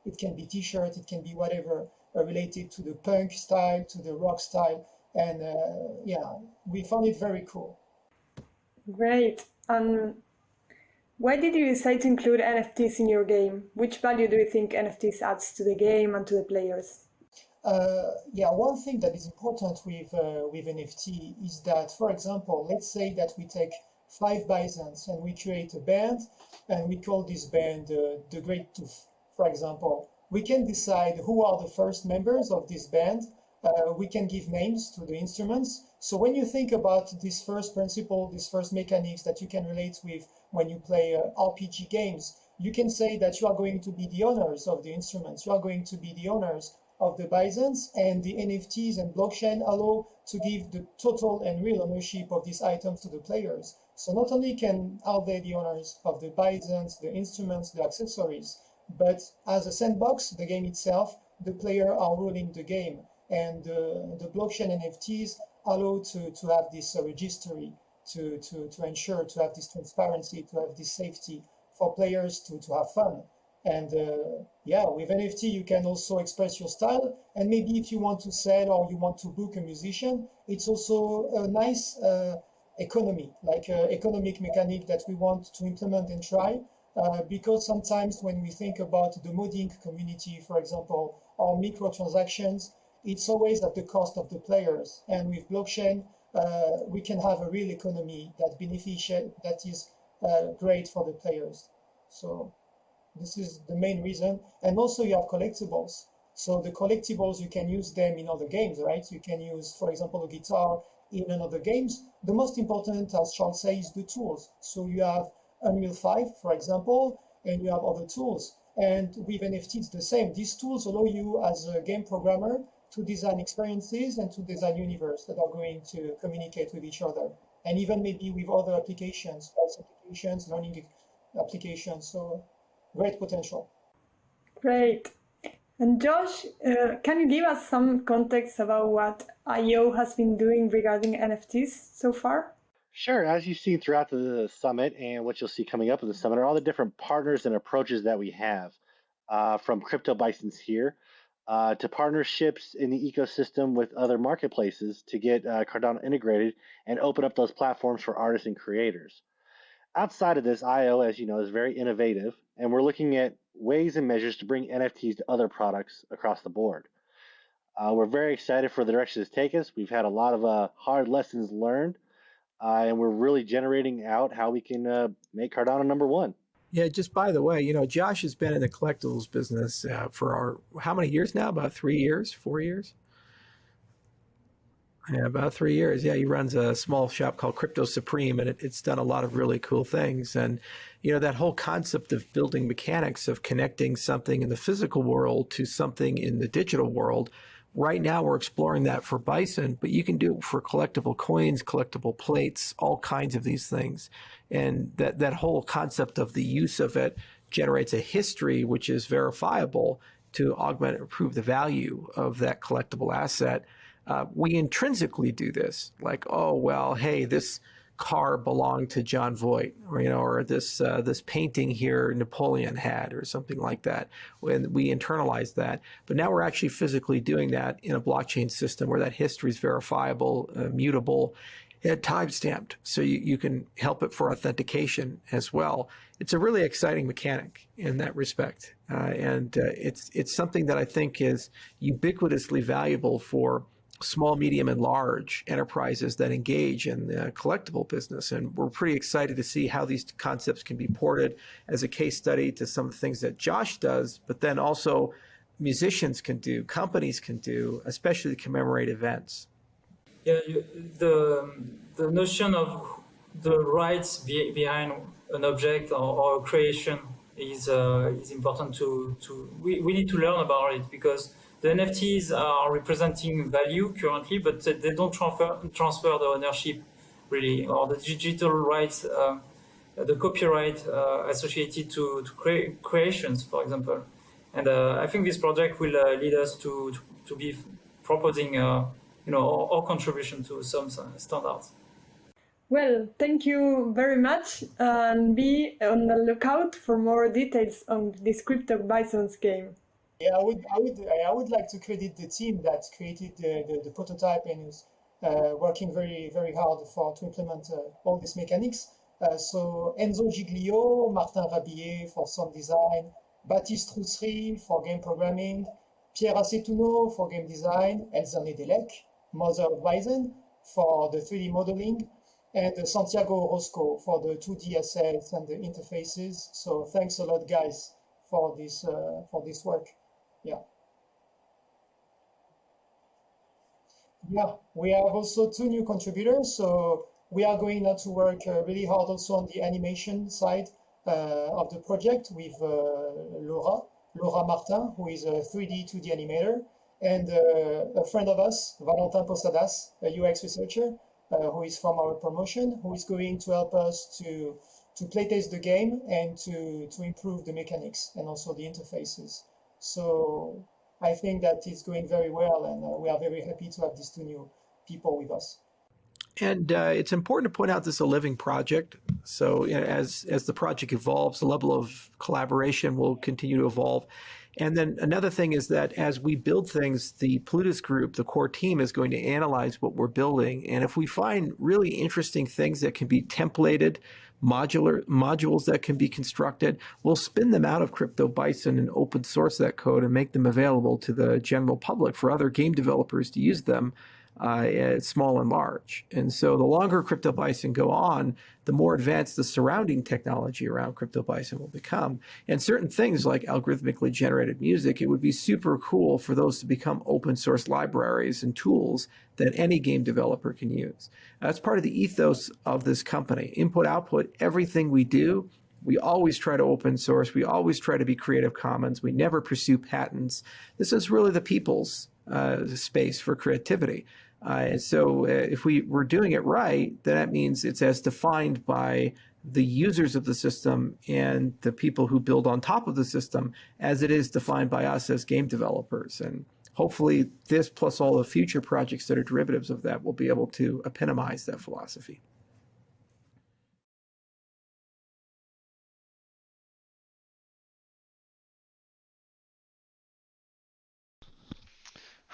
it can be T-shirt, it can be whatever related to the punk style, to the rock style. And yeah, we found it very cool. Great. Why did you decide to include NFTs in your game? Which value do you think NFTs adds to the game and to the players? Yeah, one thing that is important with NFT is that, for example, let's say that we take 5 bisons and we create a band, and we call this band the Great Tooth, for example. We can decide who are the first members of this band. We can give names to the instruments. So when you think about this first principle, this first mechanics that you can relate with when you play RPG games, you can say that you are going to be the owners of the instruments. You are going to be the owners of the bisons, and the NFTs and blockchain allow to give the total and real ownership of these items to the players. So not only are they the owners of the bisons, the instruments, the accessories, but as a sandbox, the game itself, the player are ruling the game. And the blockchain NFTs allow to have this registry, to ensure to have this transparency, to have this safety for players to have fun. And yeah, with NFT, you can also express your style. And maybe if you want to sell or you want to book a musician, it's also a nice economy, like economic mechanic that we want to implement and try. Because sometimes when we think about the modding community, for example, or microtransactions, it's always at the cost of the players. And with blockchain, we can have a real economy that beneficial, that is great for the players. So this is the main reason. And also you have collectibles. So the collectibles, you can use them in other games, right? You can use, for example, a guitar in another games. The most important, as Charles says, is the tools. So you have Unreal 5, for example, and you have other tools. And with NFT, it's the same. These tools allow you as a game programmer to design experiences and to design universe that are going to communicate with each other. And even maybe with other applications, health applications, learning applications. So great potential. Great. And Josh, can you give us some context about what IO has been doing regarding NFTs so far? Sure. As you've seen throughout the summit and what you'll see coming up at the summit are all the different partners and approaches that we have, from Crypto Bisons here to partnerships in the ecosystem with other marketplaces to get Cardano integrated and open up those platforms for artists and creators. Outside of this, IO, as you know, is very innovative, and we're looking at ways and measures to bring NFTs to other products across the board. We're very excited for the direction it's taken us. We've had a lot of hard lessons learned, and we're really generating out how we can make Cardano #1. Yeah, just by the way, Josh has been in the collectibles business for how many years now? About 3 years, 4 years? Yeah, about 3 years. Yeah, he runs a small shop called Crypto Supreme, and it's done a lot of really cool things. And, that whole concept of building mechanics, of connecting something in the physical world to something in the digital world, right now we're exploring that for Bison, but you can do it for collectible coins, collectible plates, all kinds of these things. And that whole concept of the use of it generates a history which is verifiable to augment and improve the value of that collectible asset. We intrinsically do this, like, oh, well, hey, this car belonged to John Voight, or this painting here Napoleon had, or something like that. When we internalize that, but now we're actually physically doing that in a blockchain system where that history is verifiable, mutable, and time-stamped, so you can help it for authentication as well. It's a really exciting mechanic in that respect, and it's something that I think is ubiquitously valuable for small, medium, and large enterprises that engage in the collectible business. And we're pretty excited to see how these concepts can be ported as a case study to some of the things that Josh does, but then also musicians can do, companies can do, especially to commemorate events. Yeah, the notion of the rights behind an object or a creation is important we need to learn about it, because the NFTs are representing value currently, but they don't transfer the ownership, really, or the digital rights, the copyright associated to creations, for example. And I think this project will lead us to be proposing, our contribution to some standards. Well, thank you very much, and be on the lookout for more details on this Crypto Bisons game. Yeah, I would like to credit the team that created the prototype and is working very, very hard to implement all these mechanics. So Enzo Giglio, Martin Rabillet for sound design, Baptiste Roussery for game programming, Pierre Acetuno for game design, Elzane Delec, mother of Bison, for the 3D modeling, and Santiago Orozco for the 2D assets and the interfaces. So thanks a lot, guys, for this work. Yeah, we have also 2 new contributors. So we are going now to work really hard also on the animation side of the project with Laura Martin, who is a 3D, 2D animator, and a friend of us, Valentin Posadas, a UX researcher, who is from our promotion, who is going to help us to playtest the game and to improve the mechanics and also the interfaces. So I think that it's going very well, and we are very happy to have these 2 new people with us. And it's important to point out this is a living project. So as the project evolves, the level of collaboration will continue to evolve. And then another thing is that as we build things, the Plutus group, the core team, is going to analyze what we're building. And if we find really interesting things that can be templated, modules that can be constructed, we'll spin them out of CryptoBison and open source that code and make them available to the general public for other game developers to use them, small and large. And so the longer CryptoBison go on, the more advanced the surrounding technology around CryptoBison will become. And certain things like algorithmically generated music, it would be super cool for those to become open source libraries and tools that any game developer can use. That's part of the ethos of this company. Input, output, everything we do, we always try to open source. We always try to be Creative Commons. We never pursue patents. This is really the people's space for creativity. And so if we're doing it right, then that means it's as defined by the users of the system and the people who build on top of the system as it is defined by us as game developers. And hopefully this plus all the future projects that are derivatives of that will be able to epitomize that philosophy.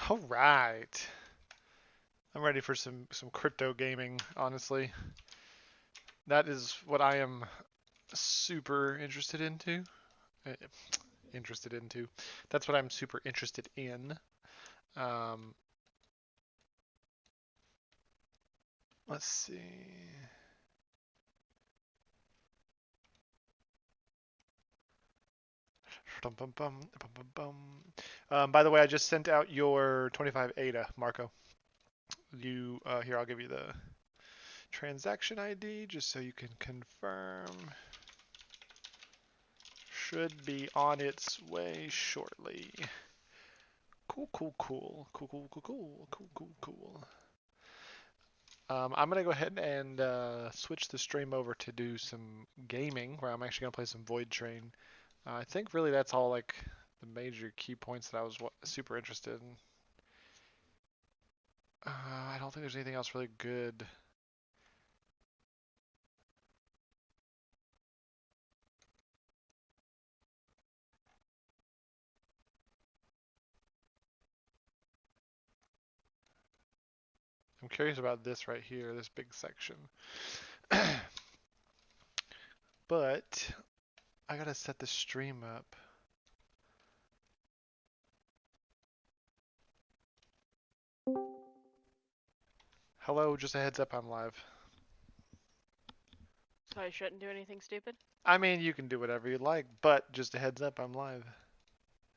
All right. I'm ready for some crypto gaming, honestly. That is what I am super interested into. That's what I'm super interested in. Let's see. By the way, I just sent out your 25 ADA, Marco. Here, I'll give you the transaction ID just so you can confirm. Should be on its way shortly. Cool. I'm gonna go ahead and switch the stream over to do some gaming, where I'm actually gonna play some VoidTrain. I think really that's all like the major key points that I was super interested in. I don't think there's anything else really good. I'm curious about this right here, this big section. But I gotta set the stream up. Hello, just a heads up, I'm live. So I shouldn't do anything stupid? I mean, you can do whatever you like, but just a heads up, I'm live.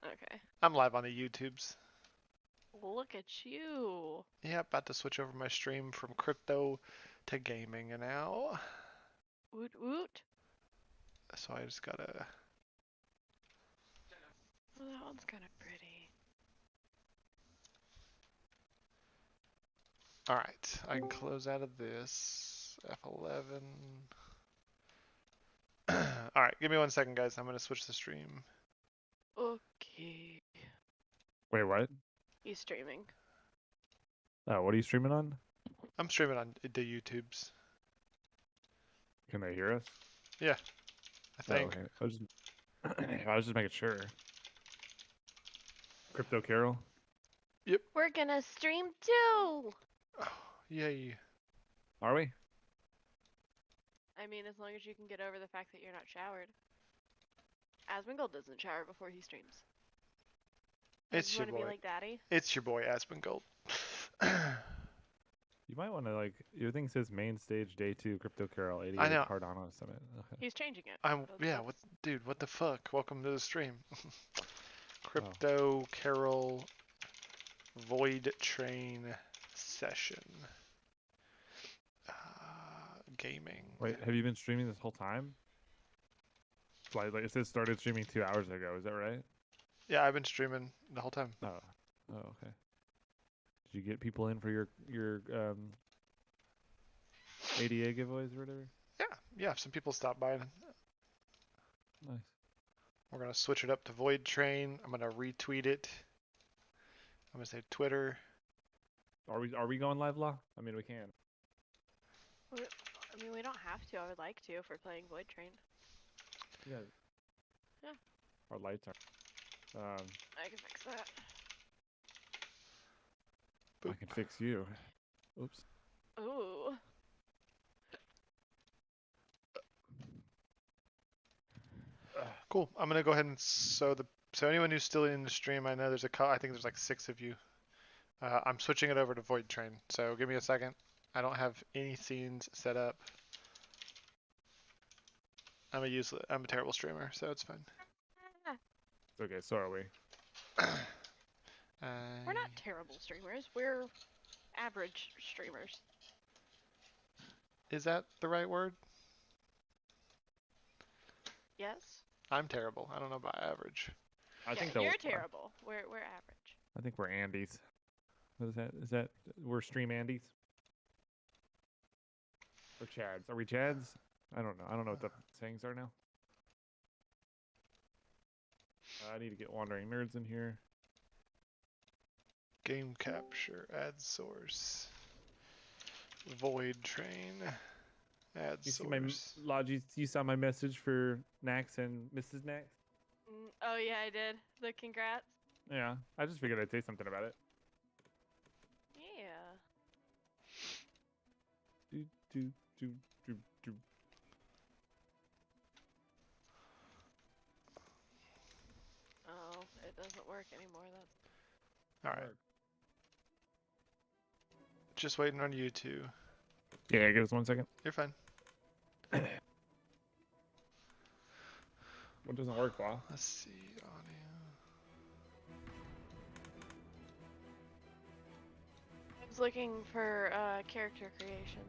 Okay. I'm live on the YouTubes. Look at you. Yeah, about to switch over my stream from crypto to gaming now. Woot woot. So I just gotta... Well, that one's kind of pretty. Alright, I can close out of this. F11. Alright, give me 1 second, guys. I'm gonna switch the stream. Okay. Wait, what? He's streaming. Oh, what are you streaming on? I'm streaming on the YouTubes. Can they hear us? Yeah, I think. Oh, okay. I was just making sure. CryptoCarroll? Yep. We're gonna stream too! Oh, yay. Are we? I mean, as long as you can get over the fact that you're not showered. Asmongold doesn't shower before he streams. It's your boy. Be like Daddy? It's your boy, Asmongold. You might want to, like, your thing says main stage day 2 CryptoCarroll 88 I know. Cardano Summit. Okay. He's changing it. Yeah, dude, what the fuck? Welcome to the stream. CryptoCarroll VoidTrain session. Gaming. Wait, have you been streaming this whole time? Like it says started streaming 2 hours ago, is that right? Yeah, I've been streaming the whole time. Oh, okay. Did you get people in for your ADA giveaways or whatever? Yeah, some people stopped by. Nice. We're gonna switch it up to VoidTrain. I'm gonna retweet it. I'm gonna say Twitter. Are we going live, Law? I mean, we can. I mean, we don't have to. I would like to if we're playing VoidTrain. Yeah. Yeah. Our lights are. I can fix that. I can fix you. Oops. Ooh. Cool. I'm gonna go ahead and so anyone who's still in the stream, I know there's I think there's like 6 of you. I'm switching it over to VoidTrain. So give me a second. I don't have any scenes set up. I'm a terrible streamer, so it's fine. It's okay. So are we. We're not terrible streamers. We're average streamers. Is that the right word? Yes. I'm terrible. I don't know about average. I think you're terrible. We're average. I think we're Andes. What is that? Is that we're stream Andes? Or Chads? Are we Chads? I don't know. I don't know what the sayings are now. I need to get Wandering Nerds in here. Game capture, add source. VoidTrain, add source. Logi, you saw my message for Nax and Mrs. Nax? Oh yeah, I did. The congrats. Yeah, I just figured I'd say something about it. Yeah. Do. Oh, it doesn't work anymore. All right. Just waiting on you two. Yeah, give us 1 second. You're fine. What doesn't work, Bob? Let's see, audio. I was looking for character creation.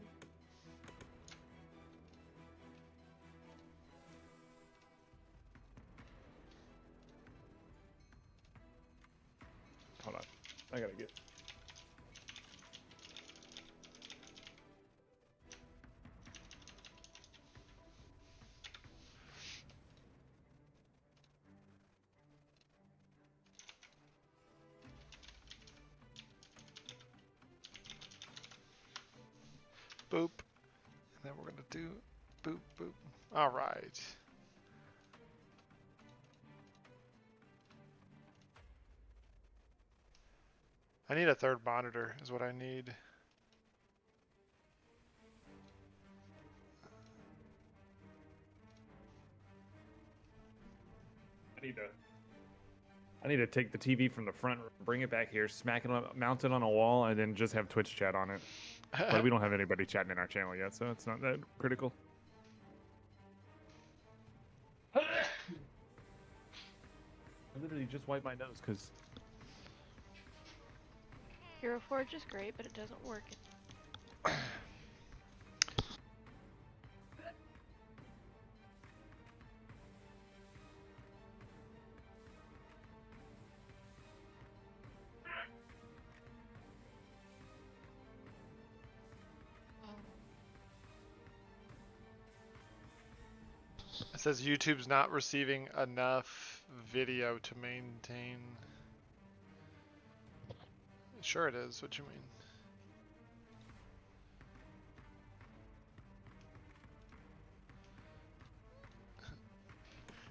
Hold on. I gotta get. Boop. And then we're gonna do boop, boop. All right. I need a third monitor is what I need. I need to take the TV from the front, bring it back here, smack it up, mount it on a wall, and then just have Twitch chat on it. But we don't have anybody chatting in our channel yet, so it's not that critical. I literally just wiped my nose because Hero Forge is great, but it doesn't work. It says YouTube's not receiving enough video to maintain. Sure it is, what you mean?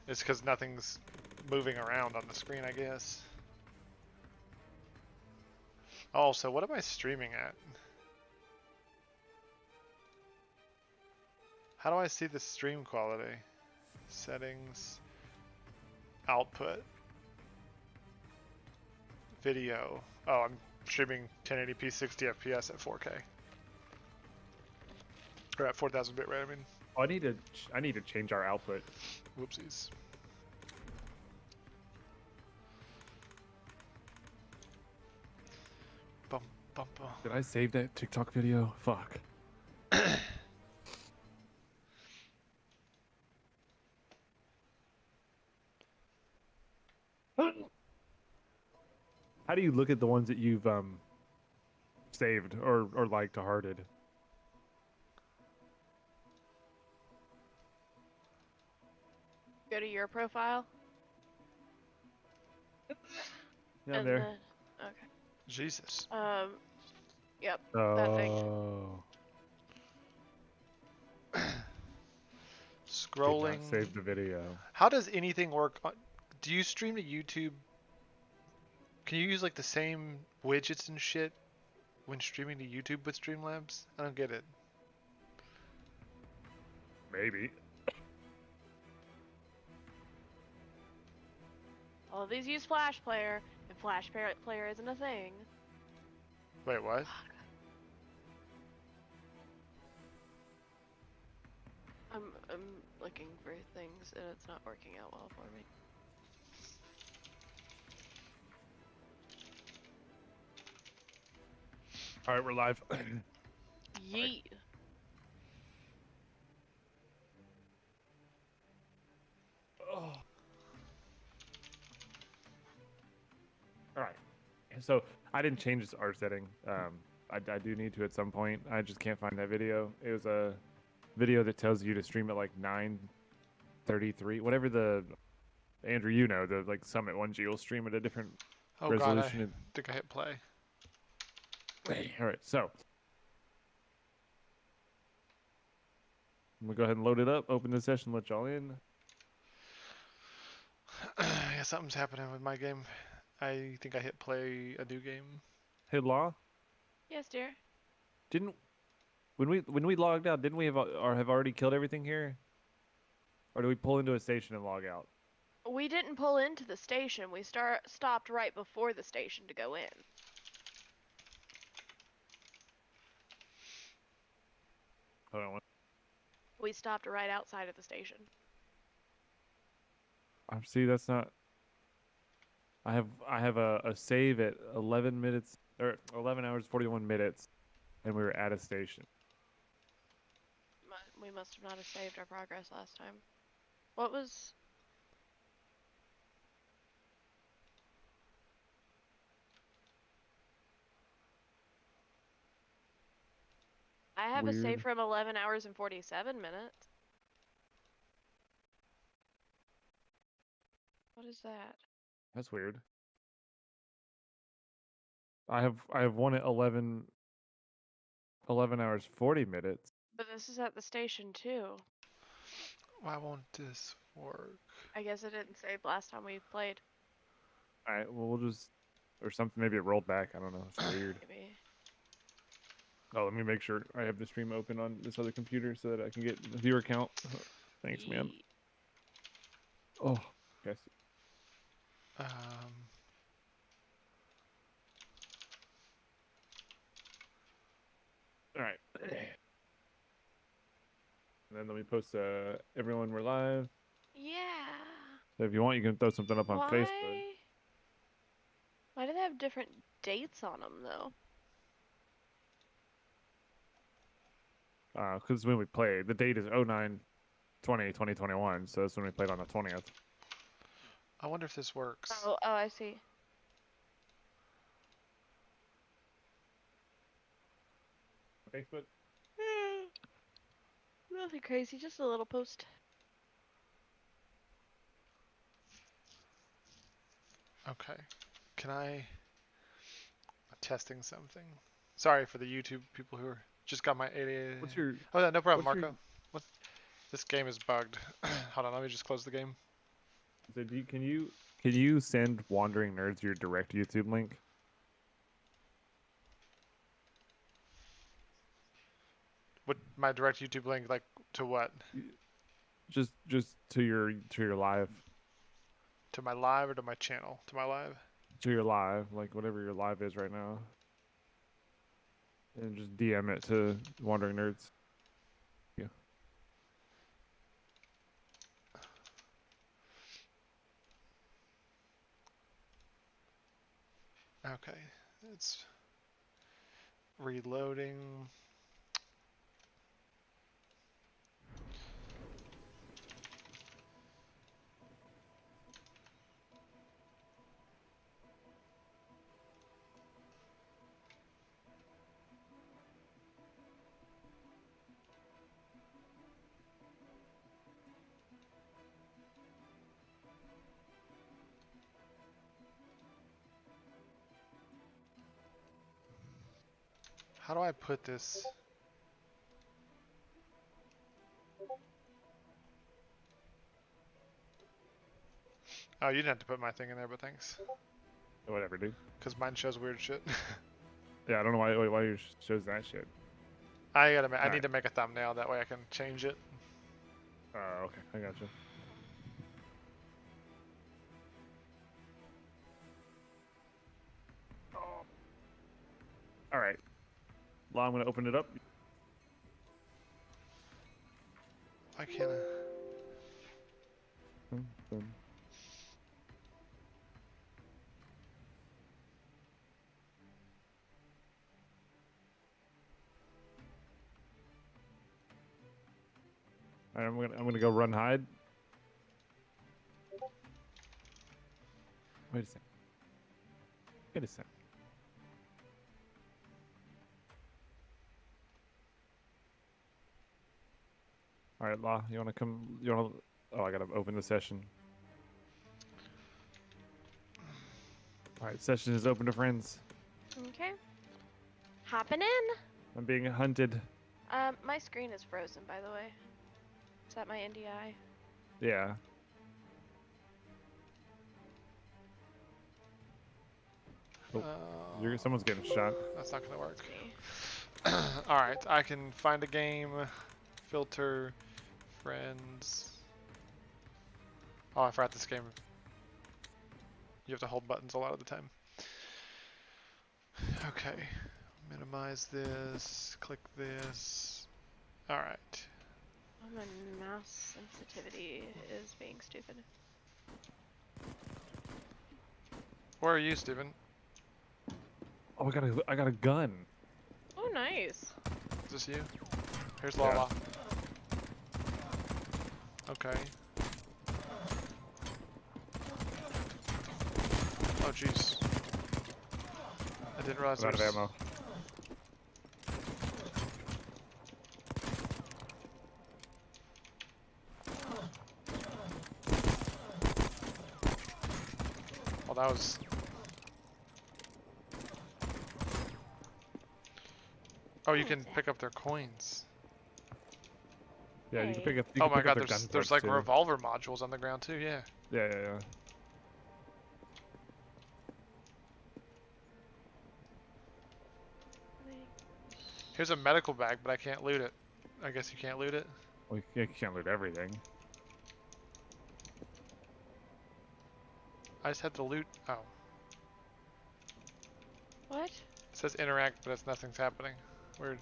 It's because nothing's moving around on the screen, I guess. Also, what am I streaming at? How do I see the stream quality? Settings, output, video. Oh, I'm streaming 1080p 60 FPS at 4K. Or at 4000 bit rate, I mean. Oh, I need to change our output. Whoopsies. Bum, bum, bum. Did I save that TikTok video? Fuck. How do you look at the ones that you've saved or liked or hearted? Go to your profile. Yeah, there. Okay. Jesus. Yep. That thing. Oh. Scrolling. Save the video. How does anything work? Do you stream to YouTube? Can you use like the same widgets and shit when streaming to YouTube with Streamlabs? I don't get it. Maybe. All of these use Flash Player, and Flash Player isn't a thing. Wait, what? I'm looking for things and it's not working out well for me. All right, we're live. Yeet. Oh. All right. So I didn't change this art setting. I do need to at some point. I just can't find that video. It was a video that tells you to stream at like 9:33, whatever the Andrew, you know, the like Summit 1G will stream at a different resolution. God, I think I hit play. All right, so I'm gonna go ahead and load it up, open the session, let y'all in. Yeah, something's happening with my game. I think I hit play a new game. Hey, Law? Yes, dear. When we logged out, didn't we have already killed everything here? Or do we pull into a station and log out? We didn't pull into the station. We stopped right before the station to go in. Hold on. We stopped right outside of the station. See, that's not. I have a save at 11 minutes or 11 hours 41 minutes, and we were at a station. We must have not have saved our progress last time. What was? I have a save from 11 hours and 47 minutes. What is that? That's weird. I have one at 11 hours 40 minutes. But this is at the station too. Why won't this work? I guess it didn't save last time we played. All right, well we'll just or something. Maybe it rolled back. I don't know. It's weird. Maybe. Oh, let me make sure I have the stream open on this other computer so that I can get the viewer count. Thanks, man. Oh, yes. All right. And then let me post everyone we're live. Yeah. So if you want, you can throw something up on Facebook. Why do they have different dates on them though? Because when we played, the date is 09/20/2021, so that's when we played on the 20th. I wonder if this works. Oh, I see. Facebook? Nothing crazy, just a little post. Okay. I'm testing something. Sorry for the YouTube people who just got my 88. What's your? Oh, yeah, no problem, Marco. This game is bugged. Hold on, let me just close the game. So can you send Wandering Nerds your direct YouTube link? What my direct YouTube link, like to what? Just to your live. To my live or to my channel? To my live? To your live, like whatever your live is right now. And just DM it to Wandering Nerds. Yeah. Okay, it's reloading. How do I put this? Oh, you didn't have to put my thing in there, but thanks. Whatever, dude. Because mine shows weird shit. Yeah, I don't know why yours shows that shit. I need to make a thumbnail, that way I can change it. Okay, I got you. All right. Well, I'm gonna open it up. Why can't I? All right, I'm gonna go run hide. Wait a second. Wait a second. All right, Law, you wanna come? You wanna? Oh, I gotta open the session. All right, session is open to friends. Okay. Hopping in. I'm being hunted. My screen is frozen, by the way. Is that my NDI? Yeah. Oh, someone's getting shot. That's not gonna work. Alright, I can find a game, filter, friends. Oh, I forgot this game. You have to hold buttons a lot of the time. Okay, minimize this, click this. Alright. Oh, my mouse sensitivity is being stupid. Where are you, Steven? Oh, I got a gun. Oh, nice. Is this you? Here's Lala. Yeah. Okay. Oh, jeez. I didn't realize I'm out of ammo. Well, that was... Oh, you can pick up their coins. Yeah, you can pick up. Oh my god, there's like revolver modules on the ground too. Yeah. Yeah. Here's a medical bag, but I can't loot it. I guess you can't loot it. Well, you can't loot everything. I just had to loot. Oh. What? It says interact, but nothing's happening. Weird.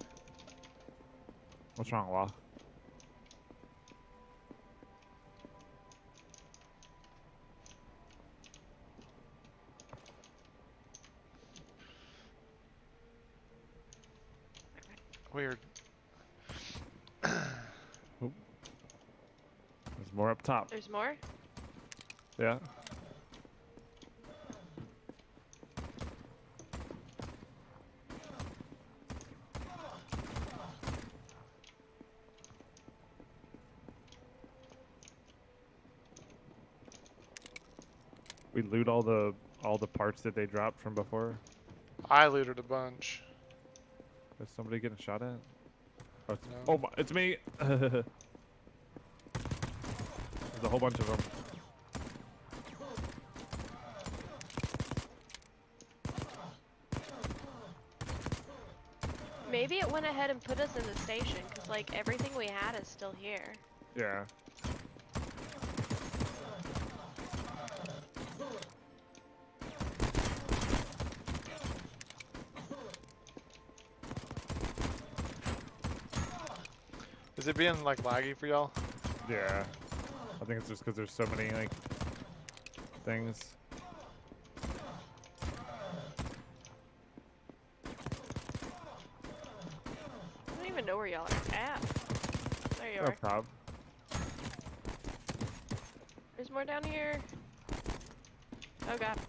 What's wrong, Law? Weird. There's more up top. There's more? Yeah. We loot all the parts that they dropped from before. I looted a bunch. Is somebody getting shot at? Oh, it's, No. oh my, it's me! There's a whole bunch of them. Maybe it went ahead and put us in the station, because, like, everything we had is still here. Yeah. Is it being like laggy for y'all? Yeah. I think it's just because there's so many like things. I don't even know where y'all are at. There you No are. problem. There's more down here. Oh god.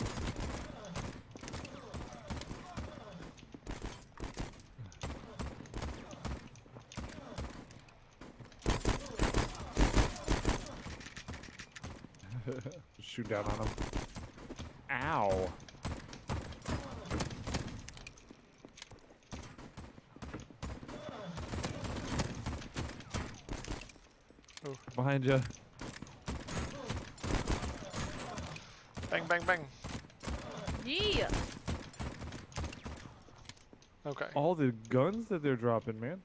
Shoot down on him. Ow. Oh. Behind you. Bang, bang, bang. Yeah. Okay. All the guns that they're dropping, man.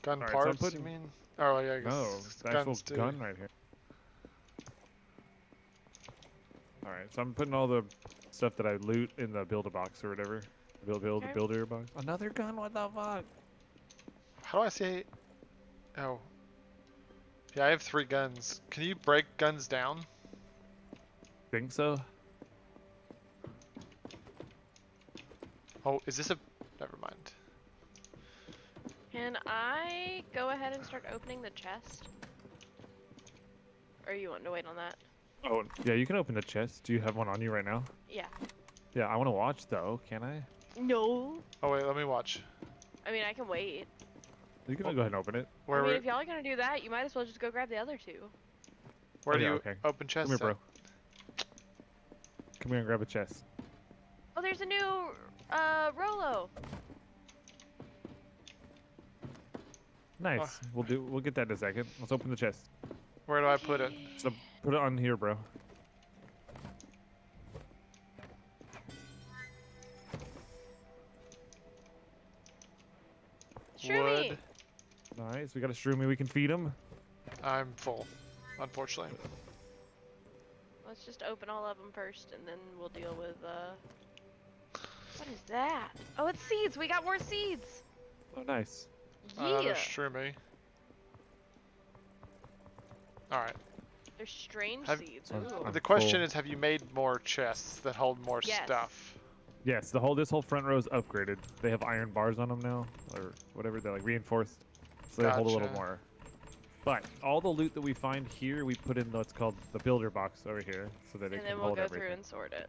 Gun All right, parts, so I'm putting... you mean? Oh, yeah, I guess No, the actual too. gun right here. Alright, so I'm putting all the stuff that I loot in the build-a-box or whatever. Builder box. Another gun? What the fuck? How do I say... Oh. Yeah, I have 3 guns. Can you break guns down? Think so? Oh, is this a... Never mind. Can I go ahead and start opening the chest? Or you want to wait on that? Oh, yeah, you can open the chest. Do you have one on you right now? Yeah. Yeah, I want to watch, though. Can I? No. Oh, wait, let me watch. I mean, I can wait. You can go ahead and open it. I mean, if y'all are going to do that, you might as well just go grab the other 2. Where do you open chests? Come here, bro. Come here and grab a chest. Oh, there's a new Rolo. Nice. We'll get that in a second. Let's open the chest. Where do I put it? So put it on here, bro. Shroomy. Nice. We got a shroomy. We can feed him. I'm full, unfortunately. Let's just open all of them first, and then we'll deal with, What is that? Oh, it's seeds! We got more seeds! Oh, nice. Another shroomy. Alright. They're strange seeds. The question is, have you made more chests that hold more Yes. stuff? Yes, this whole front row is upgraded. They have iron bars on them now, or whatever. They're like reinforced, so they hold a little Gotcha. more. But all the loot that we find here, we put in what's called the builder box over here, so that it And can then we'll hold go everything. through and sort it.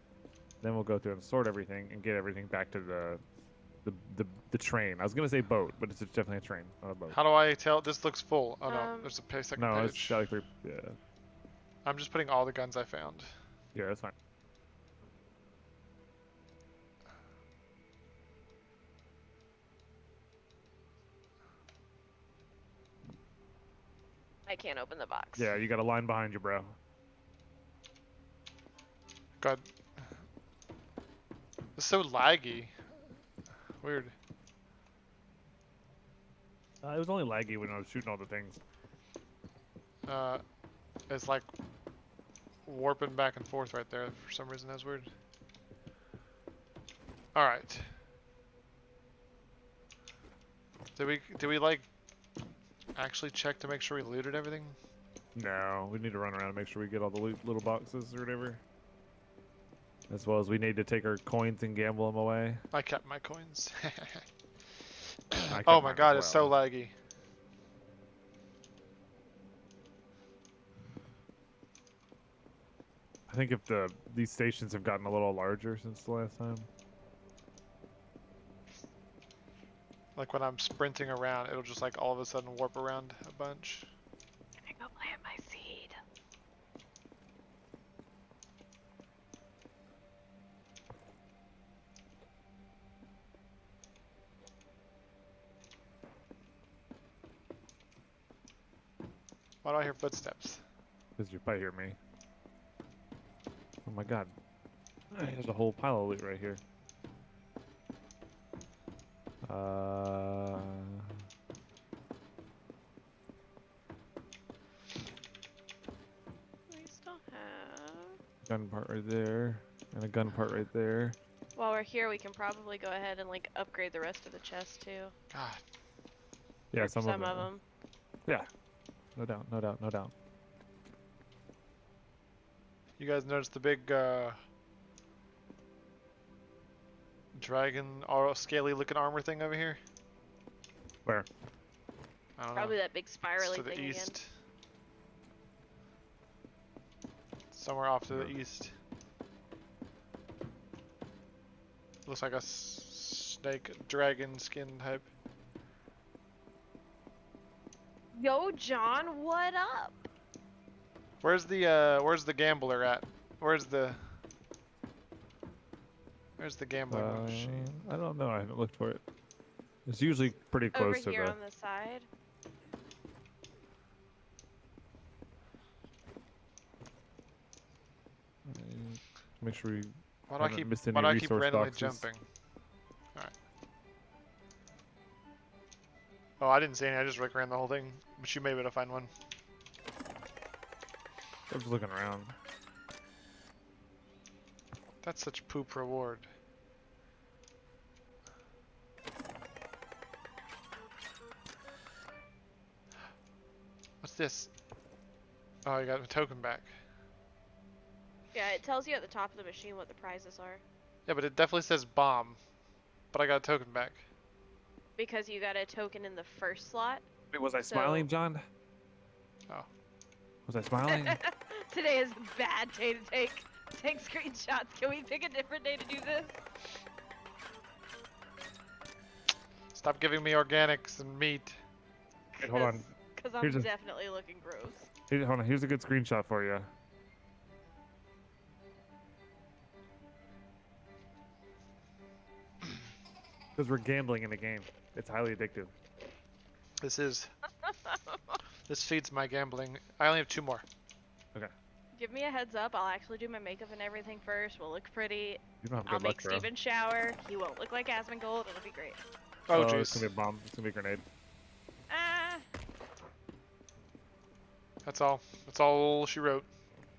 Then we'll go through and sort everything and get everything back to the train. I was gonna say boat, but it's definitely a train, not a boat. How do I tell? This looks full. Oh no, there's a second No, page. it's got like yeah. I'm just putting all the guns I found. Yeah, that's fine. I can't open the box. Yeah, you got a line behind you, bro. God. It's so laggy. Weird. It was only laggy when I was shooting all the things. It's like warping back and forth right there for some reason. That's weird. All right. Did we like actually check to make sure we looted everything? No, we need to run around and make sure we get all the loot, little boxes or whatever. As well as we need to take our coins and gamble them away. I kept my coins. I kept Oh my mine god, as it's so well. laggy. I think if these stations have gotten a little larger since the last time. Like when I'm sprinting around, it'll just like all of a sudden warp around a bunch. Can I go plant my seed? Why do I hear footsteps? Because you probably hear me. Oh my god. There's a whole pile of loot right here. We still have... Gun part right there. And a gun part right there. While we're here, we can probably go ahead and like upgrade the rest of the chest too. God. Yeah, some of them. them. Yeah. No doubt, no doubt, no doubt. You guys notice the big dragon or scaly looking armor thing over here? Where? I don't Probably know. that big spiraling To the thing east. Somewhere off to the east. Looks like a snake dragon skin type. again. Yo, John, what up? Where's the gambler at? Where's the gambling machine? I don't know. I haven't looked for it. It's usually pretty close Over to here the. on the side. Make sure we Why do I haven't keep missed any why do I keep resource randomly boxes. jumping? Alright. Oh, I didn't see any, I just ran the whole thing. But you may be able to find one. I'm just looking around. That's such poop reward. What's this? Oh, I got a token back. Yeah, it tells you at the top of the machine what the prizes are. Yeah, but it definitely says bomb. But I got a token back. Because you got a token in the first slot. Wait, was I smiling, John? Oh. Was I smiling? Today is a bad day to take screenshots. Can we pick a different day to do this? Stop giving me organics and meat. Wait, hold on. Because I'm definitely looking gross. Hold on, here's a good screenshot for you. Because we're gambling in a game. It's highly addictive. This is. This feeds my gambling. I only have 2 more. Okay. Give me a heads up. I'll actually do my makeup and everything first. We'll look pretty. You don't have I'll good make luck, bro. Steven shower. He won't look like Asmongold. It'll be great. Oh, It's jeez. gonna be a bomb. It's gonna be a grenade. Ah. That's all. That's all she wrote.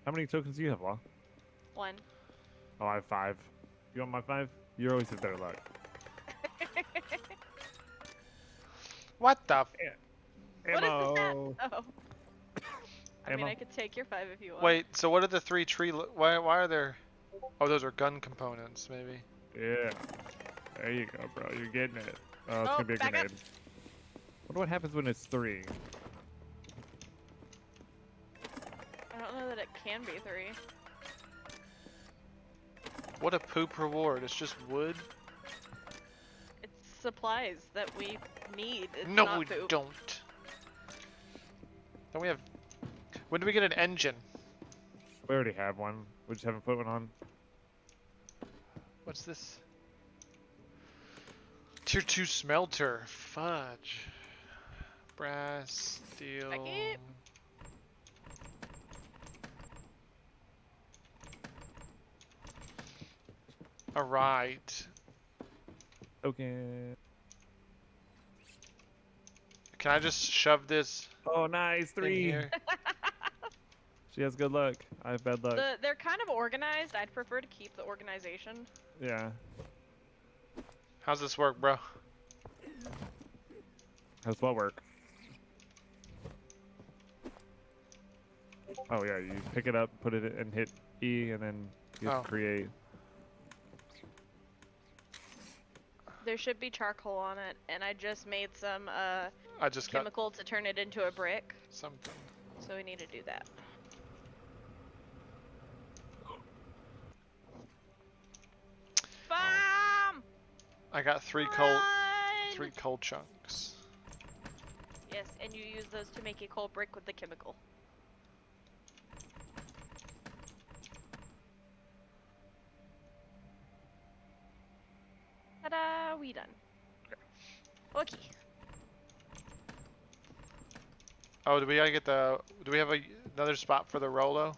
How many tokens do you have, Law? 1. Oh, I have 5. You want my 5? You always have better luck. What the f- What is Ammo. that? Oh. I mean, Ammo. I could take your 5 if you want. Wait, so what are the 3 tree... Why are there... Oh, those are gun components, maybe. Yeah. There you go, bro. You're getting it. Oh, it's Oh, gonna be a back up. grenade. Wonder what happens when it's 3. I don't know that it can be 3. What a poop reward. It's just wood? It's supplies that we need. It's No, not we poop. don't. Don't we have... When do we get an engine? We already have one. We just haven't put one on. What's this? Tier 2 smelter. Fudge. Brass, steel... Becky? Alright. Okay. Can I just shove this Oh, nice. in 3. here? She has good luck. I have bad luck. They're kind of organized. I'd prefer to keep the organization. Yeah. How's this work, bro? How's what work? Oh yeah, you pick it up, put it and hit E, and then you have to create. There should be charcoal on it, and I just made some I just got chemical to turn it into a brick. something. So we need to do that. Bomb! I got 3 coal chunks. Yes, and you use those to make a coal brick with the chemical. Ta-da! We done. Okay. Oh, do we gotta get the... Do we have another spot for the Rolo?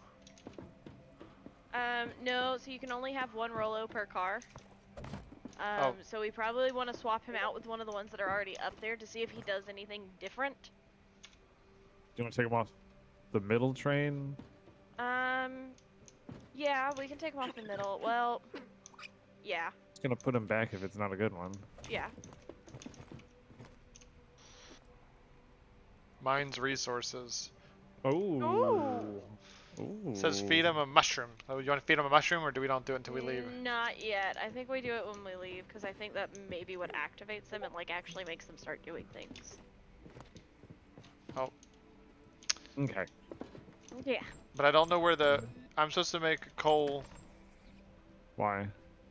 No, so you can only have 1 Rolo per car. Oh. So we probably want to swap him out with one of the ones that are already up there to see if he does anything different. Do you want to take him off the middle train? Yeah, we can take him off the middle. Well, yeah, It's gonna put him back if it's not a good one. yeah. Mines resources. Oh. It says feed him a mushroom. Oh, you want to feed him a mushroom, or do we don't do it until we leave? Not yet. I think we do it when we leave, because I think that maybe what activates them and like actually makes them start doing things. Oh. Okay. Yeah. But I don't know where the... I'm supposed to make coal... Why?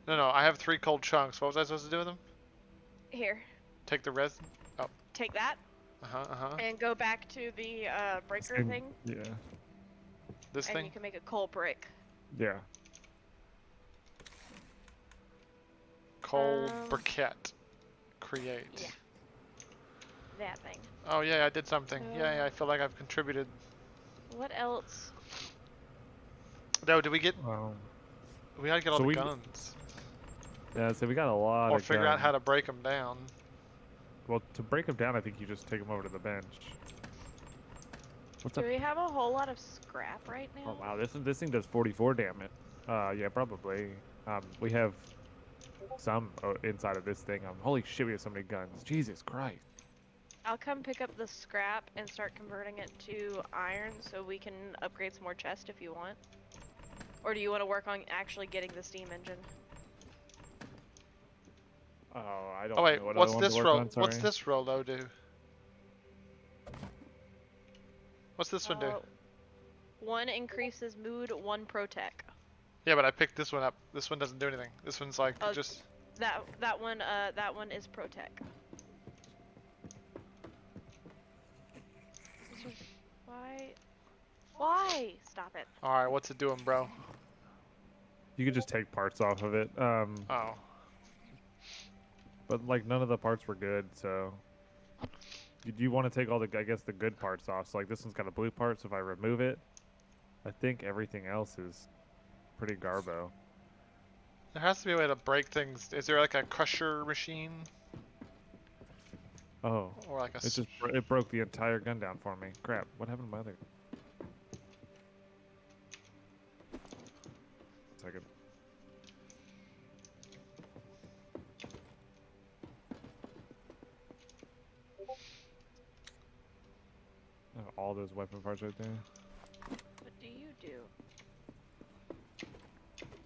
No, I have 3 coal chunks. What was I supposed to do with them? Here, Take the resin? Oh. take that and go back to the breaker thing, Yeah. This and thing? you can make a coal brick. Yeah. Coal briquette. Create. Yeah. That thing. Oh yeah, I did something. Yeah, I feel like I've contributed. What else? No, did we get... We gotta get all So the we- guns. Yeah, so we got a lot Or of figure out guns. how to break them down. Well, to break them down, I think you just take them over to the bench. What's Do up? we have a whole lot of scrap right now? Oh wow, this thing does 44 damage. Yeah, probably. We have some inside of this thing. Holy shit, we have so many guns. Jesus Christ. I'll come pick up the scrap and start converting it to iron so we can upgrade some more chests if you want. Or do you want to work on actually getting the steam engine? Oh, I don't Oh wait, know what what's I want this to work roll? on, What's sorry. this roll though do? What's this one do? One increases mood, one protect. Yeah, but I picked this one up. This one doesn't do anything. This one's like Oh, just. That one is protect. Why? Stop it. All right, what's it doing, bro? You could just take parts off of it. Oh. But like none of the parts were good, so you want to take all the, I guess, the good parts off. So like this one's got a blue part, so if I remove it, I think everything else is pretty garbo. There has to be a way to break things. Is there like a crusher machine? Oh, Or like a it just it broke the entire gun down for me. Crap, what happened to my other? Second. Oh, all those weapon parts right there. What do you do?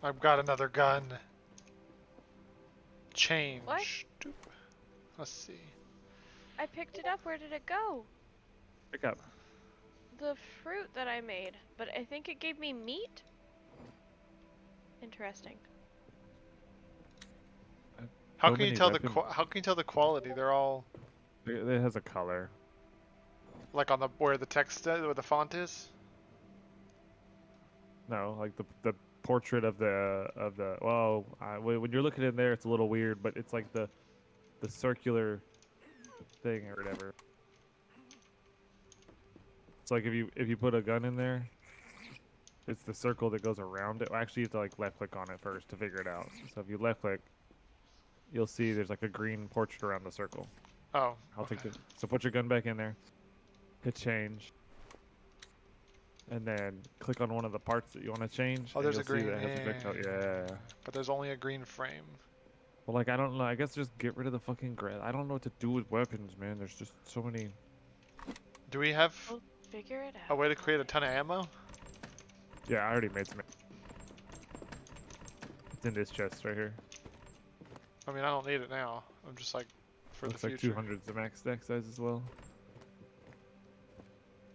I've got another gun. Change. What? Let's see. I picked it up. Where did it go? Pick up. The fruit that I made, but I think it gave me meat. Interesting. How So can you many tell weapon- how can you tell the quality? They're all It has a color. like on the where the text where the font is. No, like the portrait of the well, when you're looking in there, it's a little weird, but it's like the circular thing or whatever. It's like if you put a gun in there, it's the circle that goes around it. Well, actually, you have to like left click on it first to figure it out. So if you left click, you'll see there's like a green portrait around the circle. Oh. I'll take it. So put your gun back in there. Hit change. And then click on one of the parts that you want to change. Oh, and there's a you'll see green. that it has a victor- yeah. But there's only a green frame. Well, like, I don't know. I guess just get rid of the fucking grass. I don't know what to do with weapons, man. There's just so many. Do we have We'll figure it a out. way to create a ton of ammo? Yeah, I already made some. It's in this chest right here. I mean, I don't need it now. I'm just like for Looks the like future. 200's the max stack size as well.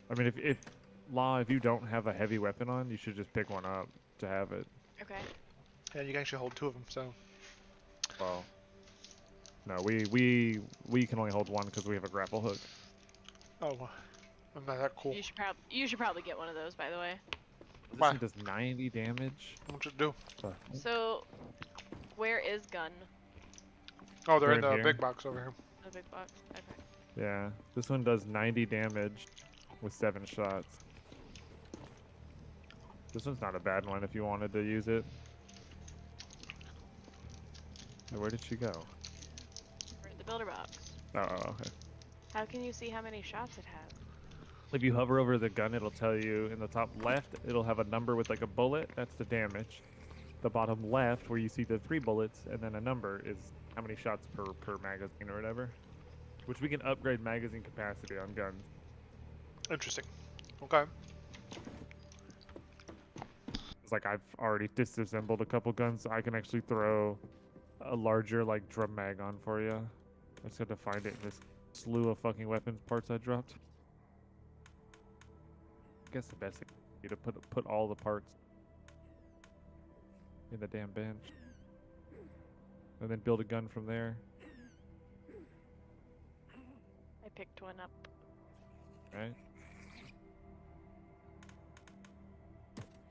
I mean, if you don't have a heavy weapon on, you should just pick one up to have it. Okay. Yeah, you can actually hold two of them. So. Well, no, we can only hold one because we have a grapple hook. Oh, I'm not that cool. You should probably get one of those, by the way. This Why? thing does 90 damage. What you do? So, where is gun? Oh, they're in They're the in big here. box over here. The big box. Okay. Yeah, this one does 90 damage with 7 shots. This one's not a bad one if you wanted to use it. Hey, where did she go? We're in the builder box. Oh, okay. How can you see how many shots it has? If you hover over the gun, it'll tell you in the top left, it'll have a number with like a bullet. That's the damage. The bottom left, where you see the 3 bullets, and then a number is how many shots per magazine or whatever. Which we can upgrade magazine capacity on guns. Interesting. Okay. It's like I've already disassembled a couple guns, so I can actually throw a larger like drum mag on for you. I just had to find it in this slew of fucking weapons parts I dropped. I guess the best thing would be to put all the parts in the damn bench, and then build a gun from there. I picked one up. Right?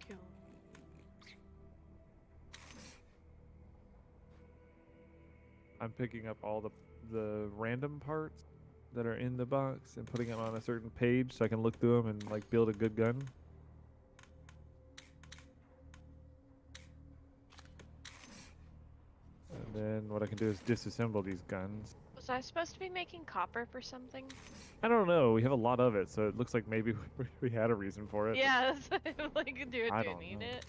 Cool. I'm picking up all the random parts that are in the box and putting them on a certain page so I can look through them and like build a good gun. then what I can do is disassemble these guns. Was I supposed to be making copper for something? I don't know. We have a lot of it, so it looks like maybe we had a reason for it. Yeah, like, do I I don't need know. it?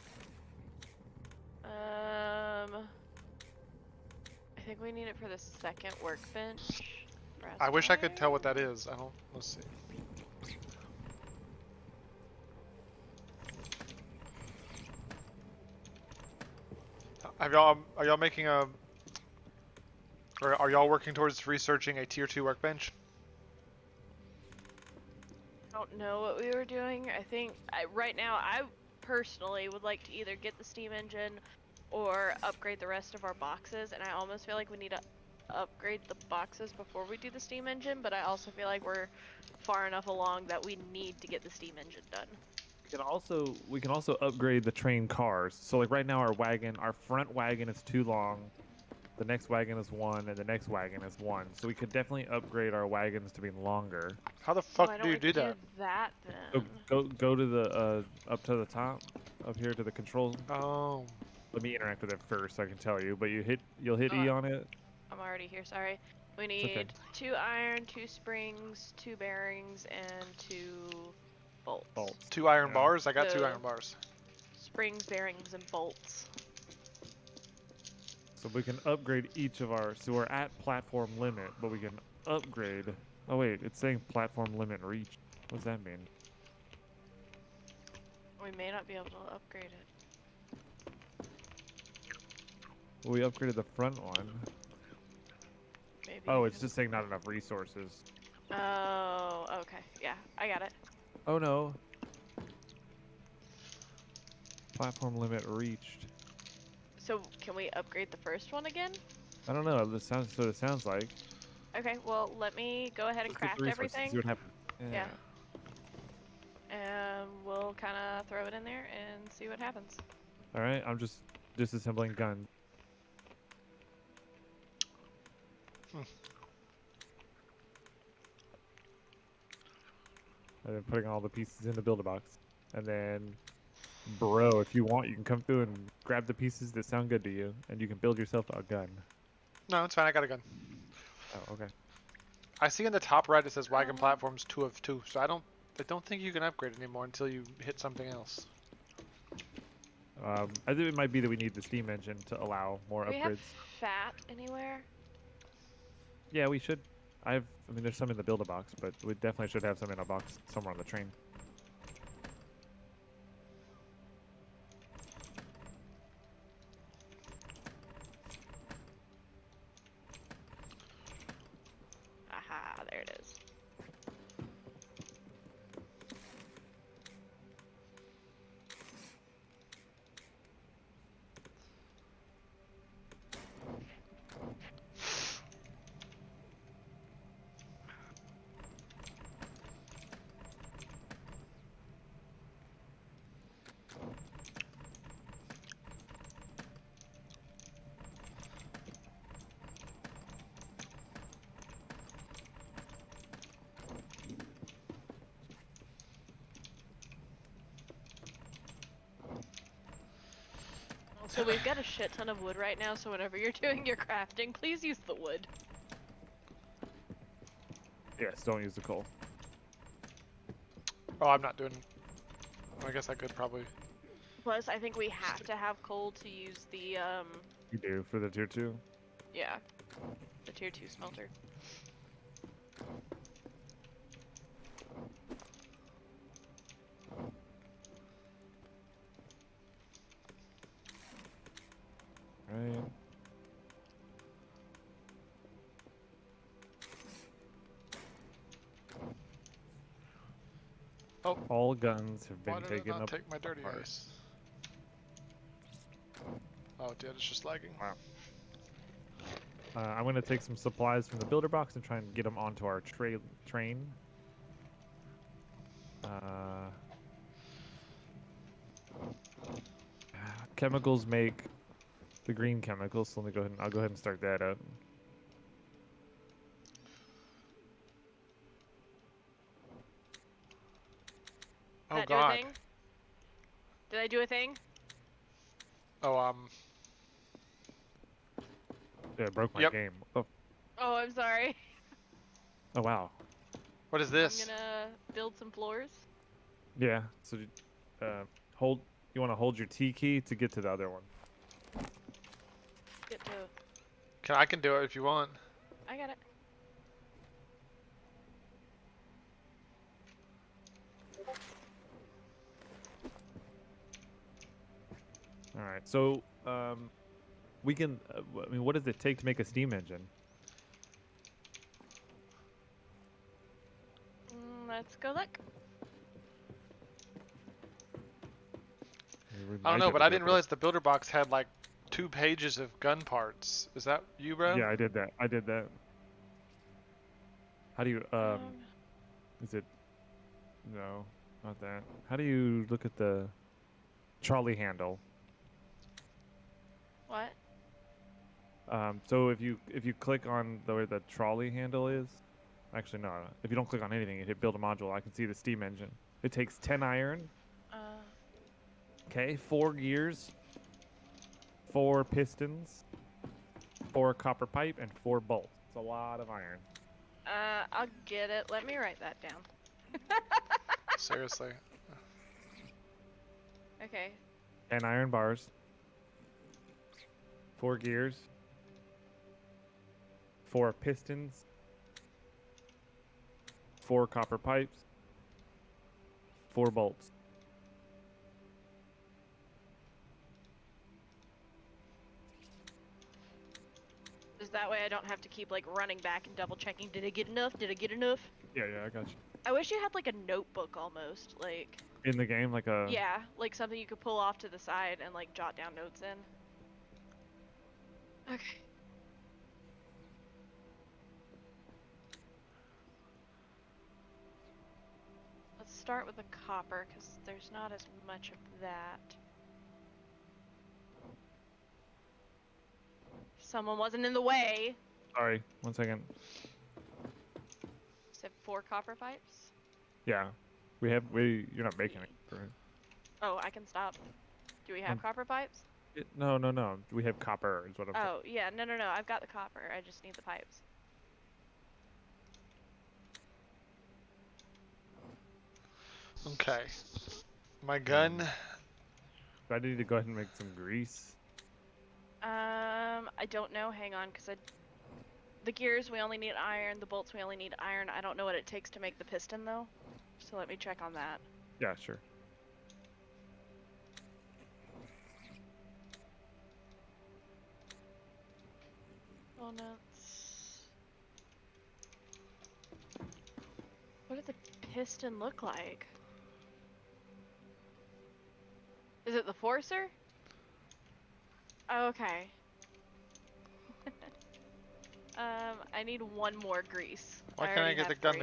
I think we need it for the second workbench. I wish I could tell what that is. I don't. Let's see. Are y'all making a? Or are y'all working towards researching a tier 2 workbench? I don't know what we were doing. I think right now I personally would like to either get the steam engine or upgrade the rest of our boxes, and I almost feel like we need to upgrade the boxes before we do the steam engine, but I also feel like we're far enough along that we need to get the steam engine done. We can also upgrade the train cars. So like right now our front wagon is too long, the next wagon is 1, and the next wagon is 1. So we could definitely upgrade our wagons to be longer. How the fuck do you do that? That then? Go to the up to the top, up here to the control. Oh. Let me interact with it first so I can tell you. But you'll hit E on it. I'm already here, sorry. We need okay. 2 iron, 2 springs, 2 bearings, and 2 bolts. 2 iron bars? I got 2 iron bars. Springs, bearings, and bolts. So we can upgrade each of our... So we're at platform limit, but we can upgrade... Oh wait, it's saying platform limit reached. What does that mean? We may not be able to upgrade it. Well, we upgraded the front one. Maybe. Oh, it's just saying not enough resources. Oh, okay. Yeah, I got it. Oh no. Platform limit reached. So, can we upgrade the first one again? I don't know. This sounds what it sounds like. Okay, well, let me go ahead and craft everything. See what happens. Yeah. And we'll kind of throw it in there and see what happens. All right, I'm just disassembling guns. And then putting all the pieces in the builder box. And then, bro, if you want, you can come through and grab the pieces that sound good to you, and you can build yourself a gun. No, it's fine. I got a gun. Oh, okay. I see in the top right it says wagon platforms 2 of 2. So I don't think you can upgrade anymore until you hit something else. I think it might be that we need the steam engine to allow more Do we upgrades. have fat anywhere? Yeah, we should. I mean, there's some in the builder box, but we definitely should have some in a box somewhere on the train. Aha, there it is. So we've got a shit ton of wood right now, so whenever you're doing your crafting, please use the wood. Yes, don't use the coal. Oh, I'm not doing... I guess I could probably... Plus, I think we have to have coal to use the, You do, for the tier 2? yeah, the tier 2 smelter. Right. Oh. All guns have been Why did taken it not up. take my dirty apart. ice? Oh, it did. It's just lagging. Wow. I'm going to take some supplies from the builder box and try and get them onto our train. Chemicals make the green chemicals, so let me go ahead and I'll go ahead and start that up. Oh Did that God. do a thing? Did I do a thing? Oh, Yeah, it broke my Yep. game. Oh. Oh, I'm sorry. Oh wow. What is this? I'm gonna build some floors. Yeah. So, hold. You want to hold your T key to get to the other one. Get to. I can do it if you want. I got it. All right. So, we can. I mean, what does it take to make a steam engine? Let's go look. I don't know, but I didn't realize the builder box had like 2 pages of gun parts. Is that you, bro? Yeah, I did that. How do you is it no, not that. How do you look at the trolley handle? What? So if you click on where the trolley handle is, actually no, if you don't click on anything, you hit build a module, I can see the steam engine. It takes 10 iron. Okay, 4 gears, 4 pistons, 4 copper pipe, and 4 bolts. It's a lot of iron. I'll get it. Let me write that down. Seriously. Okay. 10 iron bars, 4 gears, 4 pistons, 4 copper pipes, 4 bolts. Is that way I don't have to keep like running back and double checking. Did I get enough? Did I get enough? Yeah, I got you. I wish you had like a notebook almost, like. In the game, like a. Yeah, like something you could pull off to the side and like jot down notes in. Okay. Let's start with the copper because there's not as much of that. Someone wasn't in the way. Sorry, 1 second. Said 4 copper pipes. Yeah, you're not making it, right? Oh, I can stop. Do we have copper pipes? No. We have copper is what I'm saying. Oh, yeah, no, I've got the copper. I just need the pipes. Okay. My gun. Do I need to go ahead and make some grease? I don't know. Hang on, because the gears we only need iron. The bolts we only need iron. I don't know what it takes to make the piston though. So let me check on that. Yeah, sure. Walnuts. What did the piston look like? Is it the forcer? Okay. I need 1 more grease. Why can't I get the gun?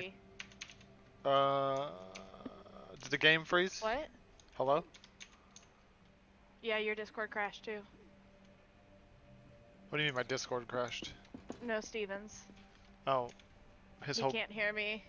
Did the game freeze? What? Hello? Yeah, your Discord crashed too. What do you mean my Discord crashed? No, Stevens. Oh, his He whole. can't hear me.